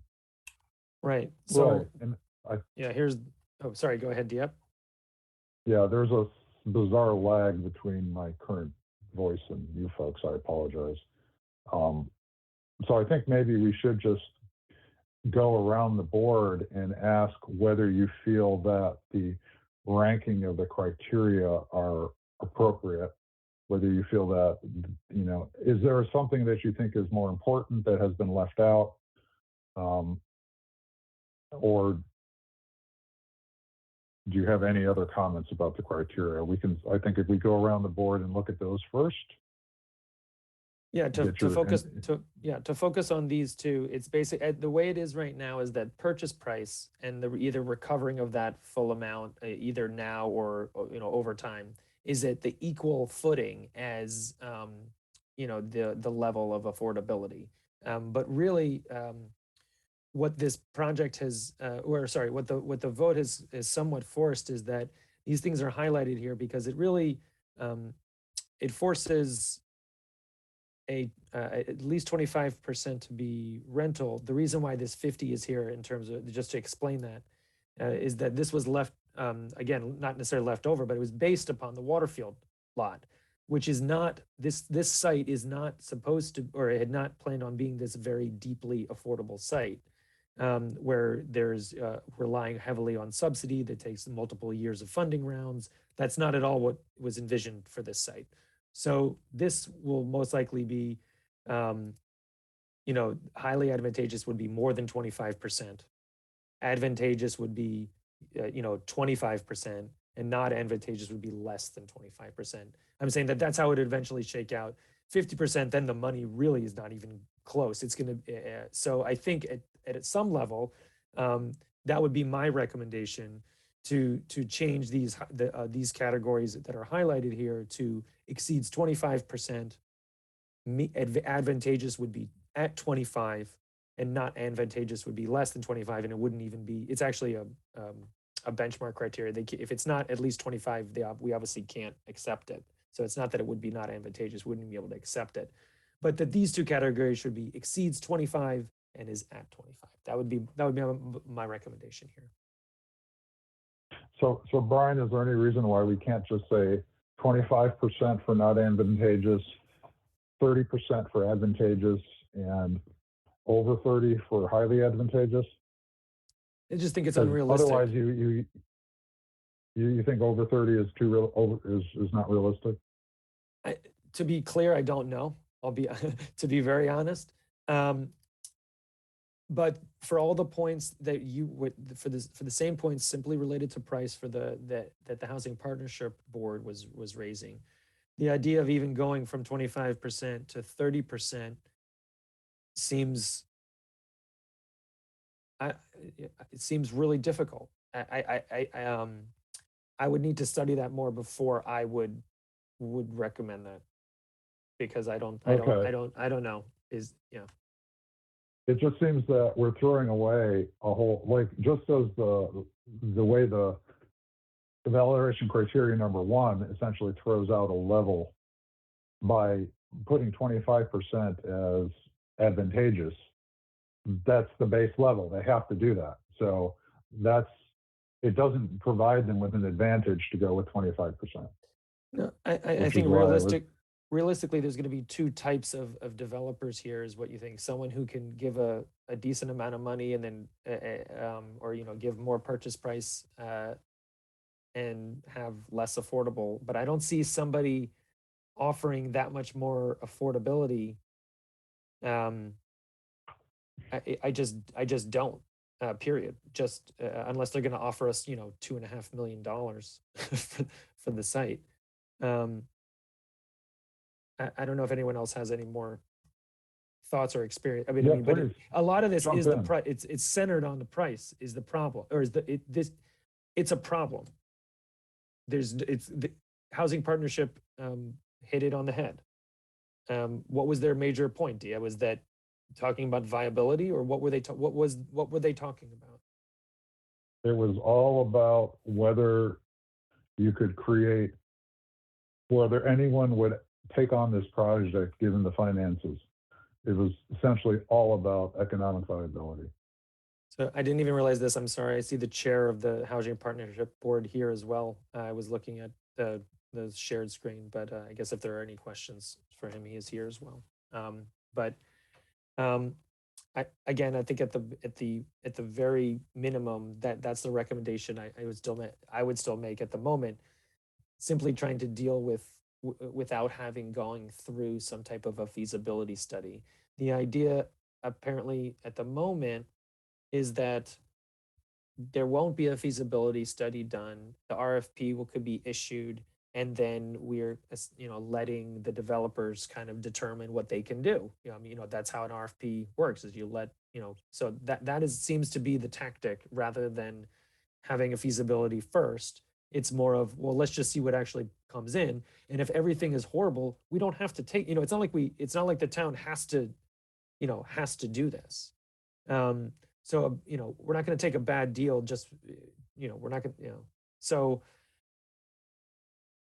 Speaker 4: Right. So,
Speaker 1: Right. And
Speaker 4: oh, sorry, go ahead, Diep.
Speaker 1: yeah, there's a bizarre lag between my current voice and you folks. I apologize. So I think maybe we should just go around the board and ask whether you feel that the ranking of the criteria are appropriate, whether you feel that, is there something that you think is more important that has been left out? Or do you have any other comments about the criteria? I think if we go around the board and look at those first.
Speaker 4: Yeah, to focus on these two, it's basically the way it is right now is that purchase price and the either recovering of that full amount either now or over time is at the equal footing as the level of affordability. But really, what this project has, what the vote has somewhat forced is that these things are highlighted here because it really it forces at least 25% to be rental. The reason why this 50 is here in terms of, just to explain that, is that this was left, again, not necessarily left over, but it was based upon the Waterfield lot, which is not, this site is not supposed to, or it had not planned on being this very deeply affordable site, where there's relying heavily on subsidy that takes multiple years of funding rounds. That's not at all what was envisioned for this site. So this will most likely be, highly advantageous would be more than 25%. Advantageous would be, 25%, and not advantageous would be less than 25%. I'm saying that that's how it would eventually shake out. 50%, then the money really is not even close. It's going to, so I think at some level, that would be my recommendation to change these categories that are highlighted here to exceeds 25%. Advantageous would be at 25, and not advantageous would be less than 25, and it wouldn't even be. It's actually a benchmark criteria. If it's not at least 25, we obviously can't accept it. So it's not that it would be not advantageous, wouldn't be able to accept it, but that these two categories should be exceeds 25 and is at 25. That would be my recommendation here.
Speaker 1: So Brian, is there any reason why we can't just say 25% for not advantageous, 30% for advantageous, and over 30 for highly advantageous?
Speaker 4: I just think it's
Speaker 1: 'Cause
Speaker 4: unrealistic.
Speaker 1: Otherwise, you think over 30 is too real, is not realistic?
Speaker 4: To be clear, I don't know. I'll be to be very honest. But for all the points that you would for the same points simply related to price for that the Housing Partnership Board was raising, the idea of even going from 25% to 30% seems it seems really difficult. I would need to study that more before I would recommend that, because I don't know
Speaker 1: It just seems that we're throwing away a whole, like, just as the way the evaluation criteria number one essentially throws out a level by putting 25% as advantageous. That's the base level. They have to do that. So it doesn't provide them with an advantage to go with 25%.
Speaker 4: No, I think realistically, there's going to be two types of developers here, is what you think. Someone who can give a decent amount of money and then, or, give more purchase price and have less affordable. But I don't see somebody offering that much more affordability. I just don't. Period. Just unless they're going to offer us, $2.5 million for the site. I don't know if anyone else has any more thoughts or experience. But a lot of this is the price. It's centered on the price is the problem, or it's a problem. The Housing Partnership hit it on the head. What was their major point, Dia? Was that talking about viability, or what were they what were they talking about?
Speaker 1: It was all about whether you could create, whether anyone would take on this project given the finances. It was essentially all about economic viability.
Speaker 4: So I didn't even realize this. I'm sorry. I see the chair of the Housing Partnership Board here as well. I was looking at the shared screen, but I guess if there are any questions for him, he is here as well. Again, I think at the very minimum, that's the recommendation I would still make at the moment. Simply trying to deal without having going through some type of a feasibility study. The idea apparently at the moment is that there won't be a feasibility study done. The RFP could be issued, and then we're letting the developers kind of determine what they can do. That's how an RFP works, is you let, so that seems to be the tactic, rather than having a feasibility first. It's more of, well, let's just see what actually comes in. And if everything is horrible, we don't have to take, it's not like the town has to do this. So, we're not going to take a bad deal. Just, we're not going to, so.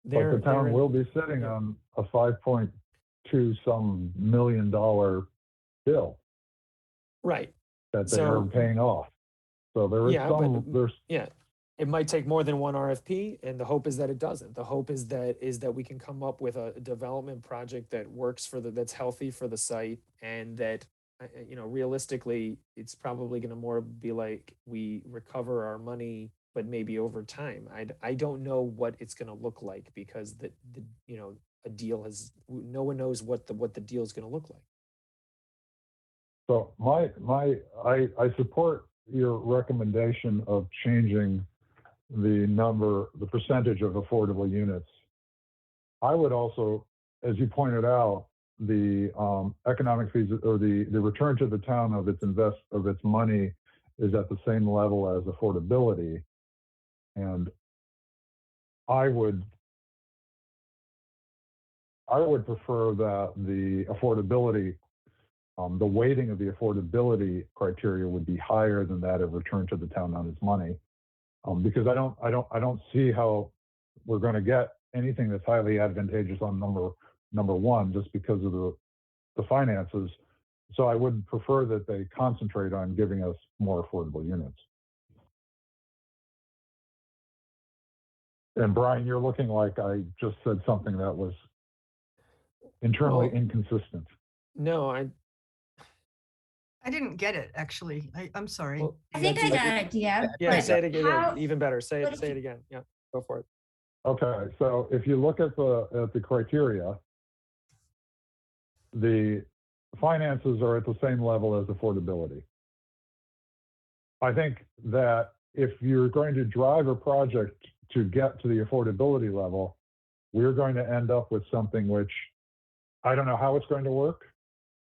Speaker 1: But the town will be sitting on a $5.2 some million bill.
Speaker 4: Right.
Speaker 1: That they are paying off. So there is
Speaker 4: it might take more than one RFP, and the hope is that it doesn't. The hope is that we can come up with a development project that works that's healthy for the site, and that, realistically, it's probably going to more be like we recover our money, but maybe over time. I don't know what it's going to look like, because a deal no one knows what the deal is going to look like.
Speaker 1: So I support your recommendation of changing the percentage of affordable units. I would also, as you pointed out, the economic fees, or the return to the town of its money is at the same level as affordability. And I would prefer that the affordability, the weighting of the affordability criteria would be higher than that of return to the town on its money. Because I don't see how we're going to get anything that's highly advantageous on number one, just because of the finances. So I would prefer that they concentrate on giving us more affordable units. And Brian, you're looking like I just said something that was internally inconsistent.
Speaker 4: No,
Speaker 3: I didn't get it, actually. I'm sorry.
Speaker 4: Well,
Speaker 2: I think I got it, yeah.
Speaker 4: Yeah,
Speaker 2: but
Speaker 4: say it again.
Speaker 2: how-
Speaker 4: Even better. Say
Speaker 2: what
Speaker 4: it.
Speaker 2: if
Speaker 4: Say
Speaker 2: you-
Speaker 4: it again. Yeah, go for it.
Speaker 1: Okay, so if you look at the criteria, the finances are at the same level as affordability. I think that if you're going to drive a project to get to the affordability level, we're going to end up with something which I don't know how it's going to work.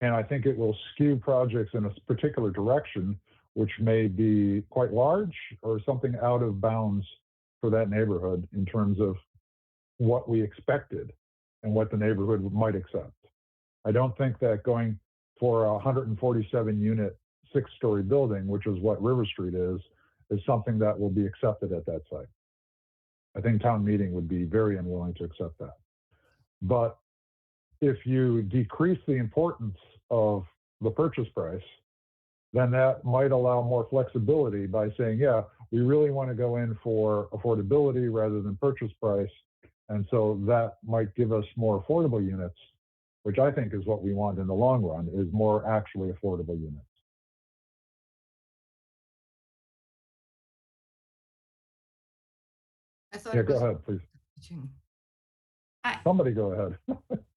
Speaker 1: And I think it will skew projects in a particular direction, which may be quite large or something out of bounds for that neighborhood in terms of what we expected and what the neighborhood might accept. I don't think that going for a 147 unit 6-story building, which is what River Street is something that will be accepted at that site. I think town meeting would be very unwilling to accept that. But if you decrease the importance of the purchase price, then that might allow more flexibility by saying, yeah, we really want to go in for affordability rather than purchase price. And so that might give us more affordable units, which I think is what we want in the long run, is more actually affordable units.
Speaker 3: I thought
Speaker 1: Yeah,
Speaker 3: it
Speaker 1: go
Speaker 3: was
Speaker 1: ahead, please.
Speaker 3: teaching.
Speaker 1: Somebody go ahead.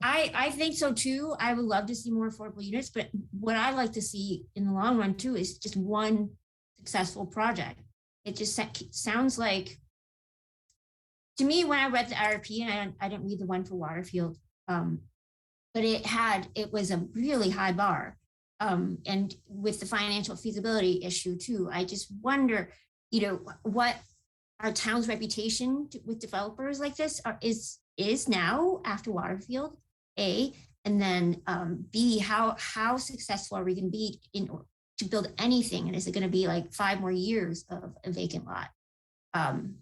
Speaker 2: I think so too. I would love to see more affordable units, but what I like to see in the long run too is just one successful project. It just sounds like, to me, when I read the RFP, and I didn't read the one for Waterfield, but it was a really high bar. And with the financial feasibility issue too, I just wonder, what our town's reputation with developers like this is now after Waterfield, A, and then B, how successful are we going to be to build anything? And is it going to be like 5 more years of a vacant lot? And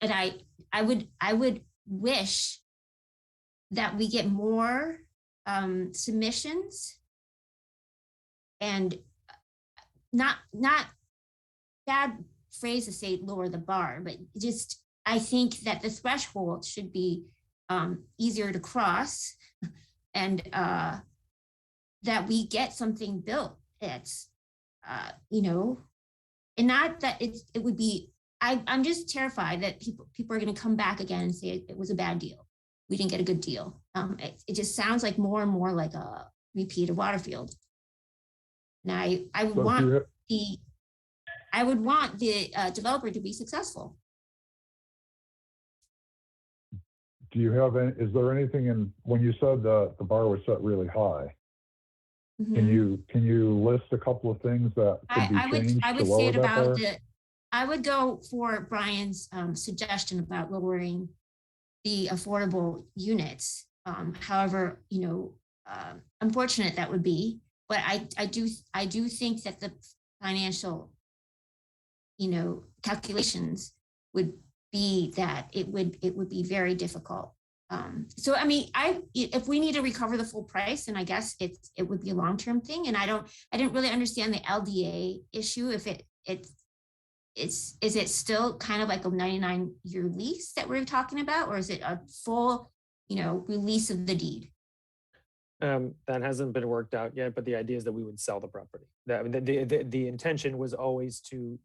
Speaker 2: I would wish that we get more submissions, and not bad phrase to say lower the bar, but just I think that the threshold should be easier to cross, and that we get something built that's and not that it would be. I'm just terrified that people are going to come back again and say it was a bad deal. We didn't get a good deal. It just sounds like more and more like a repeat of Waterfield. Now, I would want the developer to be successful.
Speaker 1: Do you have any, is there anything in, when you said the bar was set really high,
Speaker 2: Mhm.
Speaker 1: can you list a couple of things that could be changed
Speaker 2: I
Speaker 1: to
Speaker 2: would say
Speaker 1: lower
Speaker 2: it
Speaker 1: that bar?
Speaker 2: about I would go for Brian's suggestion about lowering the affordable units. However, unfortunate that would be, but I do think that the financial, calculations would be that it would be very difficult. So I mean, if we need to recover the full price, then I guess it would be a long-term thing. And I didn't really understand the LDA issue. If is it still kind of like a 99-year lease that we're talking about, or is it a full, release of the deed?
Speaker 4: That hasn't been worked out yet, but the idea is that we would sell the property. The intention was always to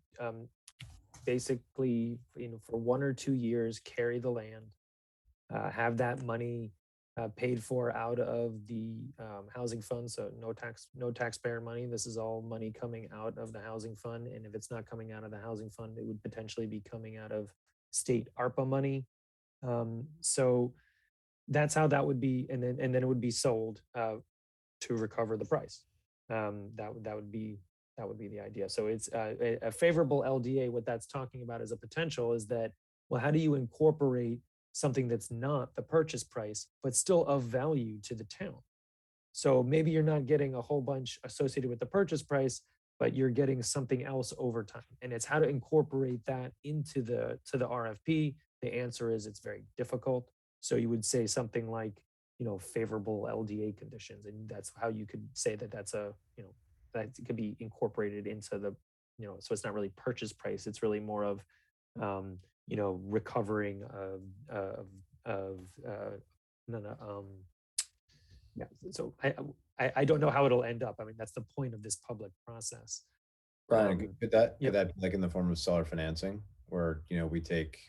Speaker 4: basically, for 1 or 2 years, carry the land, have that money paid for out of the housing fund. So no taxpayer money. This is all money coming out of the housing fund. And if it's not coming out of the housing fund, it would potentially be coming out of state ARPA money. So that's how that would be. And then it would be sold to recover the price. That would be the idea. So it's a favorable LDA. What that's talking about as a potential is that, well, how do you incorporate something that's not the purchase price, but still of value to the town? So maybe you're not getting a whole bunch associated with the purchase price, but you're getting something else over time. And it's how to incorporate that into the RFP. The answer is it's very difficult. So you would say something like, favorable LDA conditions, and that's how you could say that that's that it could be incorporated into the, so it's not really purchase price. It's really more of, recovering yeah. So I don't know how it'll end up. I mean, that's the point of this public process.
Speaker 5: Brian,
Speaker 4: Um,
Speaker 5: could that
Speaker 4: yeah.
Speaker 5: be like in the form of seller financing, where we take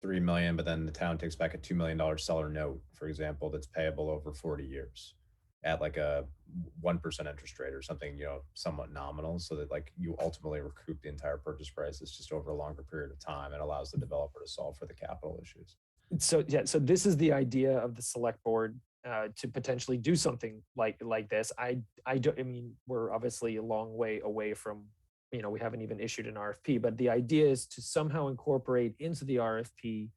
Speaker 5: 3 million, but then the town takes back a $2 million seller note, for example, that's payable over 40 years at like a 1% interest rate or something, somewhat nominal, so that like you ultimately recoup the entire purchase price. It's just over a longer period of time. It allows the developer to solve for the capital issues.
Speaker 4: So yeah, so this is the idea of the select board to potentially do something like this. I mean, we're obviously a long way away from, we haven't even issued an RFP, but the idea is to somehow incorporate into the RFP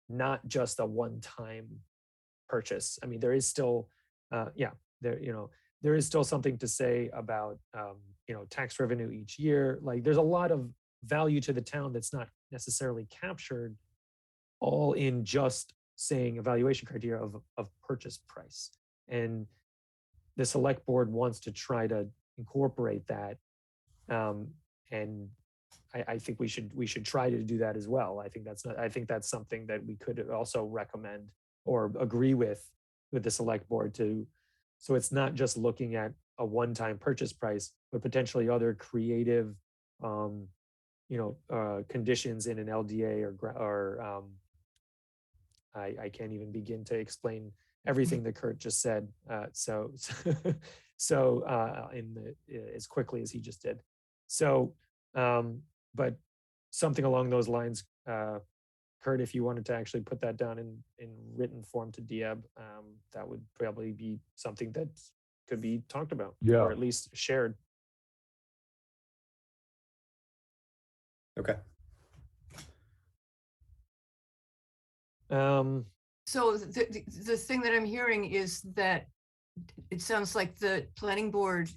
Speaker 4: not just a one-time purchase. I mean, there is still, there is still something to say about, tax revenue each year. Like, there's a lot of value to the town that's not necessarily captured all in just saying evaluation criteria of purchase price. And the select board wants to try to incorporate that. And I think we should try to do that as well. I think that's something that we could also recommend or agree with the select board to. So it's not just looking at a one-time purchase price, but potentially other creative, conditions in an LDA or I can't even begin to explain everything that Kurt just said. So as quickly as he just did. So, but something along those lines, Kurt, if you wanted to actually put that down in written form to Diab, that would probably be something that could be talked about, or at least shared.
Speaker 5: Okay.
Speaker 3: So the thing that I'm hearing is that it sounds like the planning board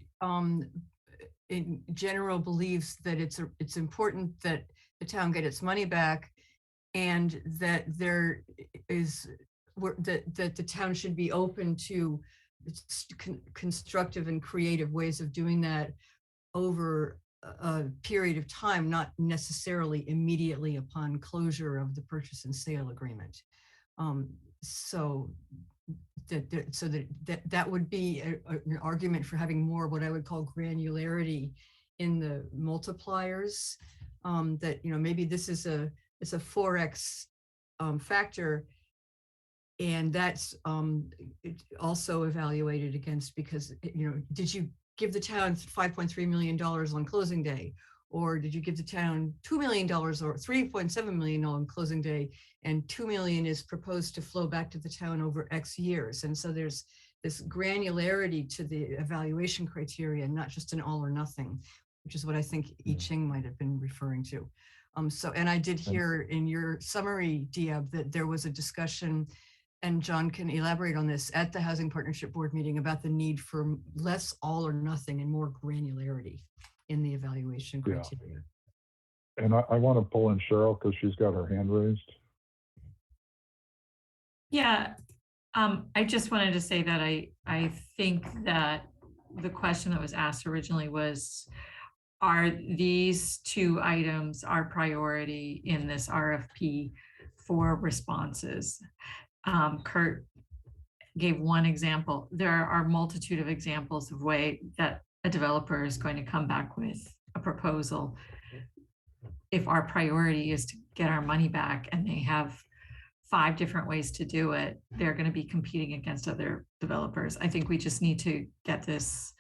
Speaker 3: in general believes that it's important that the town get its money back, and that there is that the town should be open to constructive and creative ways of doing that over a period of time, not necessarily immediately upon closure of the purchase and sale agreement. So that would be an argument for having more what I would call granularity in the multipliers. That maybe this is it's a 4x factor, and that's also evaluated against, because did you give the town $5.3 million on closing day, or did you give the town $2 million or $3.7 million on closing day, and $2 million is proposed to flow back to the town over X years? And so there's this granularity to the evaluation criteria, not just an all or nothing, which is what I think I Ching might have been referring to. And I did hear in your summary, Diab, that there was a discussion, and John can elaborate on this, at the Housing Partnership Board meeting about the need for less all or nothing and more granularity in the evaluation criteria.
Speaker 1: And I want to pull in Cheryl because she's got her hand raised.
Speaker 8: Yeah, I just wanted to say that I think that the question that was asked originally was, are these two items our priority in this RFP for responses? Kurt gave one example. There are a multitude of examples of way that a developer is going to come back with a proposal. If our priority is to get our money back and they have 5 different ways to do it, they're going to be competing against other developers. I think we just need to get this.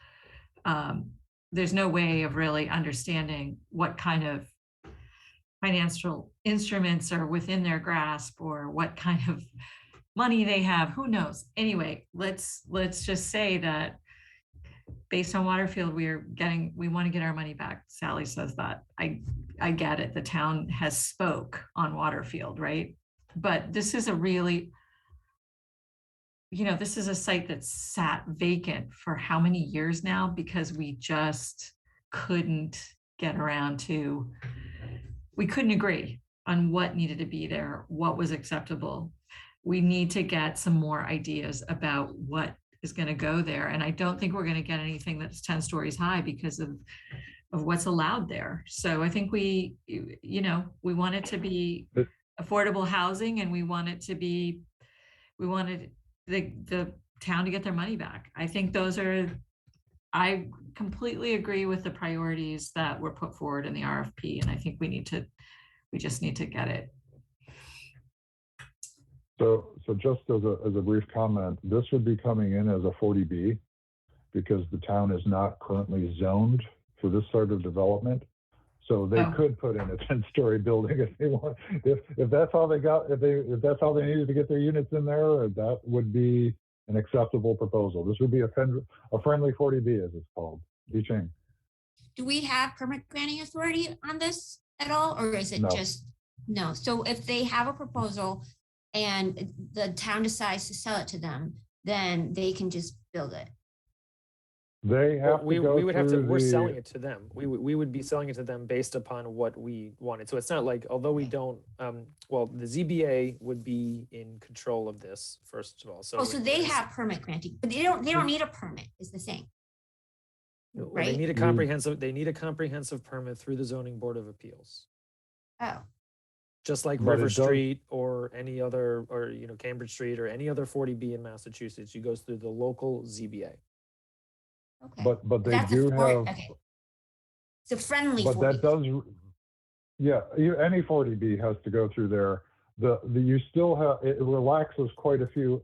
Speaker 8: There's no way of really understanding what kind of financial instruments are within their grasp, or what kind of money they have. Who knows? Anyway, let's just say that based on Waterfield, we want to get our money back. Sally says that. I get it. The town has spoke on Waterfield, right? But this is a really, this is a site that's sat vacant for how many years now, because we just couldn't get around to, we couldn't agree on what needed to be there, what was acceptable. We need to get some more ideas about what is going to go there. And I don't think we're going to get anything that's 10 stories high because of what's allowed there. So I think we want it to be affordable housing, and we wanted the town to get their money back. I think those are I completely agree with the priorities that were put forward in the RFP, and I think we just need to get it.
Speaker 1: So just as a brief comment, this would be coming in as a 40B because the town is not currently zoned for this sort of development. So they could put in a 10-story building if they want. If that's how they got, if that's how they needed to get their units in there, that would be an acceptable proposal. This would be a friendly 40B, as it's called. Yi-Ching.
Speaker 2: Do we have permit granting authority on this at all, or is it
Speaker 1: No.
Speaker 2: just, no? So if they have a proposal and the town decides to sell it to them, then they can just build it.
Speaker 1: They have
Speaker 4: we
Speaker 1: to go
Speaker 4: would have to,
Speaker 1: through
Speaker 4: we're selling
Speaker 1: the,
Speaker 4: it to them. We would be selling it to them based upon what we wanted. So it's not like, although we don't, well, the ZBA would be in control of this, first of all. So,
Speaker 2: So they have permit granting, but they don't need a permit is the thing.
Speaker 4: well,
Speaker 2: right?
Speaker 4: they need a comprehensive permit through the zoning board of appeals.
Speaker 2: Oh,
Speaker 4: Just like
Speaker 1: But it
Speaker 4: River
Speaker 1: does-
Speaker 4: Street or any other, or, Cambridge Street or any other 40B in Massachusetts, you goes through the local ZBA.
Speaker 2: okay.
Speaker 1: but they
Speaker 2: That's
Speaker 1: do have,
Speaker 2: okay. It's a friendly.
Speaker 1: but
Speaker 2: 40.
Speaker 1: that does, yeah, any 40B has to go through there. You still have, it relaxes quite a few.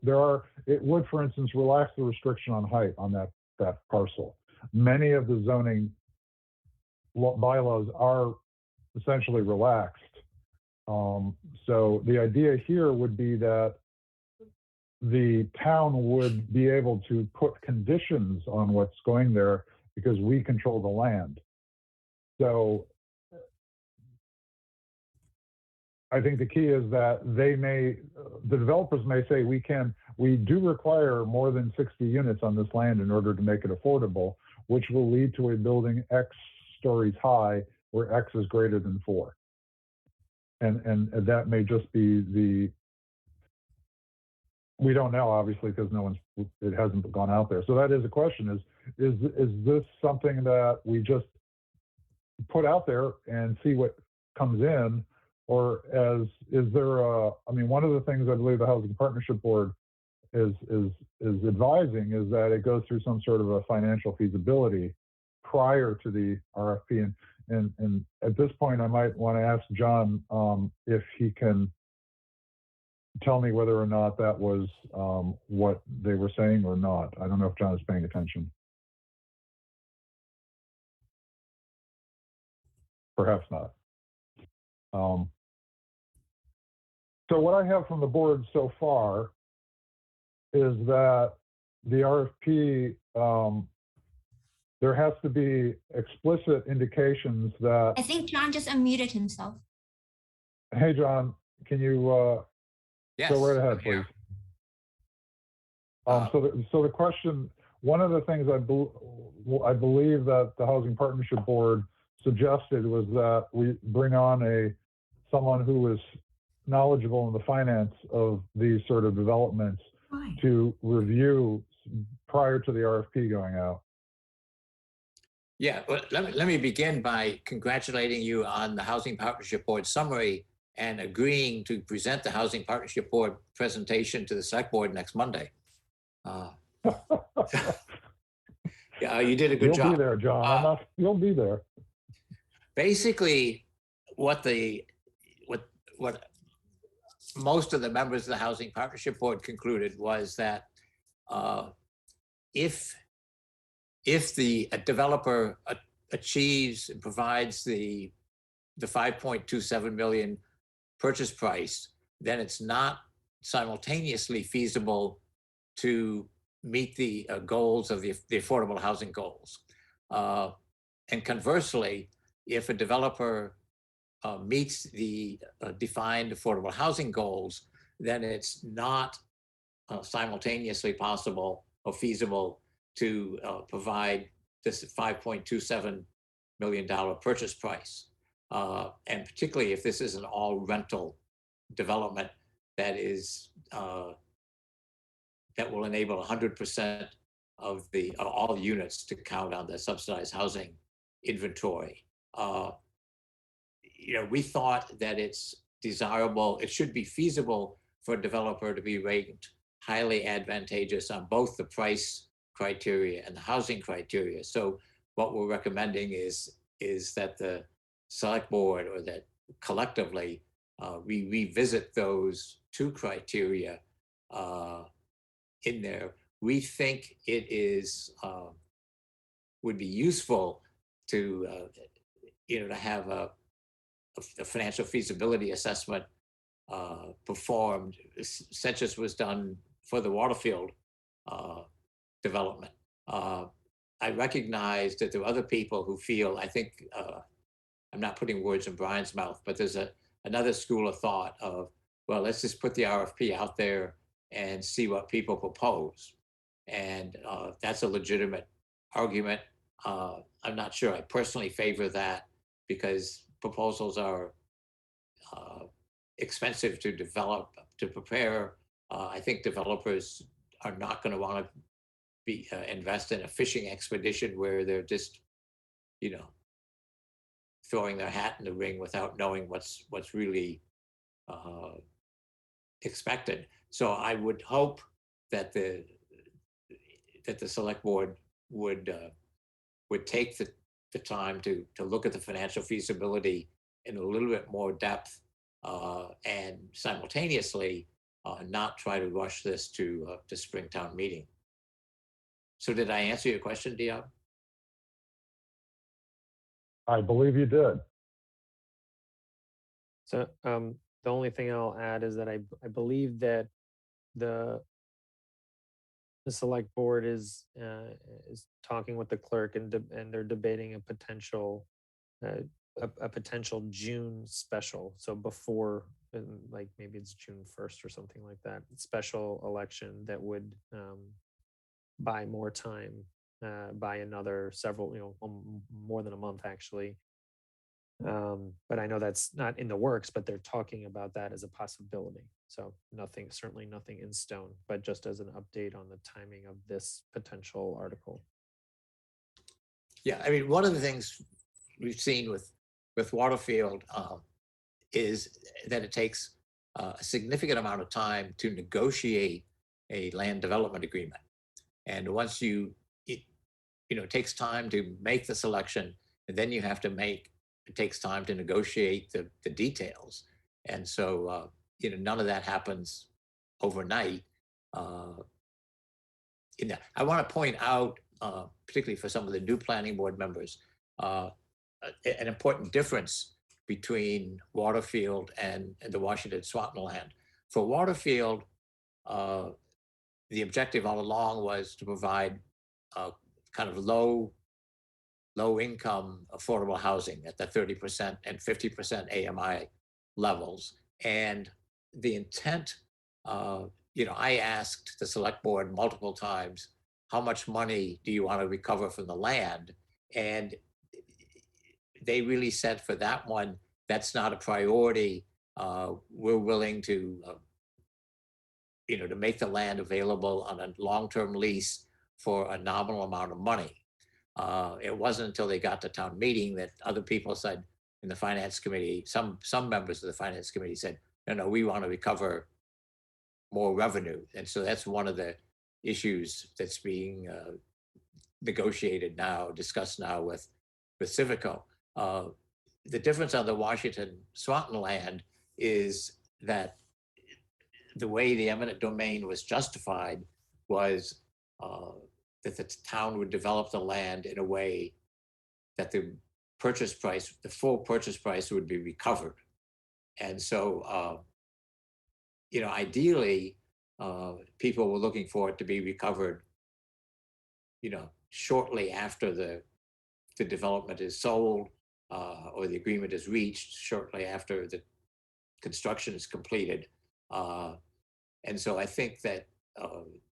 Speaker 1: It would, for instance, relax the restriction on height on that parcel. Many of the zoning bylaws are essentially relaxed. So the idea here would be that the town would be able to put conditions on what's going there because we control the land. So I think the key is that the developers may say we do require more than 60 units on this land in order to make it affordable, which will lead to a building X stories high where X is greater than 4. And that may just be we don't know, obviously, because it hasn't gone out there. So that is a question, is this something that we just put out there and see what comes in? Or is there one of the things I believe the Housing Partnership Board is advising is that it goes through some sort of a financial feasibility prior to the RFP. And at this point, I might want to ask John if he can tell me whether or not that was what they were saying or not. I don't know if John is paying attention. Perhaps not. So what I have from the board so far is that the RFP, there has to be explicit indications that.
Speaker 2: I think John just unmuted himself.
Speaker 1: Hey, John, can you
Speaker 12: Yes,
Speaker 1: go right ahead,
Speaker 12: I'm here.
Speaker 1: please? So the question, one of the things I believe that the Housing Partnership Board suggested was that we bring on someone who is knowledgeable in the finance of these sort of developments to review prior to the RFP going out.
Speaker 12: Yeah, well, let me begin by congratulating you on the Housing Partnership Board summary and agreeing to present the Housing Partnership Board presentation to the Select Board next Monday. Yeah, you did a good job.
Speaker 1: You'll be there, John. You'll be there.
Speaker 12: Basically, what most of the members of the Housing Partnership Board concluded was that if the developer achieves and provides the 5.27 million purchase price, then it's not simultaneously feasible to meet the goals of the affordable housing goals. And conversely, if a developer meets the defined affordable housing goals, then it's not simultaneously possible or feasible to provide this $5.27 million purchase price. And particularly if this is an all rental development that is that will enable 100% of all units to count on the subsidized housing inventory. We thought that it's desirable, it should be feasible for a developer to be ranked highly advantageous on both the price criteria and the housing criteria. So what we're recommending is that the select board, or that collectively we revisit those two criteria in there. We think it is would be useful to to have a financial feasibility assessment performed, such as was done for the Waterfield development. I recognize that there are other people who feel, I think, I'm not putting words in Brian's mouth, but there's another school of thought of, well, let's just put the RFP out there and see what people propose. And that's a legitimate argument. I'm not sure I personally favor that, because proposals are expensive to develop, to prepare. I think developers are not going to want to be invest in a fishing expedition where they're just, throwing their hat in the ring without knowing what's really expected. So I would hope that the select board would take the time to look at the financial feasibility in a little bit more depth, and simultaneously not try to rush this to Springtown meeting. So did I answer your question, Dion?
Speaker 1: I believe you did.
Speaker 4: So the only thing I'll add is that I believe that the select board is talking with the clerk, and they're debating a potential June special. So before, like maybe it's June 1st or something like that, special election that would buy more time, by another several, more than a month actually. But I know that's not in the works, but they're talking about that as a possibility. So certainly nothing in stone, but just as an update on the timing of this potential article.
Speaker 12: Yeah, I mean, one of the things we've seen with Waterfield is that it takes a significant amount of time to negotiate a land development agreement. And once it takes time to make the selection, and then it takes time to negotiate the details. And so, none of that happens overnight. I want to point out, particularly for some of the new planning board members, an important difference between Waterfield and the Washington Swanton land. For Waterfield, the objective all along was to provide kind of low income affordable housing at the 30% and 50% AMI levels. And the intent, I asked the select board multiple times, how much money do you want to recover from the land? And they really said for that one, that's not a priority. We're willing to, to make the land available on a long-term lease for a nominal amount of money. It wasn't until they got to town meeting that other people said in the finance committee, some members of the finance committee said, no, we want to recover more revenue. And so that's one of the issues that's being discussed now with Civico. The difference on the Washington Swanton land is that the way the eminent domain was justified was that the town would develop the land in a way that the full purchase price would be recovered. And so, ideally, people were looking for it to be recovered, shortly after the development is sold, or the agreement is reached, shortly after the construction is completed. And so I think that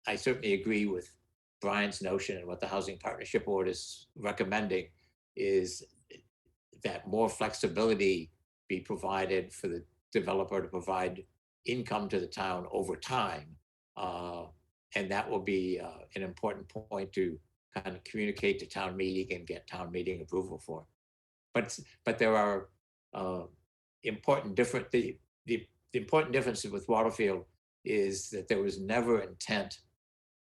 Speaker 12: I certainly agree with Brian's notion, and what the Housing Partnership Board is recommending is that more flexibility be provided for the developer to provide income to the town over time. And that will be an important point to kind of communicate to town meeting and get town meeting approval for. But there are important the important differences with Waterfield is that there was never intent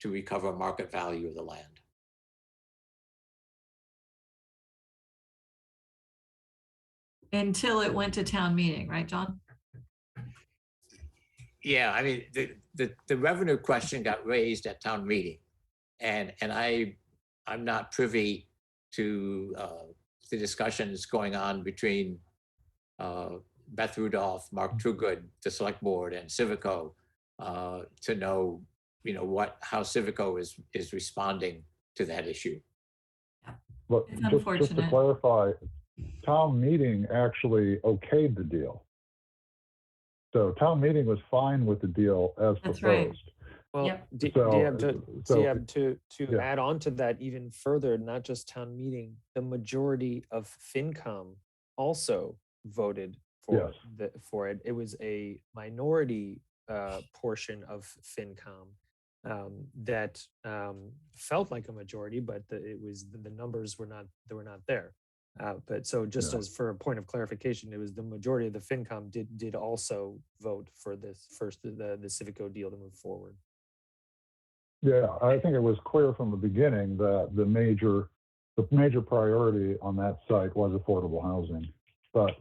Speaker 12: to recover market value of the land.
Speaker 8: Until it went to town meeting, right, John?
Speaker 12: Yeah, I mean, the revenue question got raised at town meeting, and I'm not privy to the discussions going on between Beth Rudolph, Mark Trugood, the select board, and Civico to know, how Civico is responding to that issue.
Speaker 1: But
Speaker 8: It's
Speaker 1: just to
Speaker 8: unfortunate.
Speaker 1: clarify, town meeting actually okayed the deal. So town meeting was fine with the deal as
Speaker 8: That's right.
Speaker 1: proposed.
Speaker 4: Well,
Speaker 8: Yep.
Speaker 4: Diab, to
Speaker 1: yeah.
Speaker 4: add on to that even further, not just town meeting, the majority of FinCom also voted for
Speaker 1: Yes.
Speaker 4: for it. It was a minority portion of FinCom that felt like a majority, but it was the numbers were not there. But so just
Speaker 1: Yeah.
Speaker 4: as for a point of clarification, it was the majority of the FinCom did also vote for this the Civico deal to move forward.
Speaker 1: Yeah, I think it was clear from the beginning that the major priority on that site was affordable housing. But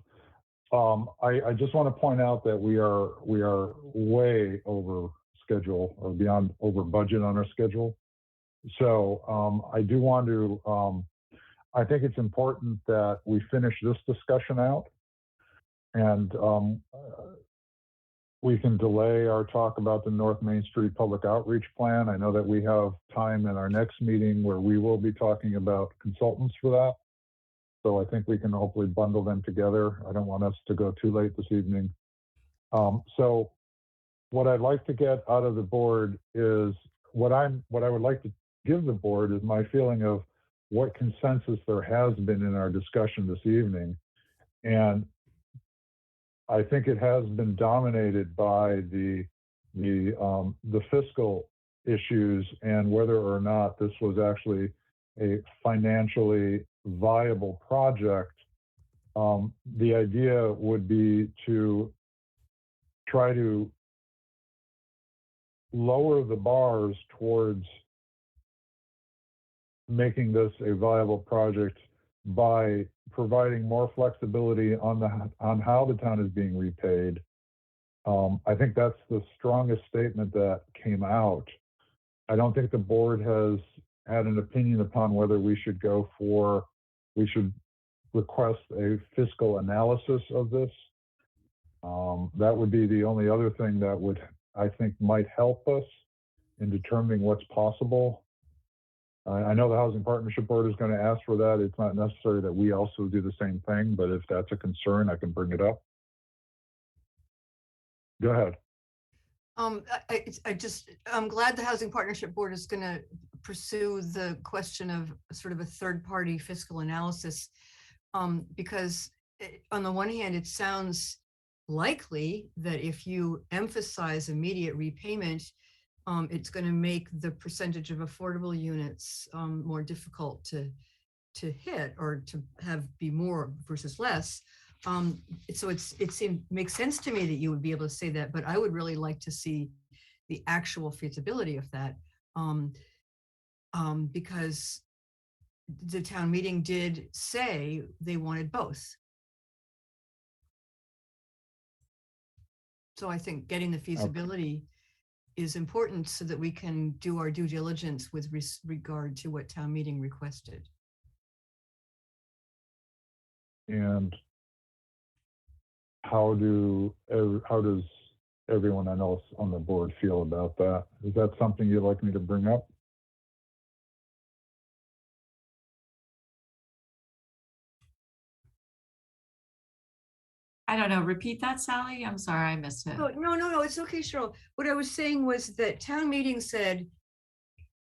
Speaker 1: I just want to point out that we are way over schedule or beyond over budget on our schedule. So I do want to. I think it's important that we finish this discussion out, and we can delay our talk about the North Main Street Public Outreach Plan. I know that we have time in our next meeting where we will be talking about consultants for that. So I think we can hopefully bundle them together. I don't want us to go too late this evening. So what I'd like to get out of the board is what I would like to give the board is my feeling of what consensus there has been in our discussion this evening. And I think it has been dominated by the fiscal issues and whether or not this was actually a financially viable project. The idea would be to try to lower the bars towards making this a viable project by providing more flexibility on how the town is being repaid. I think that's the strongest statement that came out. I don't think the board has had an opinion upon whether we should request a fiscal analysis of this. That would be the only other thing that would, I think, might help us in determining what's possible. I know the Housing Partnership Board is going to ask for that. It's not necessary that we also do the same thing, but if that's a concern, I can bring it up. Go ahead.
Speaker 3: I'm glad the Housing Partnership Board is going to pursue the question of sort of a third-party fiscal analysis, because on the one hand, it sounds likely that if you emphasize immediate repayment, it's going to make the percentage of affordable units more difficult to hit or to be more versus less. So makes sense to me that you would be able to say that, but I would really like to see the actual feasibility of that, because the town meeting did say they wanted both. So I think getting the feasibility is important so that we can do our due diligence with regard to what town meeting requested.
Speaker 1: And how does everyone else on the board feel about that? Is that something you'd like me to bring up?
Speaker 8: I don't know. Repeat that, Sally. I'm sorry, I missed it.
Speaker 3: Oh, no, it's okay, Cheryl. What I was saying was that town meeting said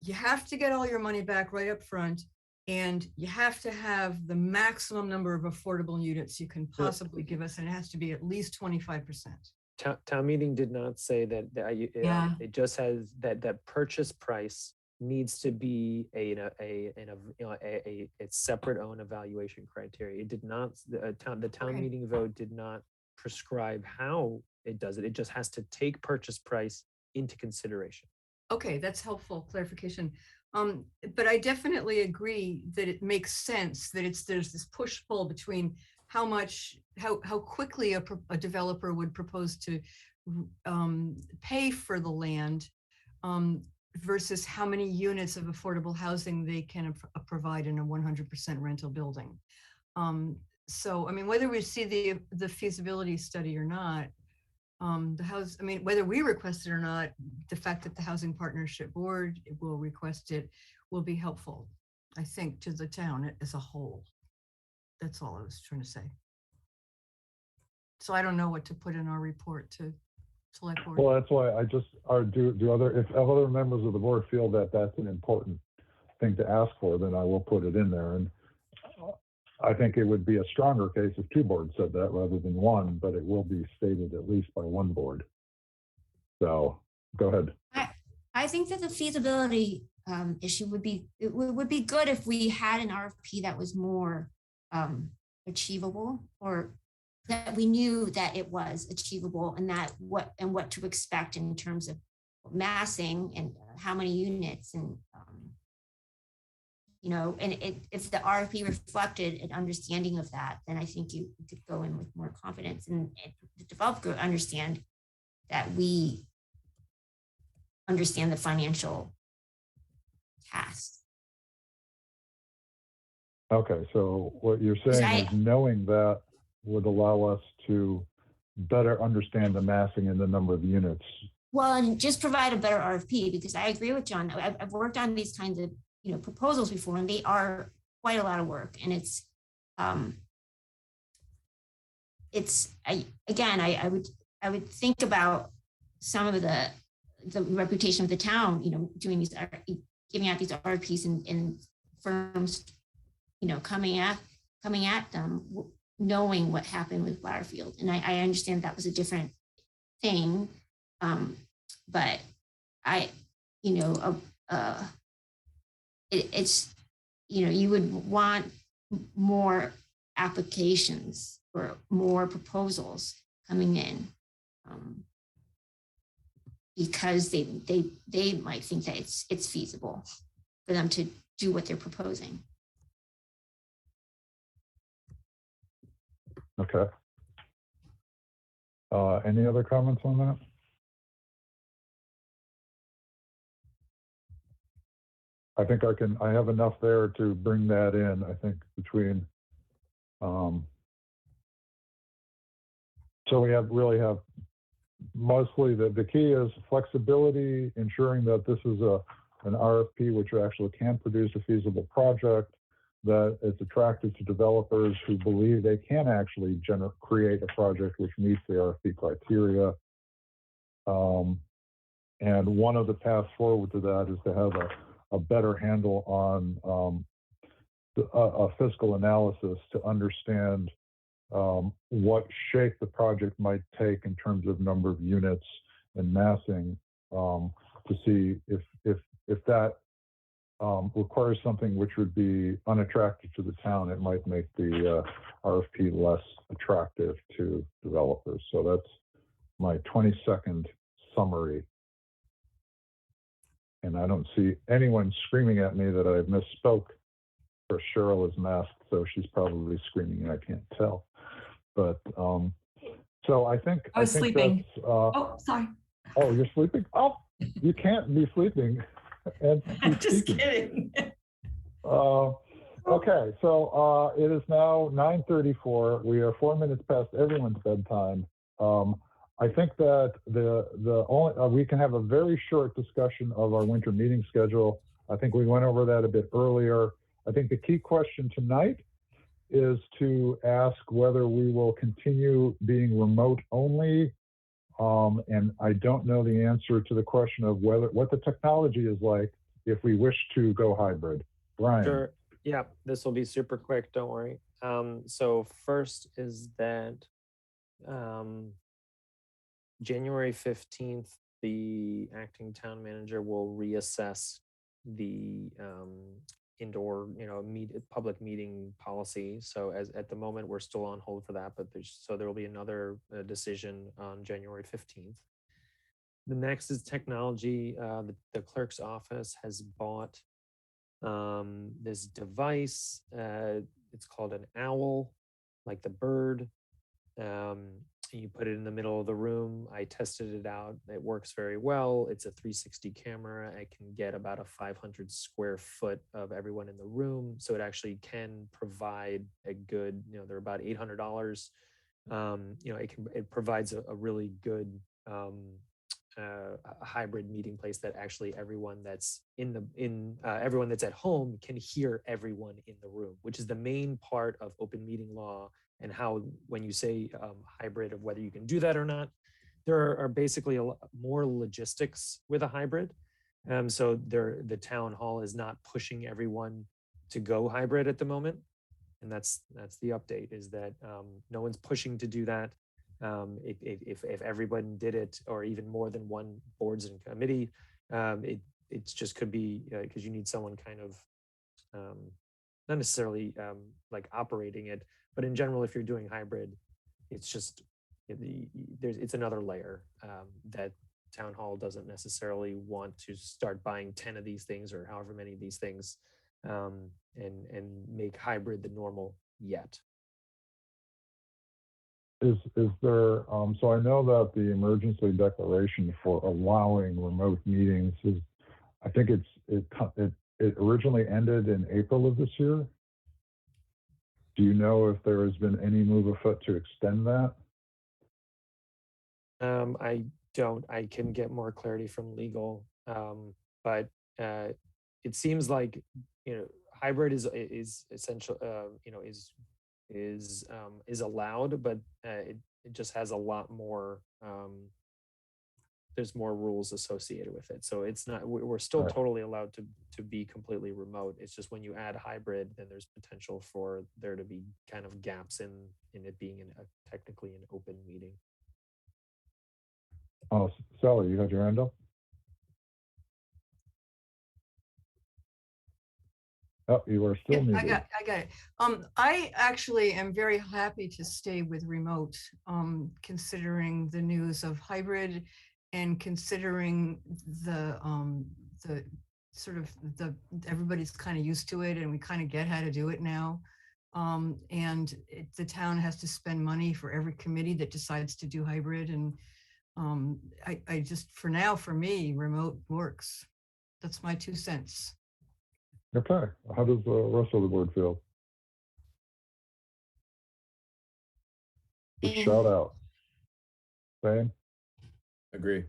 Speaker 3: you have to get all your money back right up front, and you have to have the maximum number of affordable units you can possibly give us, and it has to be at least 25%.
Speaker 4: Town meeting did not say that.
Speaker 8: Yeah.
Speaker 4: It just has that purchase price needs to be a separate own evaluation criteria. It did not. The town meeting vote did not prescribe how it does it. It just has to take purchase price into consideration.
Speaker 3: Okay, that's helpful clarification. But I definitely agree that it makes sense that there's this push-pull between how quickly a developer would propose to pay for the land versus how many units of affordable housing they can provide in a 100% rental building. So, I mean, whether we see the feasibility study or not, whether we request it or not, the fact that the Housing Partnership Board will request it will be helpful, I think, to the town as a whole. That's all I was trying to say. So I don't know what to put in our report to select board.
Speaker 1: Well, that's why I just, if other members of the board feel that that's an important thing to ask for, then I will put it in there. And I think it would be a stronger case if two boards said that rather than one, but it will be stated at least by one board. So go ahead.
Speaker 2: I think that the feasibility issue would be good if we had an RFP that was more achievable, or that we knew that it was achievable, and that what to expect in terms of massing and how many units, and if the RFP reflected an understanding of that, then I think you could go in with more confidence, and the developer understand that we understand the financial task.
Speaker 1: Okay, so what you're saying is knowing that would allow us to better understand the massing and the number of units.
Speaker 2: Well, and just provide a better RFP, because I agree with John. I've worked on these kinds of proposals before, and they are quite a lot of work. And I would think about some of the reputation of the town, doing these, giving out these RFPs, and firms, coming at them, knowing what happened with Blatterfield. And I understand that was a different thing, but it's you would want more applications or more proposals coming in, because they might think that it's feasible for them to do what they're proposing.
Speaker 1: Okay. Any other comments on that? I think I have enough there to bring that in. I think between, so we really have mostly the key is flexibility, ensuring that this is an RFP which actually can produce a feasible project, that it's attractive to developers who believe they can actually create a project which meets the RFP criteria. And one of the paths forward to that is to have a better handle on a fiscal analysis to understand what shape the project might take in terms of number of units and massing, to see if that requires something which would be unattractive to the town. It might make the RFP less attractive to developers. So that's my 20-second summary. And I don't see anyone screaming at me that I misspoke. Or Cheryl is masked, so she's probably screaming and I can't tell. But so I think
Speaker 8: I was sleeping.
Speaker 1: Oh,
Speaker 8: sorry.
Speaker 1: Oh, you're sleeping? Oh, you can't be sleeping. And
Speaker 8: I'm just kidding.
Speaker 1: Okay, so it is now 9:34. We are 4 minutes past everyone's bedtime. I think that the only we can have a very short discussion of our winter meeting schedule. I think we went over that a bit earlier. I think the key question tonight is to ask whether we will continue being remote only. And I don't know the answer to the question of what the technology is like if we wish to go hybrid. Brian.
Speaker 4: Sure. Yeah, this will be super quick. Don't worry. So first is that January 15th, the acting town manager will reassess the indoor, public meeting policy. So at the moment, we're still on hold for that, but there will be another decision on January 15th. The next is technology. The clerk's office has bought this device. It's called an owl, like the bird. You put it in the middle of the room. I tested it out. It works very well. It's a 360 camera. I can get about a 500 square foot of everyone in the room. So it actually can provide a good, they're about $800. It provides a really good a hybrid meeting place that actually everyone that's everyone that's at home can hear everyone in the room, which is the main part of open meeting law. And how, when you say hybrid, of whether you can do that or not, there are basically a lot more logistics with a hybrid. So the town hall is not pushing everyone to go hybrid at the moment. And that's the update, is that no one's pushing to do that. If everyone did it, or even more than one boards and committee, it just could be because you need someone kind of not necessarily like operating it, but in general, if you're doing hybrid, it's just it's another layer that town hall doesn't necessarily want to start buying 10 of these things or however many of these things and make hybrid the normal yet.
Speaker 1: Is there, so I know that the emergency declaration for allowing remote meetings is, I think it originally ended in April of this year. Do you know if there has been any move afoot to extend that?
Speaker 4: I don't. I can get more clarity from legal, but it seems like hybrid is essential. Is allowed, but it just has a lot more. There's more rules associated with it, so it's not. We're still
Speaker 1: Right.
Speaker 4: totally allowed to be completely remote. It's just when you add hybrid, then there's potential for there to be kind of gaps in it being technically an open meeting.
Speaker 1: Oh, Sally, you had your hand up? Oh, you are still muted.
Speaker 3: I got it. I actually am very happy to stay with remote, considering the news of hybrid and considering the sort of everybody's kind of used to it and we kind of get how to do it now. The town has to spend money for every committee that decides to do hybrid. And I just, for now, for me, remote works. That's my 2 cents.
Speaker 1: Okay, how does the rest of the board feel? Just shout out. Same?
Speaker 5: Agree.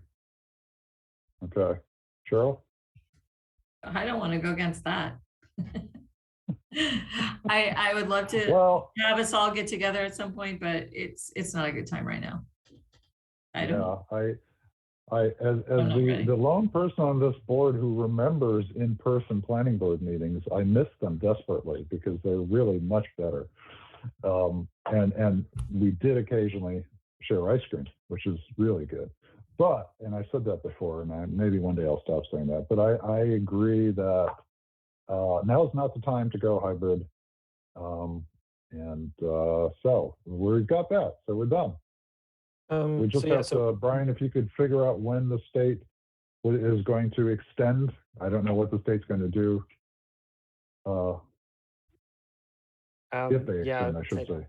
Speaker 1: Okay. Cheryl?
Speaker 8: I don't want to go against that. I would love to
Speaker 1: Well,
Speaker 8: have us all get together at some point, but it's not a good time right now. I don't.
Speaker 1: yeah, as the lone person on this board who remembers in-person planning board meetings, I miss them desperately because they're really much better. And we did occasionally share ice cream, which is really good. But, and I said that before, and maybe one day I'll stop saying that, but I agree that now is not the time to go hybrid. So we've got that, so we're done. We just have to, Brian, if you could figure out when the state is going to extend. I don't know what the state's going to do. If they extend, I should say.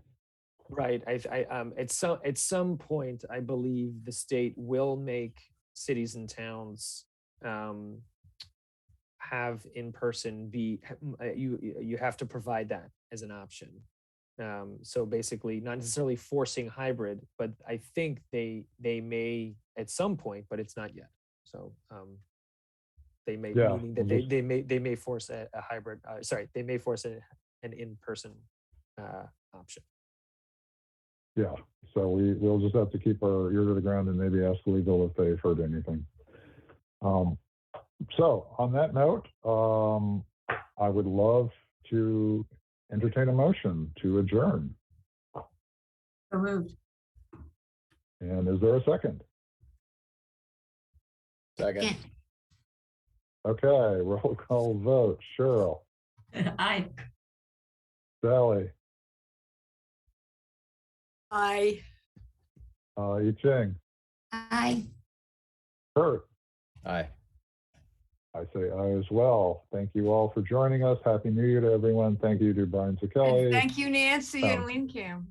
Speaker 4: Right. At some point, I believe the state will make cities and towns have in-person be. You have to provide that as an option. So basically, not necessarily forcing hybrid, but I think they may at some point, but it's not yet. So they may, meaning that they may force a hybrid. They may force an in-person option.
Speaker 1: Yeah. So we'll just have to keep our ear to the ground and maybe ask legal if they've heard anything. So on that note, I would love to entertain a motion to adjourn.
Speaker 8: So moved.
Speaker 1: And is there a second?
Speaker 5: Second.
Speaker 1: Okay, roll call vote. Cheryl.
Speaker 8: Aye.
Speaker 1: Sally.
Speaker 3: Aye.
Speaker 1: Yi Ching.
Speaker 2: Aye.
Speaker 1: Kurt,
Speaker 5: Aye.
Speaker 1: I say aye as well. Thank you all for joining us. Happy New Year to everyone. Thank you to Brian
Speaker 3: And
Speaker 1: Kelly.
Speaker 3: thank you, Nancy and
Speaker 1: Sounds-
Speaker 3: WinCam.